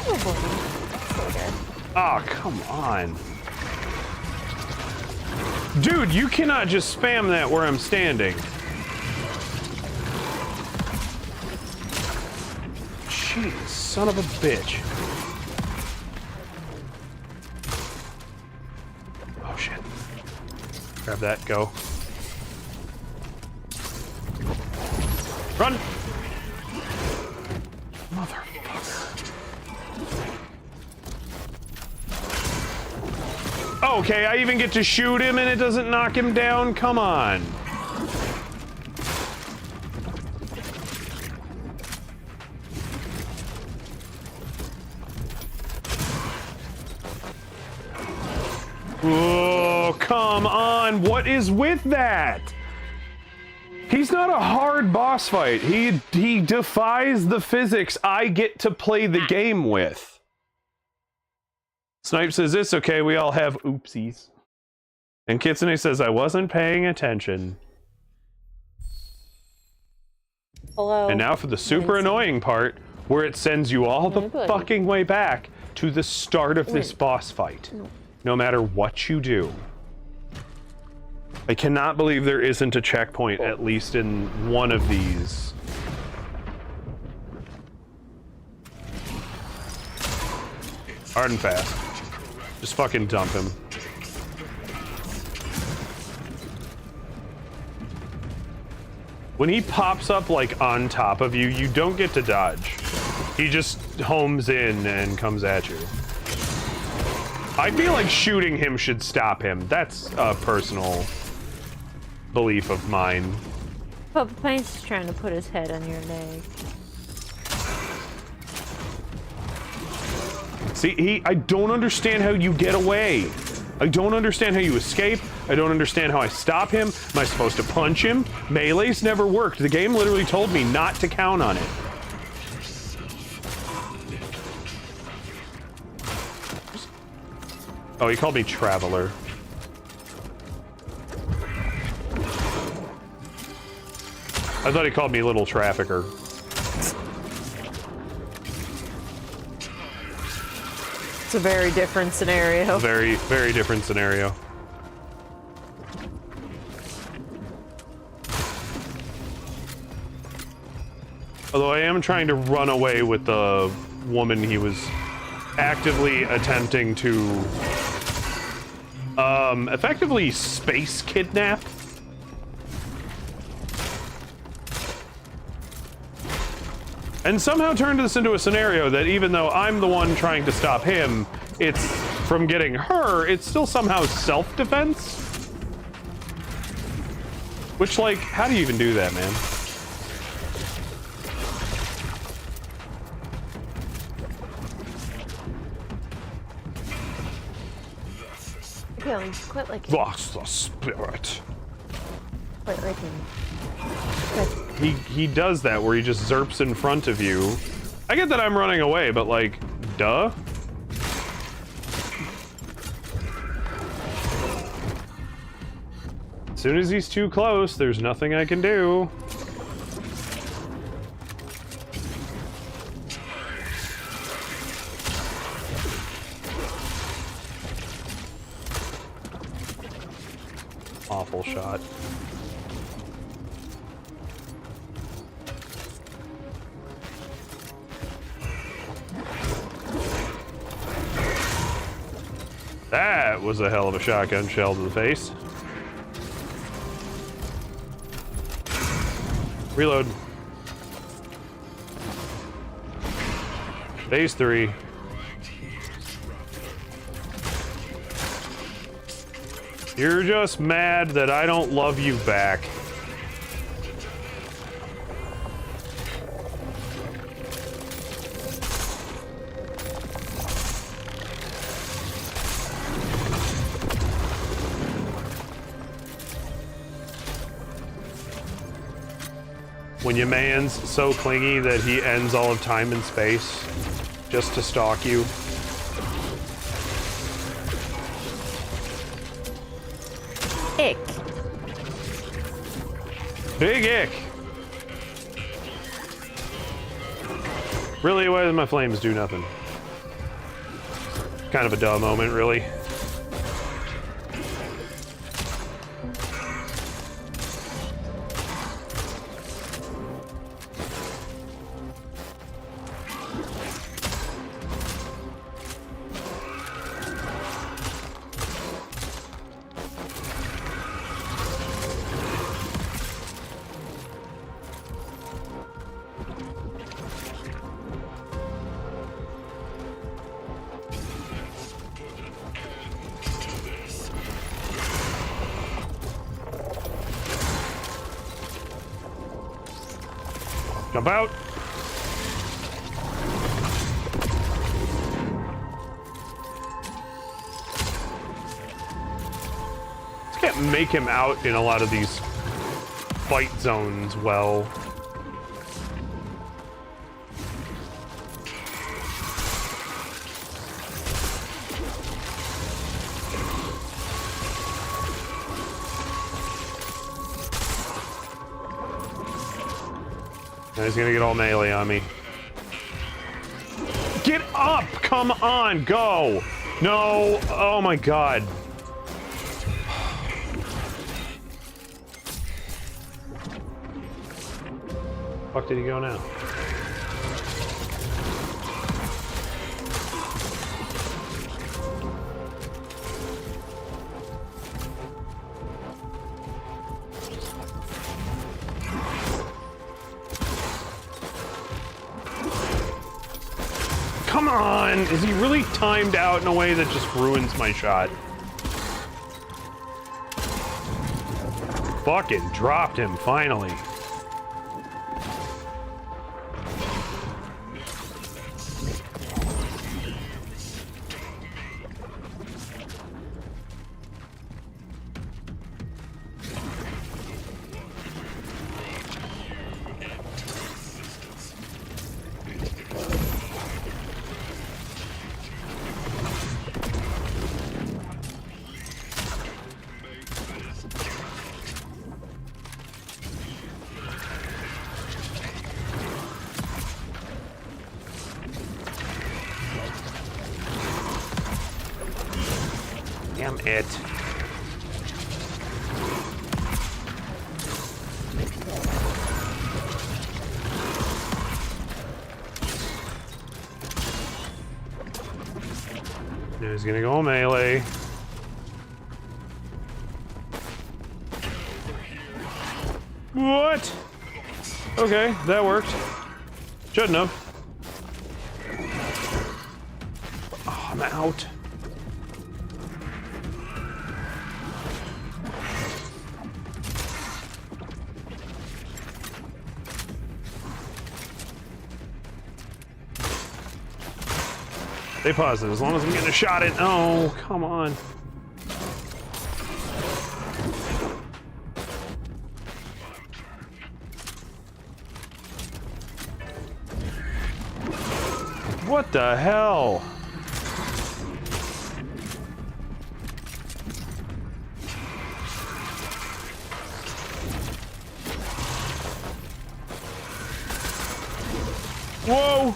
Oh boy. So good. Oh, come on. Dude, you cannot just spam that where I'm standing. Jeez, son of a bitch. Oh, shit. Grab that, go. Run! Okay, I even get to shoot him and it doesn't knock him down? Come on. Oh, come on. What is with that? He's not a hard boss fight. He defies the physics I get to play the game with. Snipe says, it's okay, we all have oopsies. And Kitsune says, I wasn't paying attention. Hello. And now for the super annoying part, where it sends you all the fucking way back to the start of this boss fight. No matter what you do. I cannot believe there isn't a checkpoint, at least in one of these. Hard and fast. Just fucking dump him. When he pops up like on top of you, you don't get to dodge. He just homes in and comes at you. I feel like shooting him should stop him. That's a personal belief of mine. Papa Pine's trying to put his head on your leg. See, I don't understand how you get away. I don't understand how you escape. I don't understand how I stop him. Am I supposed to punch him? Melee's never worked. The game literally told me not to count on it. Oh, he called me Traveler. I thought he called me Little Trafficker. It's a very different scenario. Very, very different scenario. Although I am trying to run away with the woman he was actively attempting to effectively space kidnap. And somehow turned this into a scenario that even though I'm the one trying to stop him, it's from getting her, it's still somehow self-defense. Which, like, how do you even do that, man? Yeah, quit like That's the spirit. quit like him. He does that where he just zerps in front of you. I get that I'm running away, but like, duh. soon as he's too close, there's nothing I can do. Awful shot. That was a hell of a shotgun shell to the face. Reload. Phase 3. You're just mad that I don't love you back. When your man's so clingy that he ends all of time and space just to stalk you. Ick. Big ick. Really, why do my flames do nothing? Kind of a duh moment, really. Jump out. Just can't make him out in a lot of these fight zones well. Now he's gonna get all melee on me. Get up! Come on, go! No! Oh my god. Fuck did he go now? Come on! Is he really timed out in a way that just ruins my shot? Fucking dropped him, finally. Damn it. Now he's gonna go melee. What? Okay, that worked. Shouldn't have. Oh, I'm out. Stay positive, as long as I'm getting a shot at. Oh, come on. What the hell? Whoa!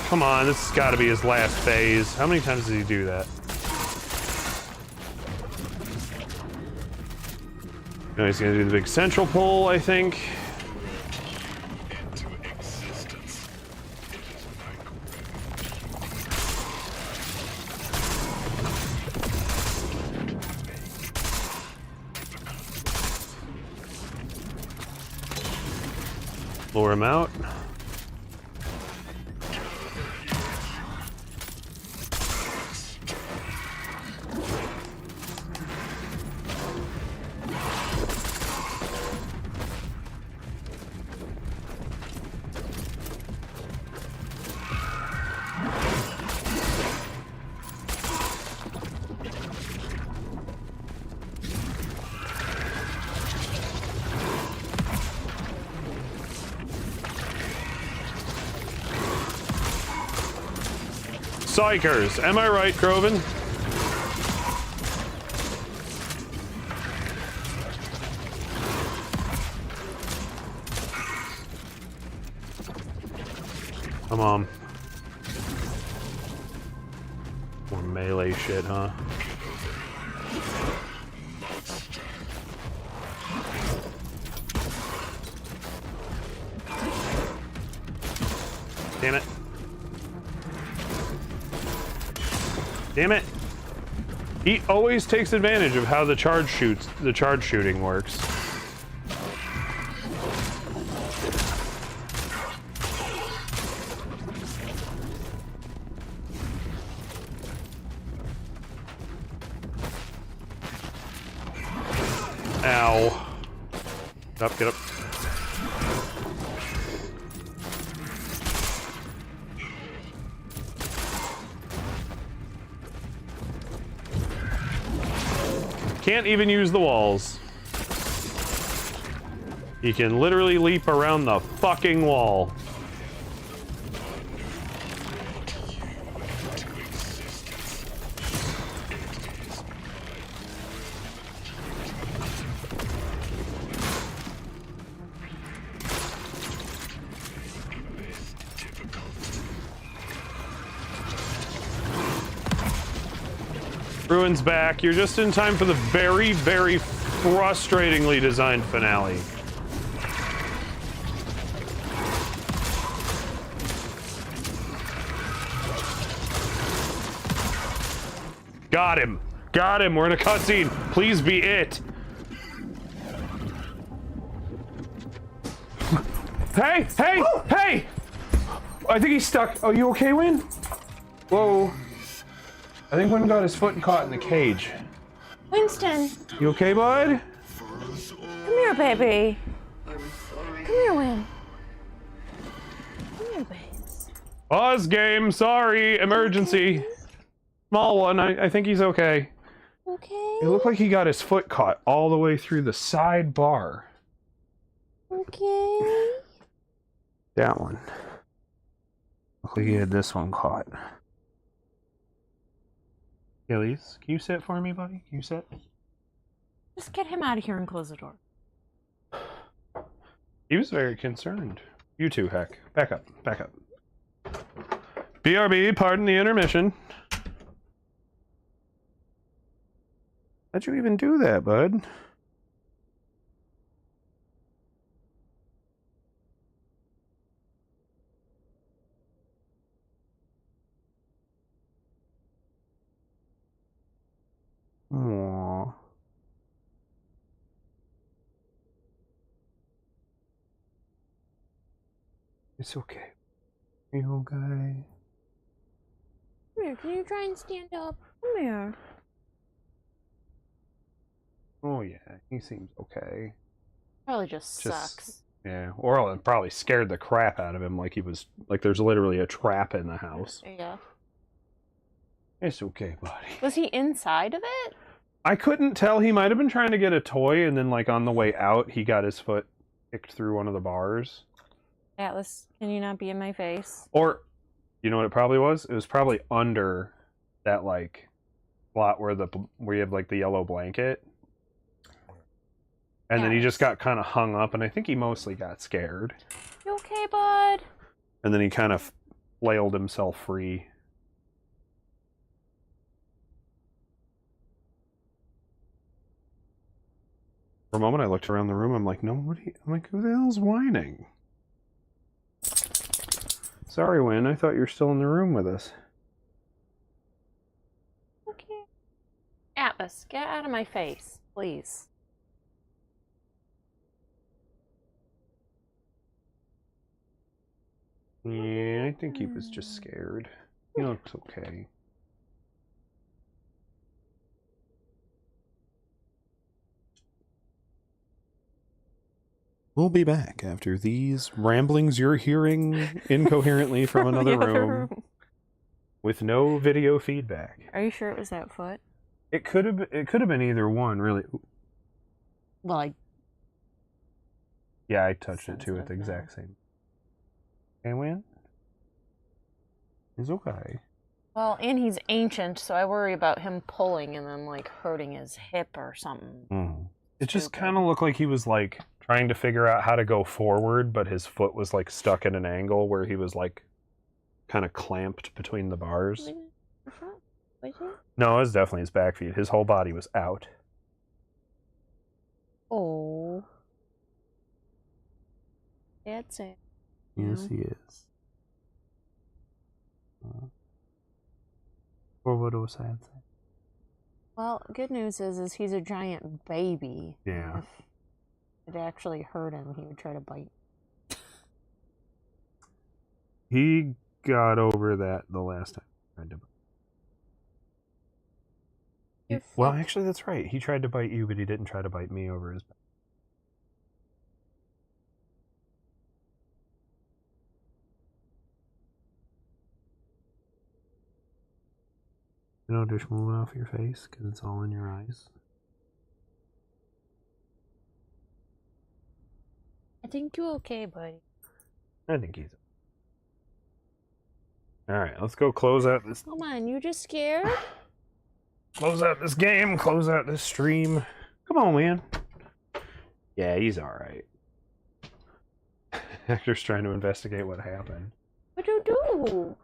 Come on, this has got to be his last phase. How many times did he do that? No, he's gonna do the big central pull, I think. Into existence. It is Lure him out. Psychers, am I right, Groven? Come on. More melee shit, huh? Damn it. Damn it. He always takes advantage of how the charge shooting works. Ow. Get up, get up. Can't even use the walls. He can literally leap around the fucking wall. Ruin's back. You're just in time for the very, very frustratingly designed finale. Got him. Got him. We're in a cutscene. Please be it. Hey! Hey! Hey! I think he's stuck. Are you okay, Win? Whoa. I think Win got his foot caught in the cage. Winston, You okay, bud? come here, baby. I'm sorry. Come here, Win. Come here, babes. Pause game. Sorry. Emergency. Small one. I think he's okay. Okay. It looked like he got his foot caught all the way through the side bar. Okay. That one. Looked like he had this one caught. Achilles, can you sit for me, buddy? Can you sit? Just get him out of here and close the door. He was very concerned. You too, Heck. Back up. Back up. BRB, pardon the intermission. How'd you even do that, bud? Aww. It's okay. You okay? Come here, can you try and stand up? Come here. Oh yeah, he seems okay. Probably just sucks. Yeah, or it probably scared the crap out of him, like he was like there's literally a trap in the house. Yeah. It's okay, buddy. Was he inside of it? I couldn't tell. He might have been trying to get a toy, and then like on the way out, he got his foot kicked through one of the bars. Atlas, can you not be in my face? Or, you know what it probably was? It was probably under that like slot where you have like the yellow blanket. And then he just Yes. got kind of hung up, and I think he mostly got scared. You okay, bud? And then he kind of flailed himself free. For a moment, I looked around the room. I'm like, nobody. I'm like, who the hell's whining? Sorry, Wynn. I thought you were still in the room with us. Okay. Atlas, get out of my face, please. Yeah, I think he was just scared. He looks okay. We'll be back after these ramblings you're hearing incoherently from another the other room with no video feedback. Are you sure it was that foot? It could have been either one, really. Well, Yeah, I touched it too at the Sensitive now. exact same. Okay, Wynn? He's okay. Well, and he's ancient, so I worry about him pulling and then, like, hurting his hip or something. Mm. It just Stupid. kind of looked like he was, like, trying to figure out how to go forward, but his foot was, like, stuck at an angle where he was, like, kind of clamped between the bars. No, it was definitely his back feet. His whole body was out. Oh. That's it. Yes, he is. Or what was I saying? Well, good news is he's a giant baby. Yeah. If it actually hurt him, he would try to bite. He got over that the last time he tried to bite. Well, actually, that's right. He tried to bite you, but he didn't try to bite me over his back. You know, just move it off your face because it's all in your eyes. I think you're okay, buddy. I think he's. All right, let's go close out this. Come on, you just scared? Close out this game. Close out this stream. Come on, man. Yeah, he's all right. Hector's trying to investigate what happened. What'd you do?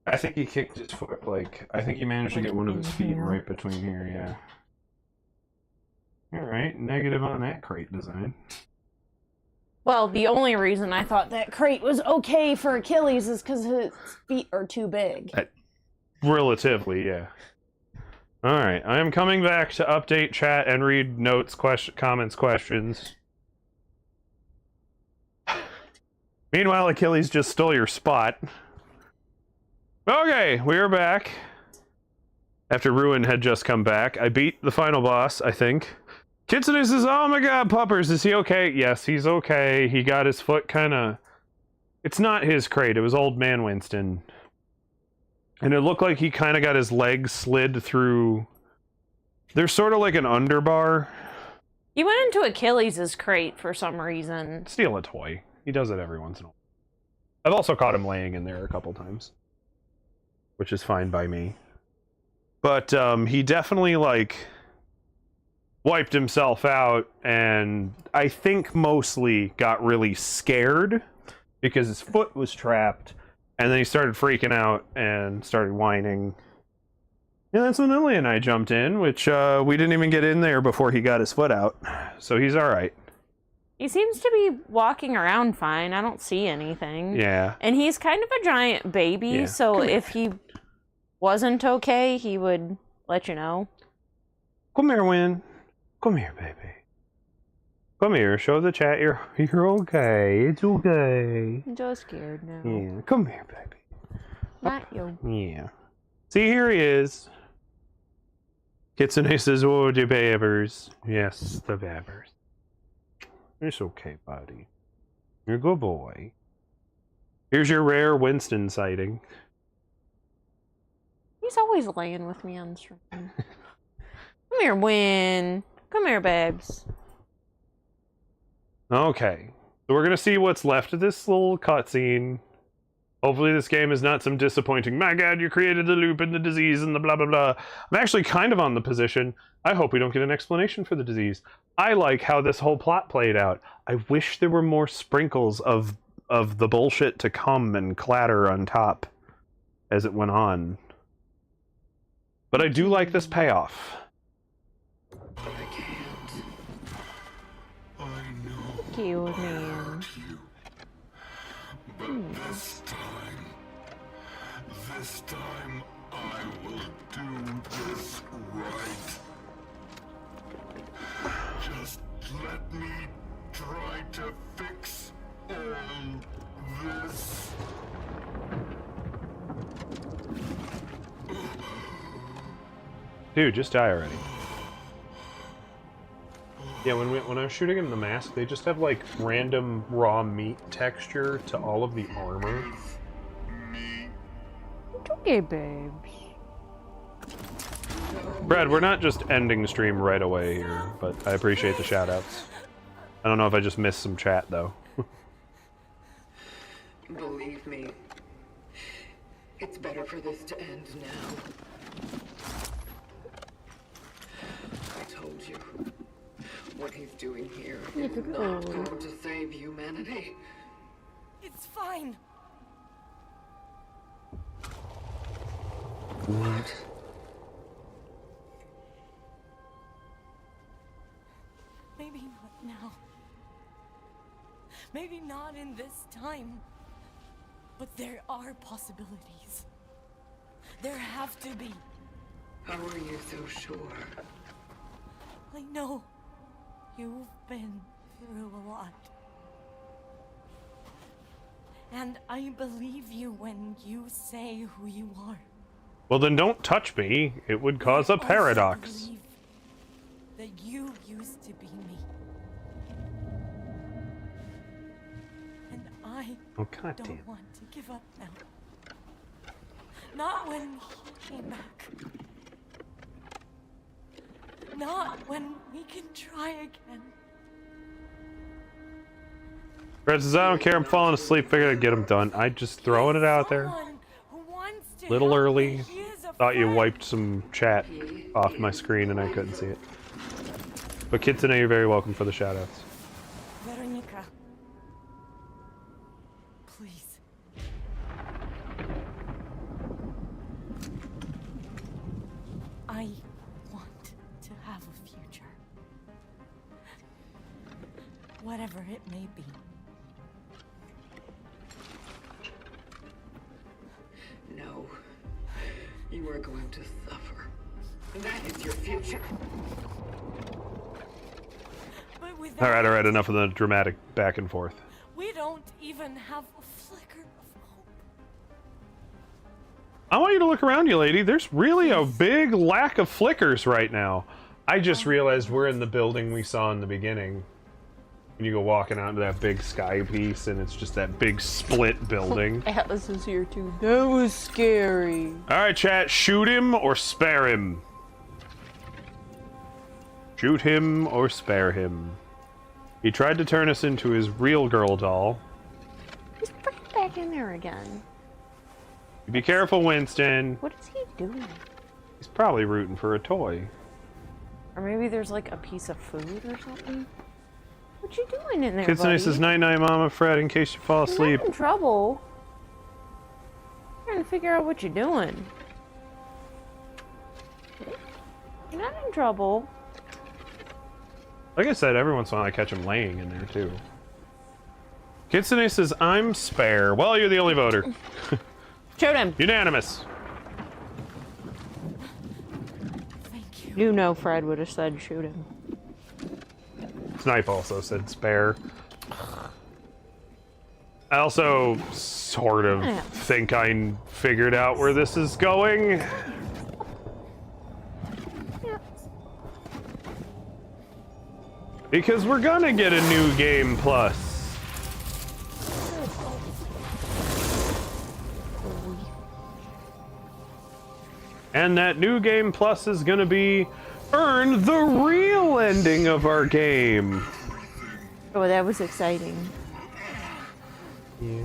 I think he kicked his foot, like, I think he managed to get one of his feet right between here, yeah. Alright, negative on that crate design. Well, the only reason I thought that crate was okay for Achilles is because his feet are too big. Relatively, yeah. Alright, I am coming back to update chat and read notes, comments, questions. Meanwhile, Achilles just stole your spot. Okay, we're back. After Ruin had just come back. I beat the final boss, I think. Kitsune says, oh my god, Puppers, is he okay? Yes, he's okay. He got his foot kinda... It's not his crate, it was Old Man Winston. And it looked like he kinda got his legs slid through... There's sort of like an underbar. He went into Achilles' crate for some reason. Steal a toy. He does it every once in a while. I've also caught him laying in there a couple times. Which is fine by me. But he definitely, like, wiped himself out, and I think mostly got really scared because his foot was trapped, and then he started freaking out and started whining. And that's when Lily and I jumped in, which we didn't even get in there before he got his foot out. So he's alright. He seems to be walking around fine. I don't see anything. Yeah. And he's kind of a giant baby, Yeah. so if he wasn't okay, he would let you know. Come here, Win. Come here, baby. Come here, show the chat you're okay. It's okay. I'm just scared now. Yeah, come here, baby. Not you. Yeah. See, here he is. Kitsune says, oh, the babbers. Yes, the babbers. It's okay, buddy. You're a good boy. Here's your rare Winston sighting. He's always laying with me on the stream. Come here, Win. Come here, babes. Okay. So we're going to see what's left of this little cutscene. Hopefully this game is not some disappointing, my god, you created the loop and the disease and the blah blah blah. I'm actually kind of on the position. I hope we don't get an explanation for the disease. I like how this whole plot played out. I wish there were more sprinkles of the bullshit to come and clatter on top as it went on. But I do like this payoff. I can't. I know Cute man. you. But this time, I will do this right. Just let me try to fix all this. Dude, just die already. Yeah, when I was shooting him in the mask, they just have like random raw meat texture to all of the armor. It's okay, babes. Brad, we're not just ending stream right away here, but I appreciate the shoutouts. I don't know if I just missed some chat though. Believe me, it's better for this to end now. I told you, what he's doing here is not going to save humanity. It's fine. What? Maybe not now. Maybe not in this time. But there are possibilities. There have to be. How are you so sure? I know. You've been through a lot. And I believe you when you say who you are. Well then don't touch me, it would cause a I also paradox. believe that you used to be me. And I Oh god damn. don't want to give up now. Not when he came back. Not when we can try again. Brad says, I don't care, I'm falling asleep, figured I'd get them done. I just throwing it out there. Someone who wants to Little help early. me. He is a Thought you friend. wiped some chat off my screen and I couldn't see it. But Kitsune, you're very welcome for the shoutouts. Veronica. Please. I want to have a future. Whatever it may be. No. You are going to suffer. That is your future. But without Alright, enough of the dramatic back and forth. we don't even have a flicker of hope. I want you to look around you, lady. There's really a big lack of flickers right now. I just realized we're in the building we saw in the beginning. And you go walking out into that big sky piece, and it's just that big split building. Atlas is here too. That was scary. Alright, chat, shoot him or spare him. Shoot him or spare him. He tried to turn us into his real girl doll. He's right back in there again. Be careful, Winston. What is he doing? He's probably rooting for a toy. Or maybe there's like a piece of food or something. What you doing in there, Kitsune buddy? says, night night, Mama Fred, in case you fall You're asleep. not in trouble. I'm trying to figure out what you're doing. You're not in trouble. Like I said, every once in a while I catch him laying in there too. Kitsune says, I'm spare. Well, you're the only voter. Shoot him. Unanimous. Thank you. You know Fred would have said shoot him. Snipe also said spare. I also sort of think I figured out where this is going. Because we're gonna get a new game plus. And that new game plus is gonna be earn the real ending of our game. Oh, that was exciting. Yeah.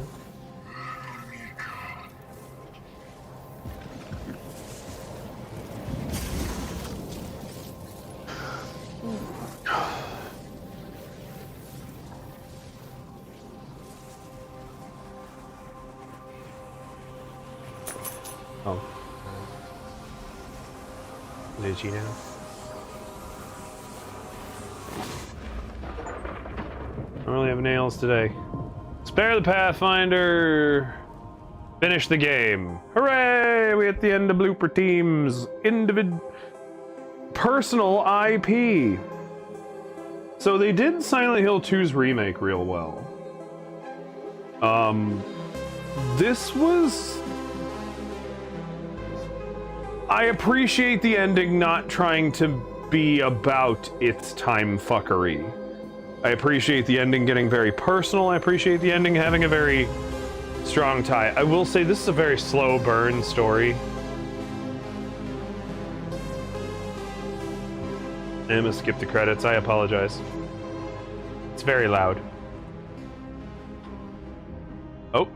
Oh. Did she now? I don't really have nails today. Spare the Pathfinder. Finish the game. Hooray! We at the end of blooper teams. Personal IP. So they did Silent Hill 2's remake real well. This was... I appreciate the ending not trying to be about its time fuckery. I appreciate the ending getting very personal. I appreciate the ending having a very strong tie. I will say this is a very slow burn story. I'm gonna skip the credits. I apologize. It's very loud. Oh.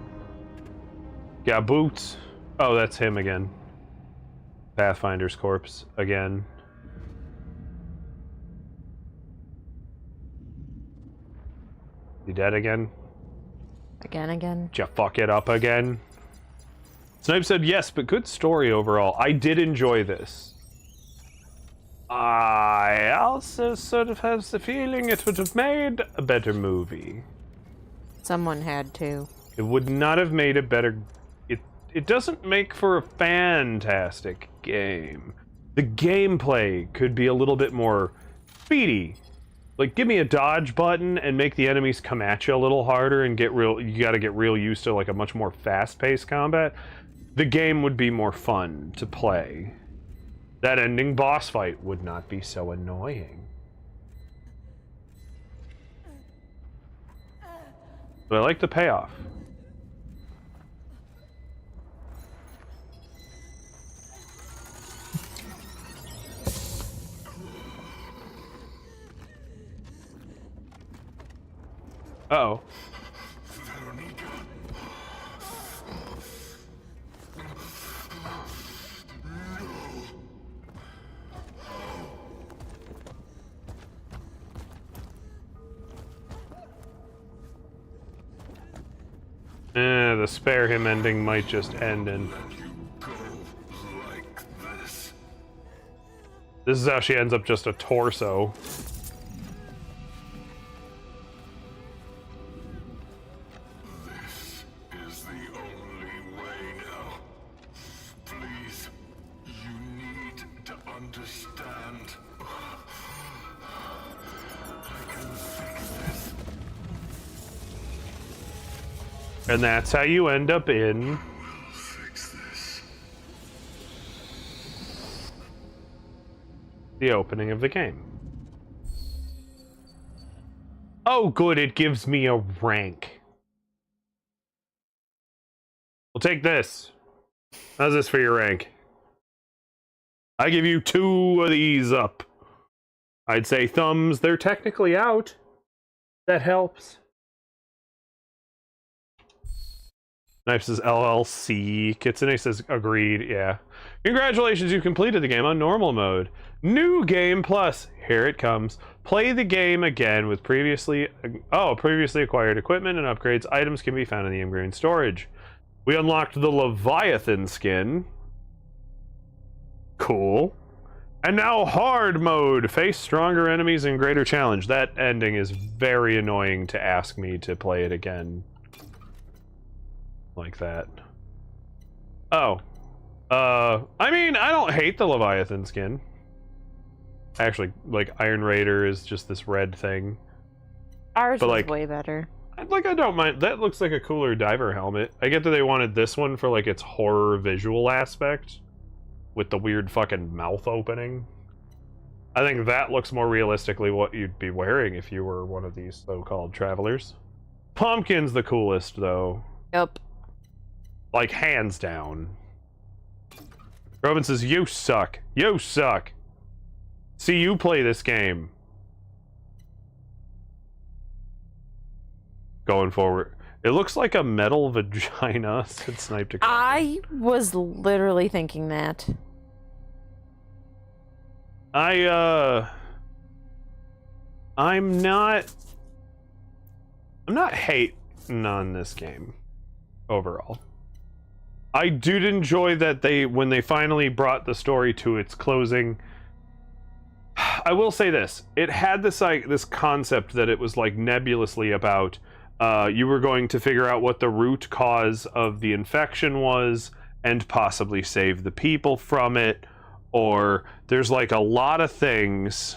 Got boots. Oh, that's him again. Pathfinder's corpse again. You dead again? Again. Did you fuck it up again? Snipe said yes, but good story overall. I did enjoy this. I also sort of have the feeling it would have made a better movie. Someone had to. It would not have made a better... It doesn't make for a fantastic game. The gameplay could be a little bit more speedy. Like, give me a dodge button and make the enemies come at you a little harder and get real... You gotta get real used to, like, a much more fast-paced combat. The game would be more fun to play. That ending boss fight would not be so annoying. But I like the payoff. Uh-oh. The spare him ending might just end in... This is how she ends up just a torso. This is the only way now. Please, you need to understand. I can fix this. And that's how you end up in... Fix this. the opening of the game. Oh, good, it gives me a rank. We'll take this. How's this for your rank? I give you 2 of these up. I'd say thumbs. They're technically out. That helps. Knife says LLC. Kitsune says agreed. Yeah. Congratulations, you completed the game on normal mode. New game plus. Here it comes. Play the game again with previously acquired equipment and upgrades. Items can be found in the in-game storage. We unlocked the Leviathan skin. Cool. And now hard mode. Face stronger enemies and greater challenge. That ending is very annoying to ask me to play it again. Like that. Oh. I mean, I don't hate the Leviathan skin. Actually, like, Iron Raider is just this red thing. Ours But, was like, way better. Like, I don't mind. That looks like a cooler diver helmet. I get that they wanted this one for, like, its horror visual aspect. With the weird fucking mouth opening. I think that looks more realistically what you'd be wearing if you were one of these so-called travelers. Pumpkin's the coolest, though. Yep. Like, hands down. Robin says, you suck. You suck. See you play this game. Going forward. It looks like a metal vagina, said Sniped. I was literally thinking that. I'm not hating on this game overall. I did enjoy that when they finally brought the story to its closing. I will say this: it had this concept that it was like nebulously about. You were going to figure out what the root cause of the infection was, and possibly save the people from it. Or there's like a lot of things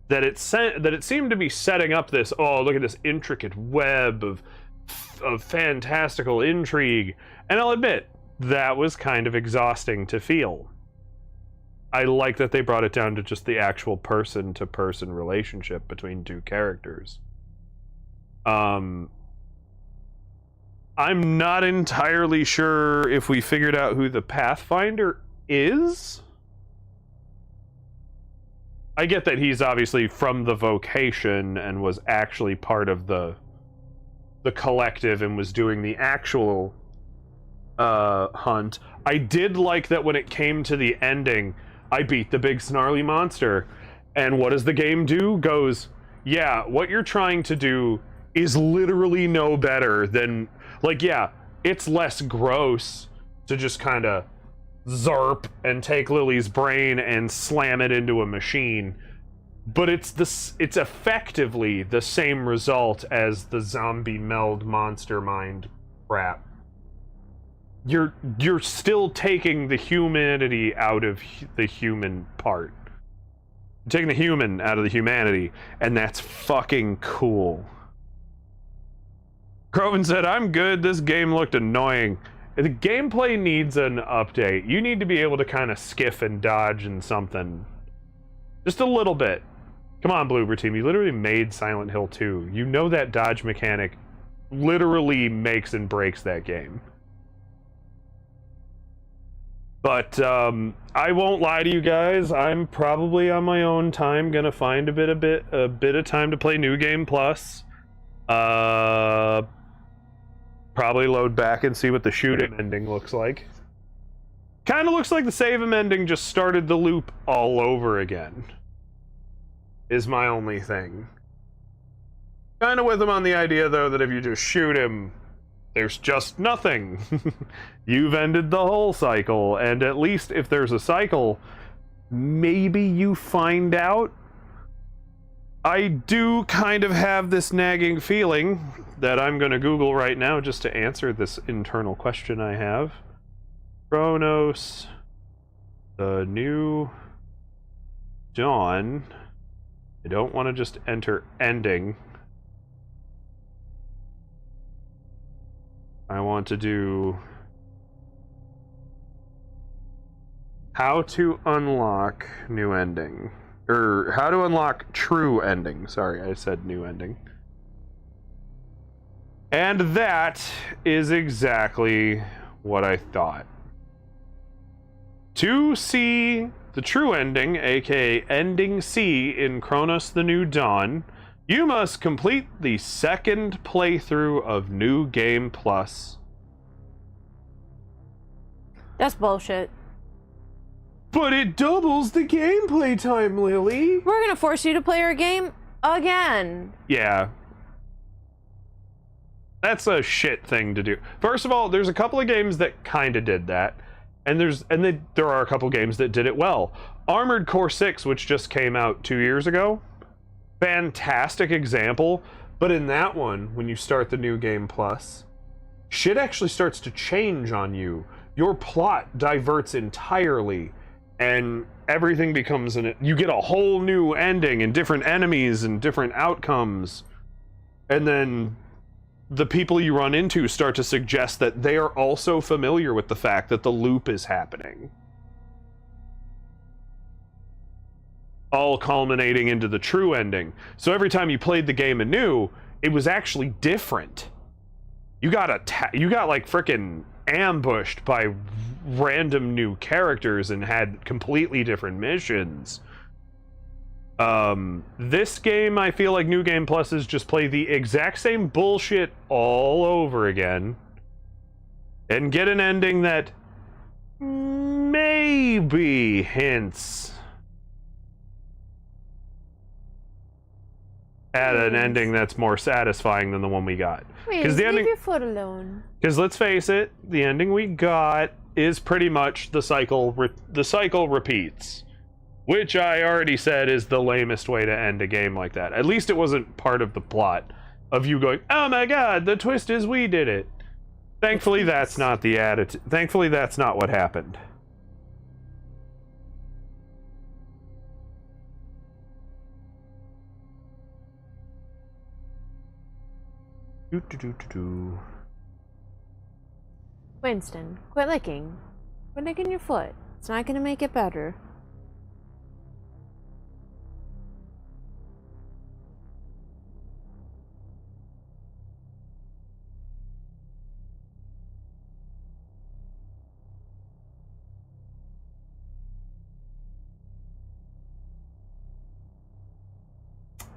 that it seemed to be setting up this. Oh, look at this intricate web of fantastical intrigue. And I'll admit, that was kind of exhausting to feel. I like that they brought it down to just the actual person-to-person relationship between two characters. I'm not entirely sure if we figured out who the Pathfinder is. I get that he's obviously from the vocation and was actually part of the collective and was doing the actual hunt. I did like that when it came to the ending, I beat the big snarly monster. And what does the game do? Goes, yeah, what you're trying to do is literally no better than, like, yeah, it's less gross to just kind of zarp and take Lily's brain and slam it into a machine. But it's effectively the same result as the zombie meld monster mind crap. You're still taking the humanity out of the human part. You're taking the human out of the humanity, and that's fucking cool. Croven said, I'm good, this game looked annoying. The gameplay needs an update. You need to be able to kind of skiff and dodge and something. Just a little bit. Come on, Bloober Team, you literally made Silent Hill 2. You know that dodge mechanic literally makes and breaks that game. But I won't lie to you guys. I'm probably on my own time gonna find a bit of time to play New Game Plus. Probably load back and see what the shoot 'em ending looks like. Kind of looks like the save 'em ending just started the loop all over again. Is my only thing. Kind of with him on the idea though that if you just shoot him, there's just nothing. You've ended the whole cycle, and at least if there's a cycle, maybe you find out. I do kind of have this nagging feeling that I'm going to Google right now just to answer this internal question I have. Kronos, the New Dawn. I don't want to just enter ending. I want to do how to unlock new ending. Or how to unlock true ending. Sorry, I said new ending. And that is exactly what I thought. To see the true ending, aka Ending C in Kronos the New Dawn, you must complete the second playthrough of New Game Plus. That's bullshit. But it doubles the gameplay time, Lily. We're gonna force you to play our game again. Yeah. That's a shit thing to do. First of all, there's a couple of games that kind of did that. And there are a couple games that did it well. Armored Core 6, which just came out 2 years ago. Fantastic example. But in that one, when you start the New Game Plus, shit actually starts to change on you. Your plot diverts entirely. And everything becomes you get a whole new ending and different enemies and different outcomes. And then the people you run into start to suggest that they are also familiar with the fact that the loop is happening. All culminating into the true ending. So every time you played the game anew, it was actually different. You got like frickin' ambushed by random new characters and had completely different missions. This game, I feel like New Game Plus is just play the exact same bullshit all over again and get an ending that maybe hints at an ending that's more satisfying than the one we got. Please, the leave ending, your foot alone. because let's face it, the ending we got is pretty much the cycle. The cycle repeats, which I already said is the lamest way to end a game like that. At least it wasn't part of the plot of you going, "Oh my God, the twist is we did it." Thankfully, that's not the attitude. Thankfully, that's not what happened. Winston, quit licking. Quit licking your foot. It's not gonna make it better.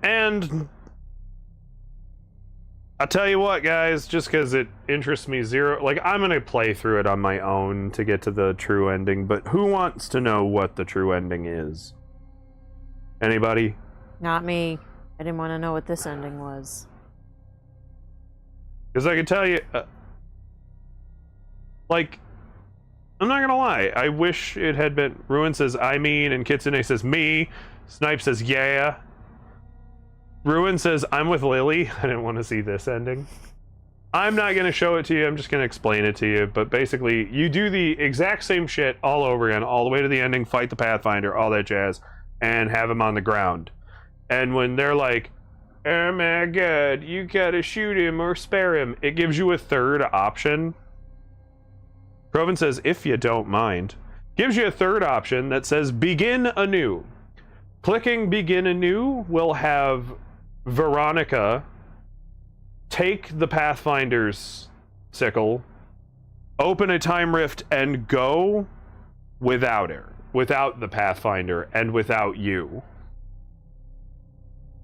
And I'll tell you what, guys, just because it interests me zero, like, I'm going to play through it on my own to get to the true ending, but who wants to know what the true ending is? Anybody? Not me. I didn't want to know what this ending was. Because I can tell you, like, I'm not going to lie, I wish it had been, Ruin says, I mean, and Kitsune says, me, Snipe says, yeah. Ruin says, I'm with Lily. I didn't want to see this ending. I'm not going to show it to you. I'm just going to explain it to you. But basically, you do the exact same shit all over again, all the way to the ending, fight the Pathfinder, all that jazz, and have him on the ground. And when they're like, oh my God, you gotta shoot him or spare him, it gives you a third option. Proven says, if you don't mind. Gives you a third option that says, begin anew. Clicking begin anew will have Veronica take the Pathfinder's sickle, open a time rift, and go without her, without the Pathfinder, and without you.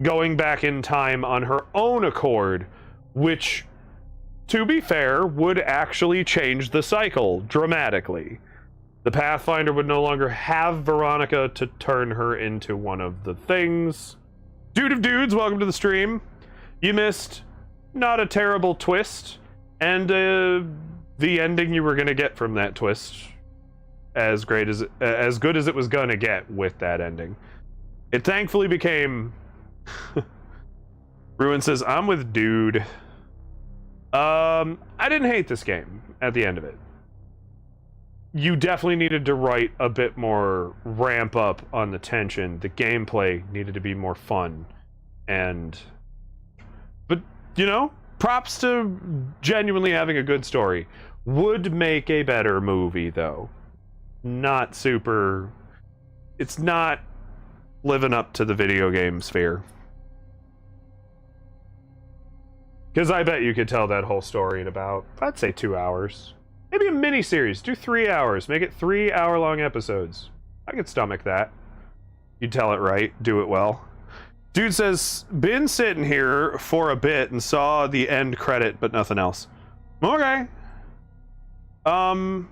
Going back in time on her own accord, which, to be fair, would actually change the cycle dramatically. The Pathfinder would no longer have Veronica to turn her into one of the things. Dude of dudes, welcome to the stream. You missed not a terrible twist, and the ending you were going to get from that twist, as good as it was going to get with that ending. It thankfully became... Ruin says, I'm with dude. I didn't hate this game at the end of it. You definitely needed to write a bit more ramp up on the tension. The gameplay needed to be more fun. But, you know, props to genuinely having a good story. Would make a better movie, though. Not super... It's not living up to the video game sphere. Because I bet you could tell that whole story in about, I'd say 2 hours. Maybe a mini-series. Do 3 hours. Make it 3 hour-long episodes. I could stomach that. You tell it right. Do it well. Dude says, been sitting here for a bit and saw the end credit, but nothing else. Okay. I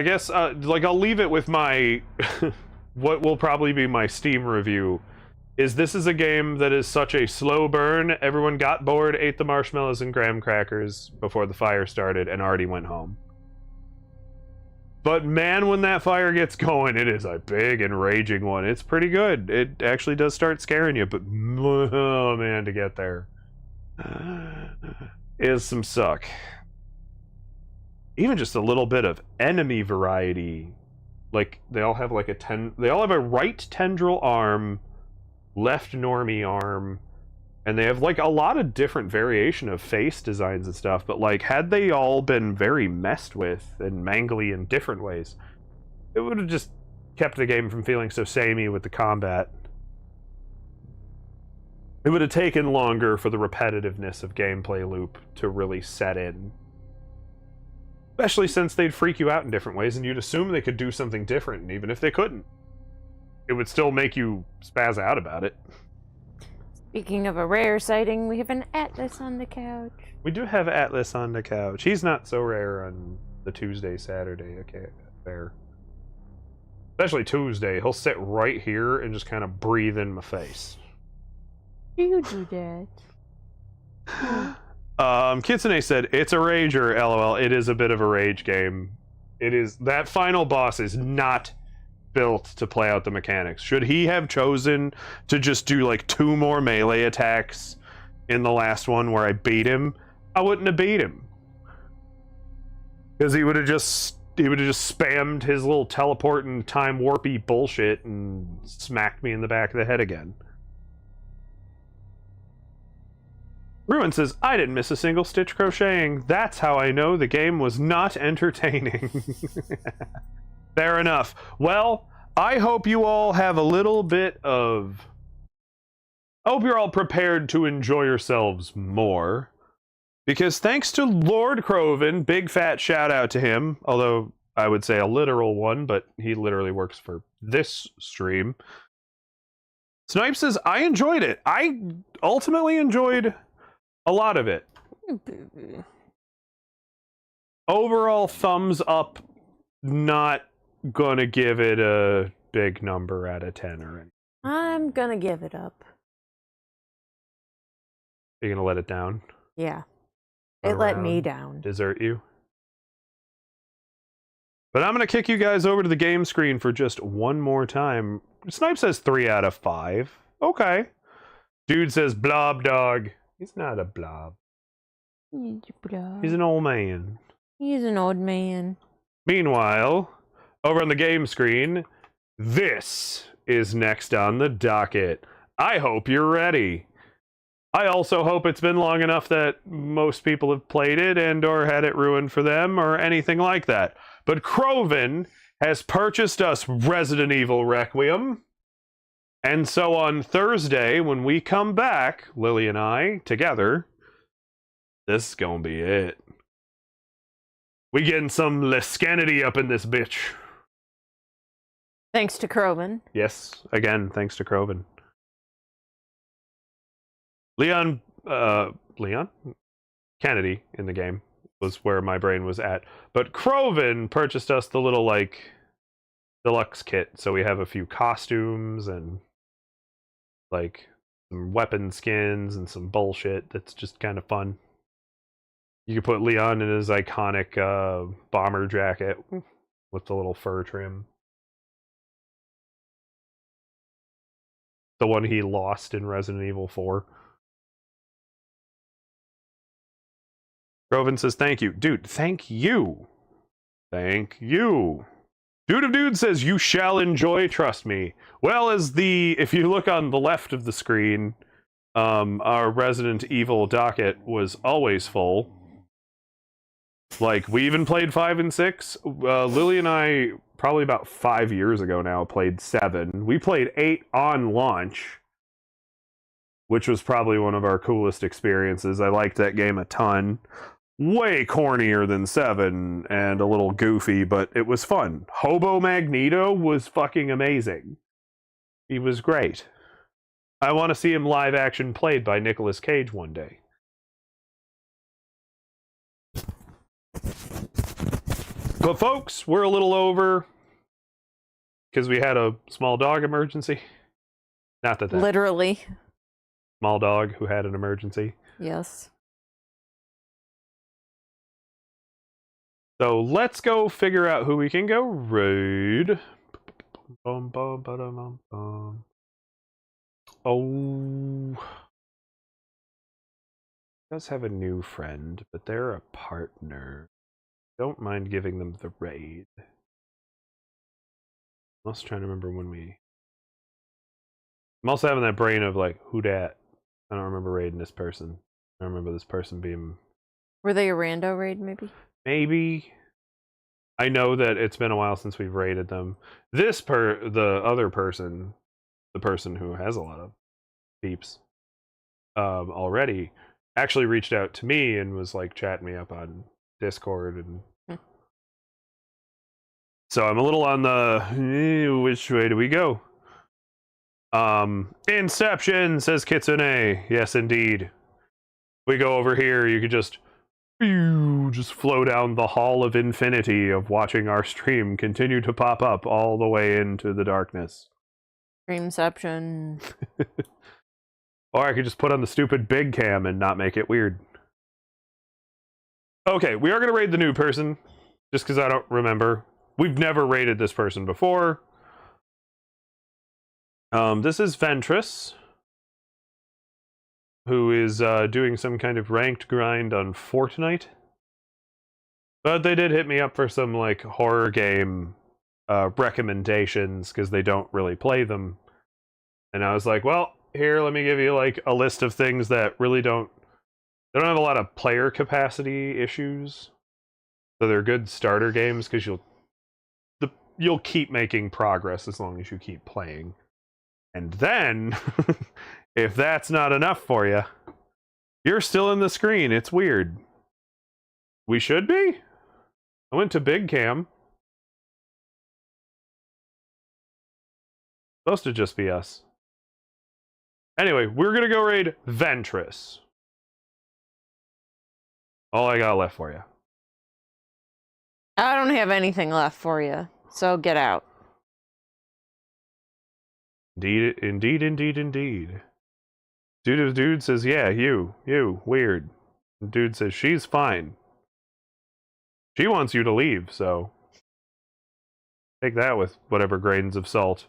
guess, like, I'll leave it with my... what will probably be my Steam review. This is a game that is such a slow burn. Everyone got bored, ate the marshmallows and graham crackers before the fire started, and already went home. But man, when that fire gets going, it is a big and raging one. It's pretty good. It actually does start scaring you, but oh man, to get there is some suck. Even just a little bit of enemy variety. Like, they all have like they all have a right tendril arm, left normie arm, and they have like a lot of different variation of face designs and stuff, but like, had they all been very messed with and mangly in different ways, it would have just kept the game from feeling so samey with the combat. It would have taken longer for the repetitiveness of gameplay loop to really set in. Especially since they'd freak you out in different ways, and you'd assume they could do something different, and even if they couldn't, it would still make you spaz out about it. Speaking of a rare sighting, we have an Atlas on the couch. We do have Atlas on the couch. He's not so rare on the Tuesday, Saturday. Okay, fair. Especially Tuesday. He'll sit right here and just kind of breathe in my face. You do that. Kitsune said, it's a rager, lol. It is a bit of a rage game. It is. That final boss is not built to play out the mechanics. Should he have chosen to just do like 2 more melee attacks in the last one where I beat him, I wouldn't have beat him. Because he would have just spammed his little teleport and time warpy bullshit and smacked me in the back of the head again. Ruin says, I didn't miss a single stitch crocheting. That's how I know the game was not entertaining. Fair enough. Well, I hope you all have a little bit of... I hope you're all prepared to enjoy yourselves more. Because thanks to Lord Croven, big fat shout out to him, although I would say a literal one, but he literally works for this stream. Snipe says, I enjoyed it. I ultimately enjoyed a lot of it. Overall, thumbs up. Not gonna give it a big number out of 10 or anything. I'm gonna give it up. Are you gonna let it down? Yeah. It let me down. Desert you? But I'm gonna kick you guys over to the game screen for just one more time. Snipe says 3 out of 5. Okay. Dude says blob dog. He's not a blob. He's an old man. He's an old man. Meanwhile, over on the game screen, this is next on the docket. I hope you're ready. I also hope it's been long enough that most people have played it and or had it ruined for them or anything like that. But Croven has purchased us Resident Evil Requiem. And so on Thursday, when we come back, Lily and I, together, this is gonna be it. We getting some Lescanity up in this bitch. Thanks to Croven. Yes, again, thanks to Croven. Leon Kennedy in the game was where my brain was at. But Croven purchased us the little, like, deluxe kit. So we have a few costumes and, like, some weapon skins and some bullshit that's just kind of fun. You could put Leon in his iconic bomber jacket with the little fur trim. The one he lost in Resident Evil 4. Groven says, thank you. Dude, thank you. Thank you. Dude of Dude says, you shall enjoy, trust me. Well, if you look on the left of the screen, our Resident Evil docket was always full. Like, we even played 5 and 6. Lily and I, probably about 5 years ago now, played 7. We played 8 on launch, which was probably one of our coolest experiences. I liked that game a ton. Way cornier than 7 and a little goofy, but it was fun. Hobo Magneto was fucking amazing. He was great. I want to see him live action played by Nicolas Cage one day. But folks, we're a little over because we had a small dog emergency. Not that Literally. Small dog who had an emergency. Yes. So let's go figure out who we can go raid. Oh. Does have a new friend, but they're a partner. Don't mind giving them the raid. I'm also trying to remember when we... I'm also having that brain of like, who dat? I don't remember raiding this person. I don't remember this person being... Were they a rando raid, maybe? Maybe. I know that it's been a while since we've raided them. The other person, the person who has a lot of peeps, already, actually reached out to me and was like chatting me up on Discord, and so I'm a little on the which way do we go? Inception, says Kitsune. Yes, indeed. We go over here. You could just just flow down the hall of infinity of watching our stream continue to pop up all the way into the darkness. Dreamception. Or I could just put on the stupid big cam and not make it weird. Okay, we are going to raid the new person, just because I don't remember. We've never raided this person before. This is Ventress, who is doing some kind of ranked grind on Fortnite. But they did hit me up for some like horror game recommendations, because they don't really play them. And I was like, well, here, let me give you like a list of things that really don't have a lot of player capacity issues. So they're good starter games, because you'll keep making progress as long as you keep playing. And then, if that's not enough for you, you're still in the screen. It's weird. We should be? I went to Big Cam. Supposed to just be us. Anyway, we're gonna go raid Ventress. All I got left for you. I don't have anything left for you, so get out. Indeed, indeed, indeed, indeed. Dude says, yeah, you, weird. And dude says, she's fine. She wants you to leave, so take that with whatever grains of salt.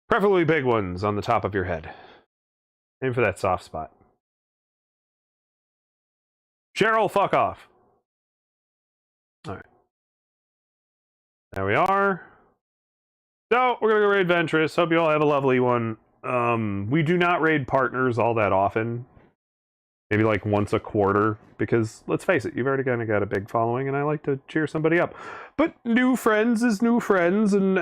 Preferably big ones on the top of your head. Aim for that soft spot. Cheryl, fuck off. Alright. There we are. So, we're gonna go raid Ventress. Hope you all have a lovely one. We do not raid partners all that often. Maybe like once a quarter. Because, let's face it, you've already kind of got a big following, and I like to cheer somebody up. But new friends is new friends, and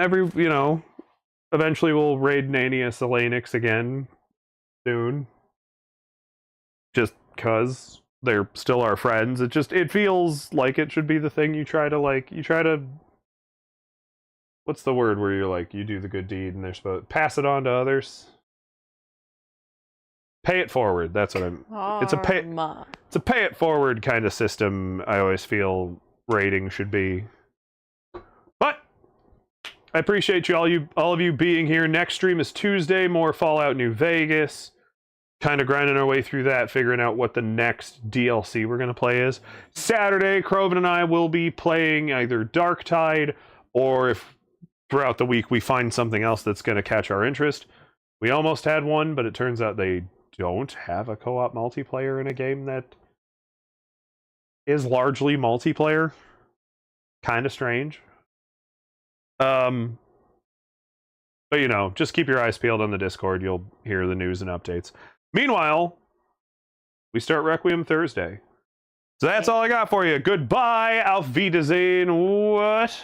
eventually we'll raid Nania Selenix again soon. Just cause they're still our friends. It feels like it should be the thing you try to what's the word where you're like, you do the good deed and they're supposed to pass it on to others? Pay it forward. That's what I'm. It's a pay it forward kind of system. I always feel rating should be. But I appreciate all of you being here. Next stream is Tuesday. More Fallout New Vegas. Kind of grinding our way through that, figuring out what the next DLC we're gonna play is. Saturday, Croven and I will be playing either Darktide, or if throughout the week we find something else that's gonna catch our interest. We almost had one, but it turns out they don't have a co-op multiplayer in a game that is largely multiplayer. Kind of strange. But just keep your eyes peeled on the Discord. You'll hear the news and updates. Meanwhile, we start Requiem Thursday. So that's all I got for you. Goodbye, Auf Wiedersehen. What?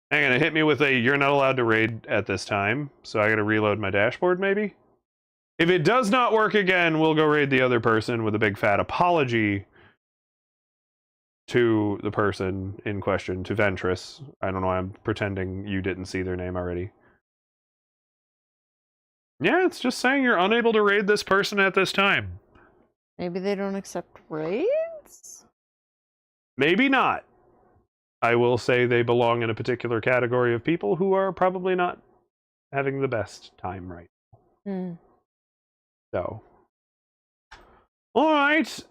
Hang on, it hit me with a you're not allowed to raid at this time. So I gotta reload my dashboard, maybe? If it does not work again, we'll go raid the other person with a big fat apology to the person in question, to Ventress. I don't know why I'm pretending you didn't see their name already. Yeah, it's just saying you're unable to raid this person at this time. Maybe they don't accept raids? Maybe not. I will say they belong in a particular category of people who are probably not having the best time right now. So. Alright.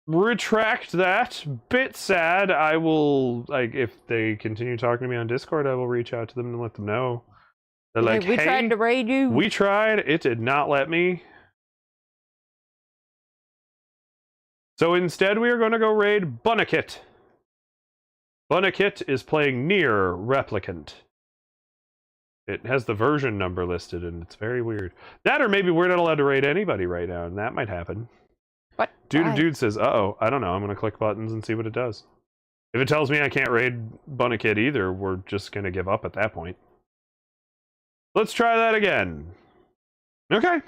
Retract that. Bit sad. I will, if they continue talking to me on Discord, I will reach out to them and let them know. They're like, we tried to raid you. We tried. It did not let me. So instead, we are going to go raid Bunnakit. Bunnakit is playing Nier Replicant. It has the version number listed, and it's very weird. That, or maybe we're not allowed to raid anybody right now, and that might happen. What? Dude says, uh-oh, I don't know. I'm going to click buttons and see what it does. If it tells me I can't raid Bunnakit either, we're just going to give up at that point. Let's try that again. Okay.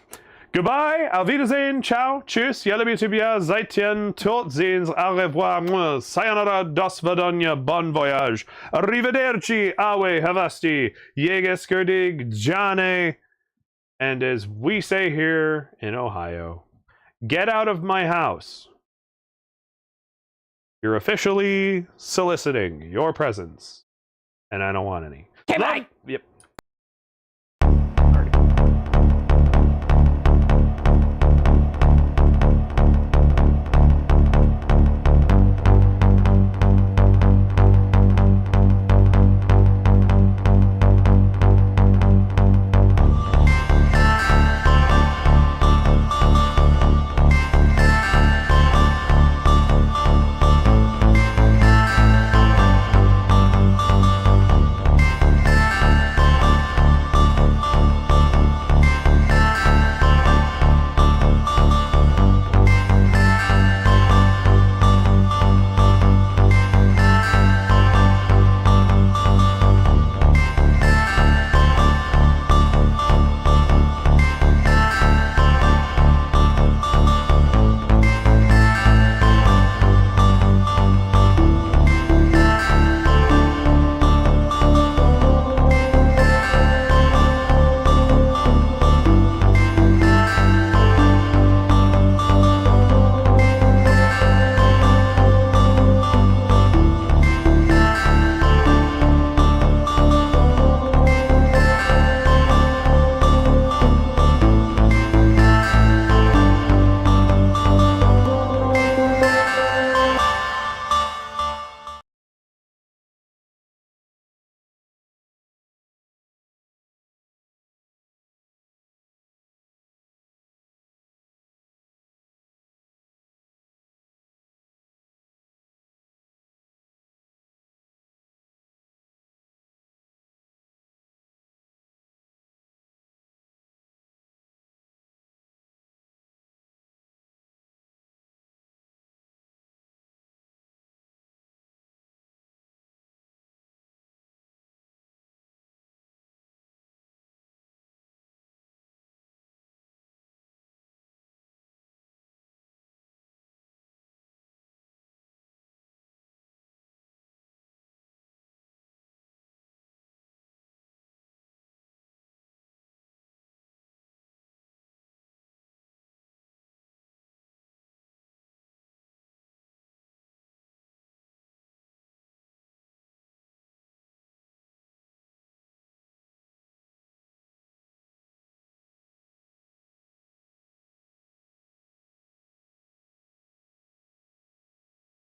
Goodbye, auf Wiedersehen, ciao, tschüss, jelle bitubia, seitien, tot sehens, au revoir, sayonara, dos vidania, bon voyage, arrivederci, awe, havasti, yegeskerdig, jane, and as we say here in Ohio, Get out of my house. You're officially soliciting your presence, and I don't want any. Okay, bye.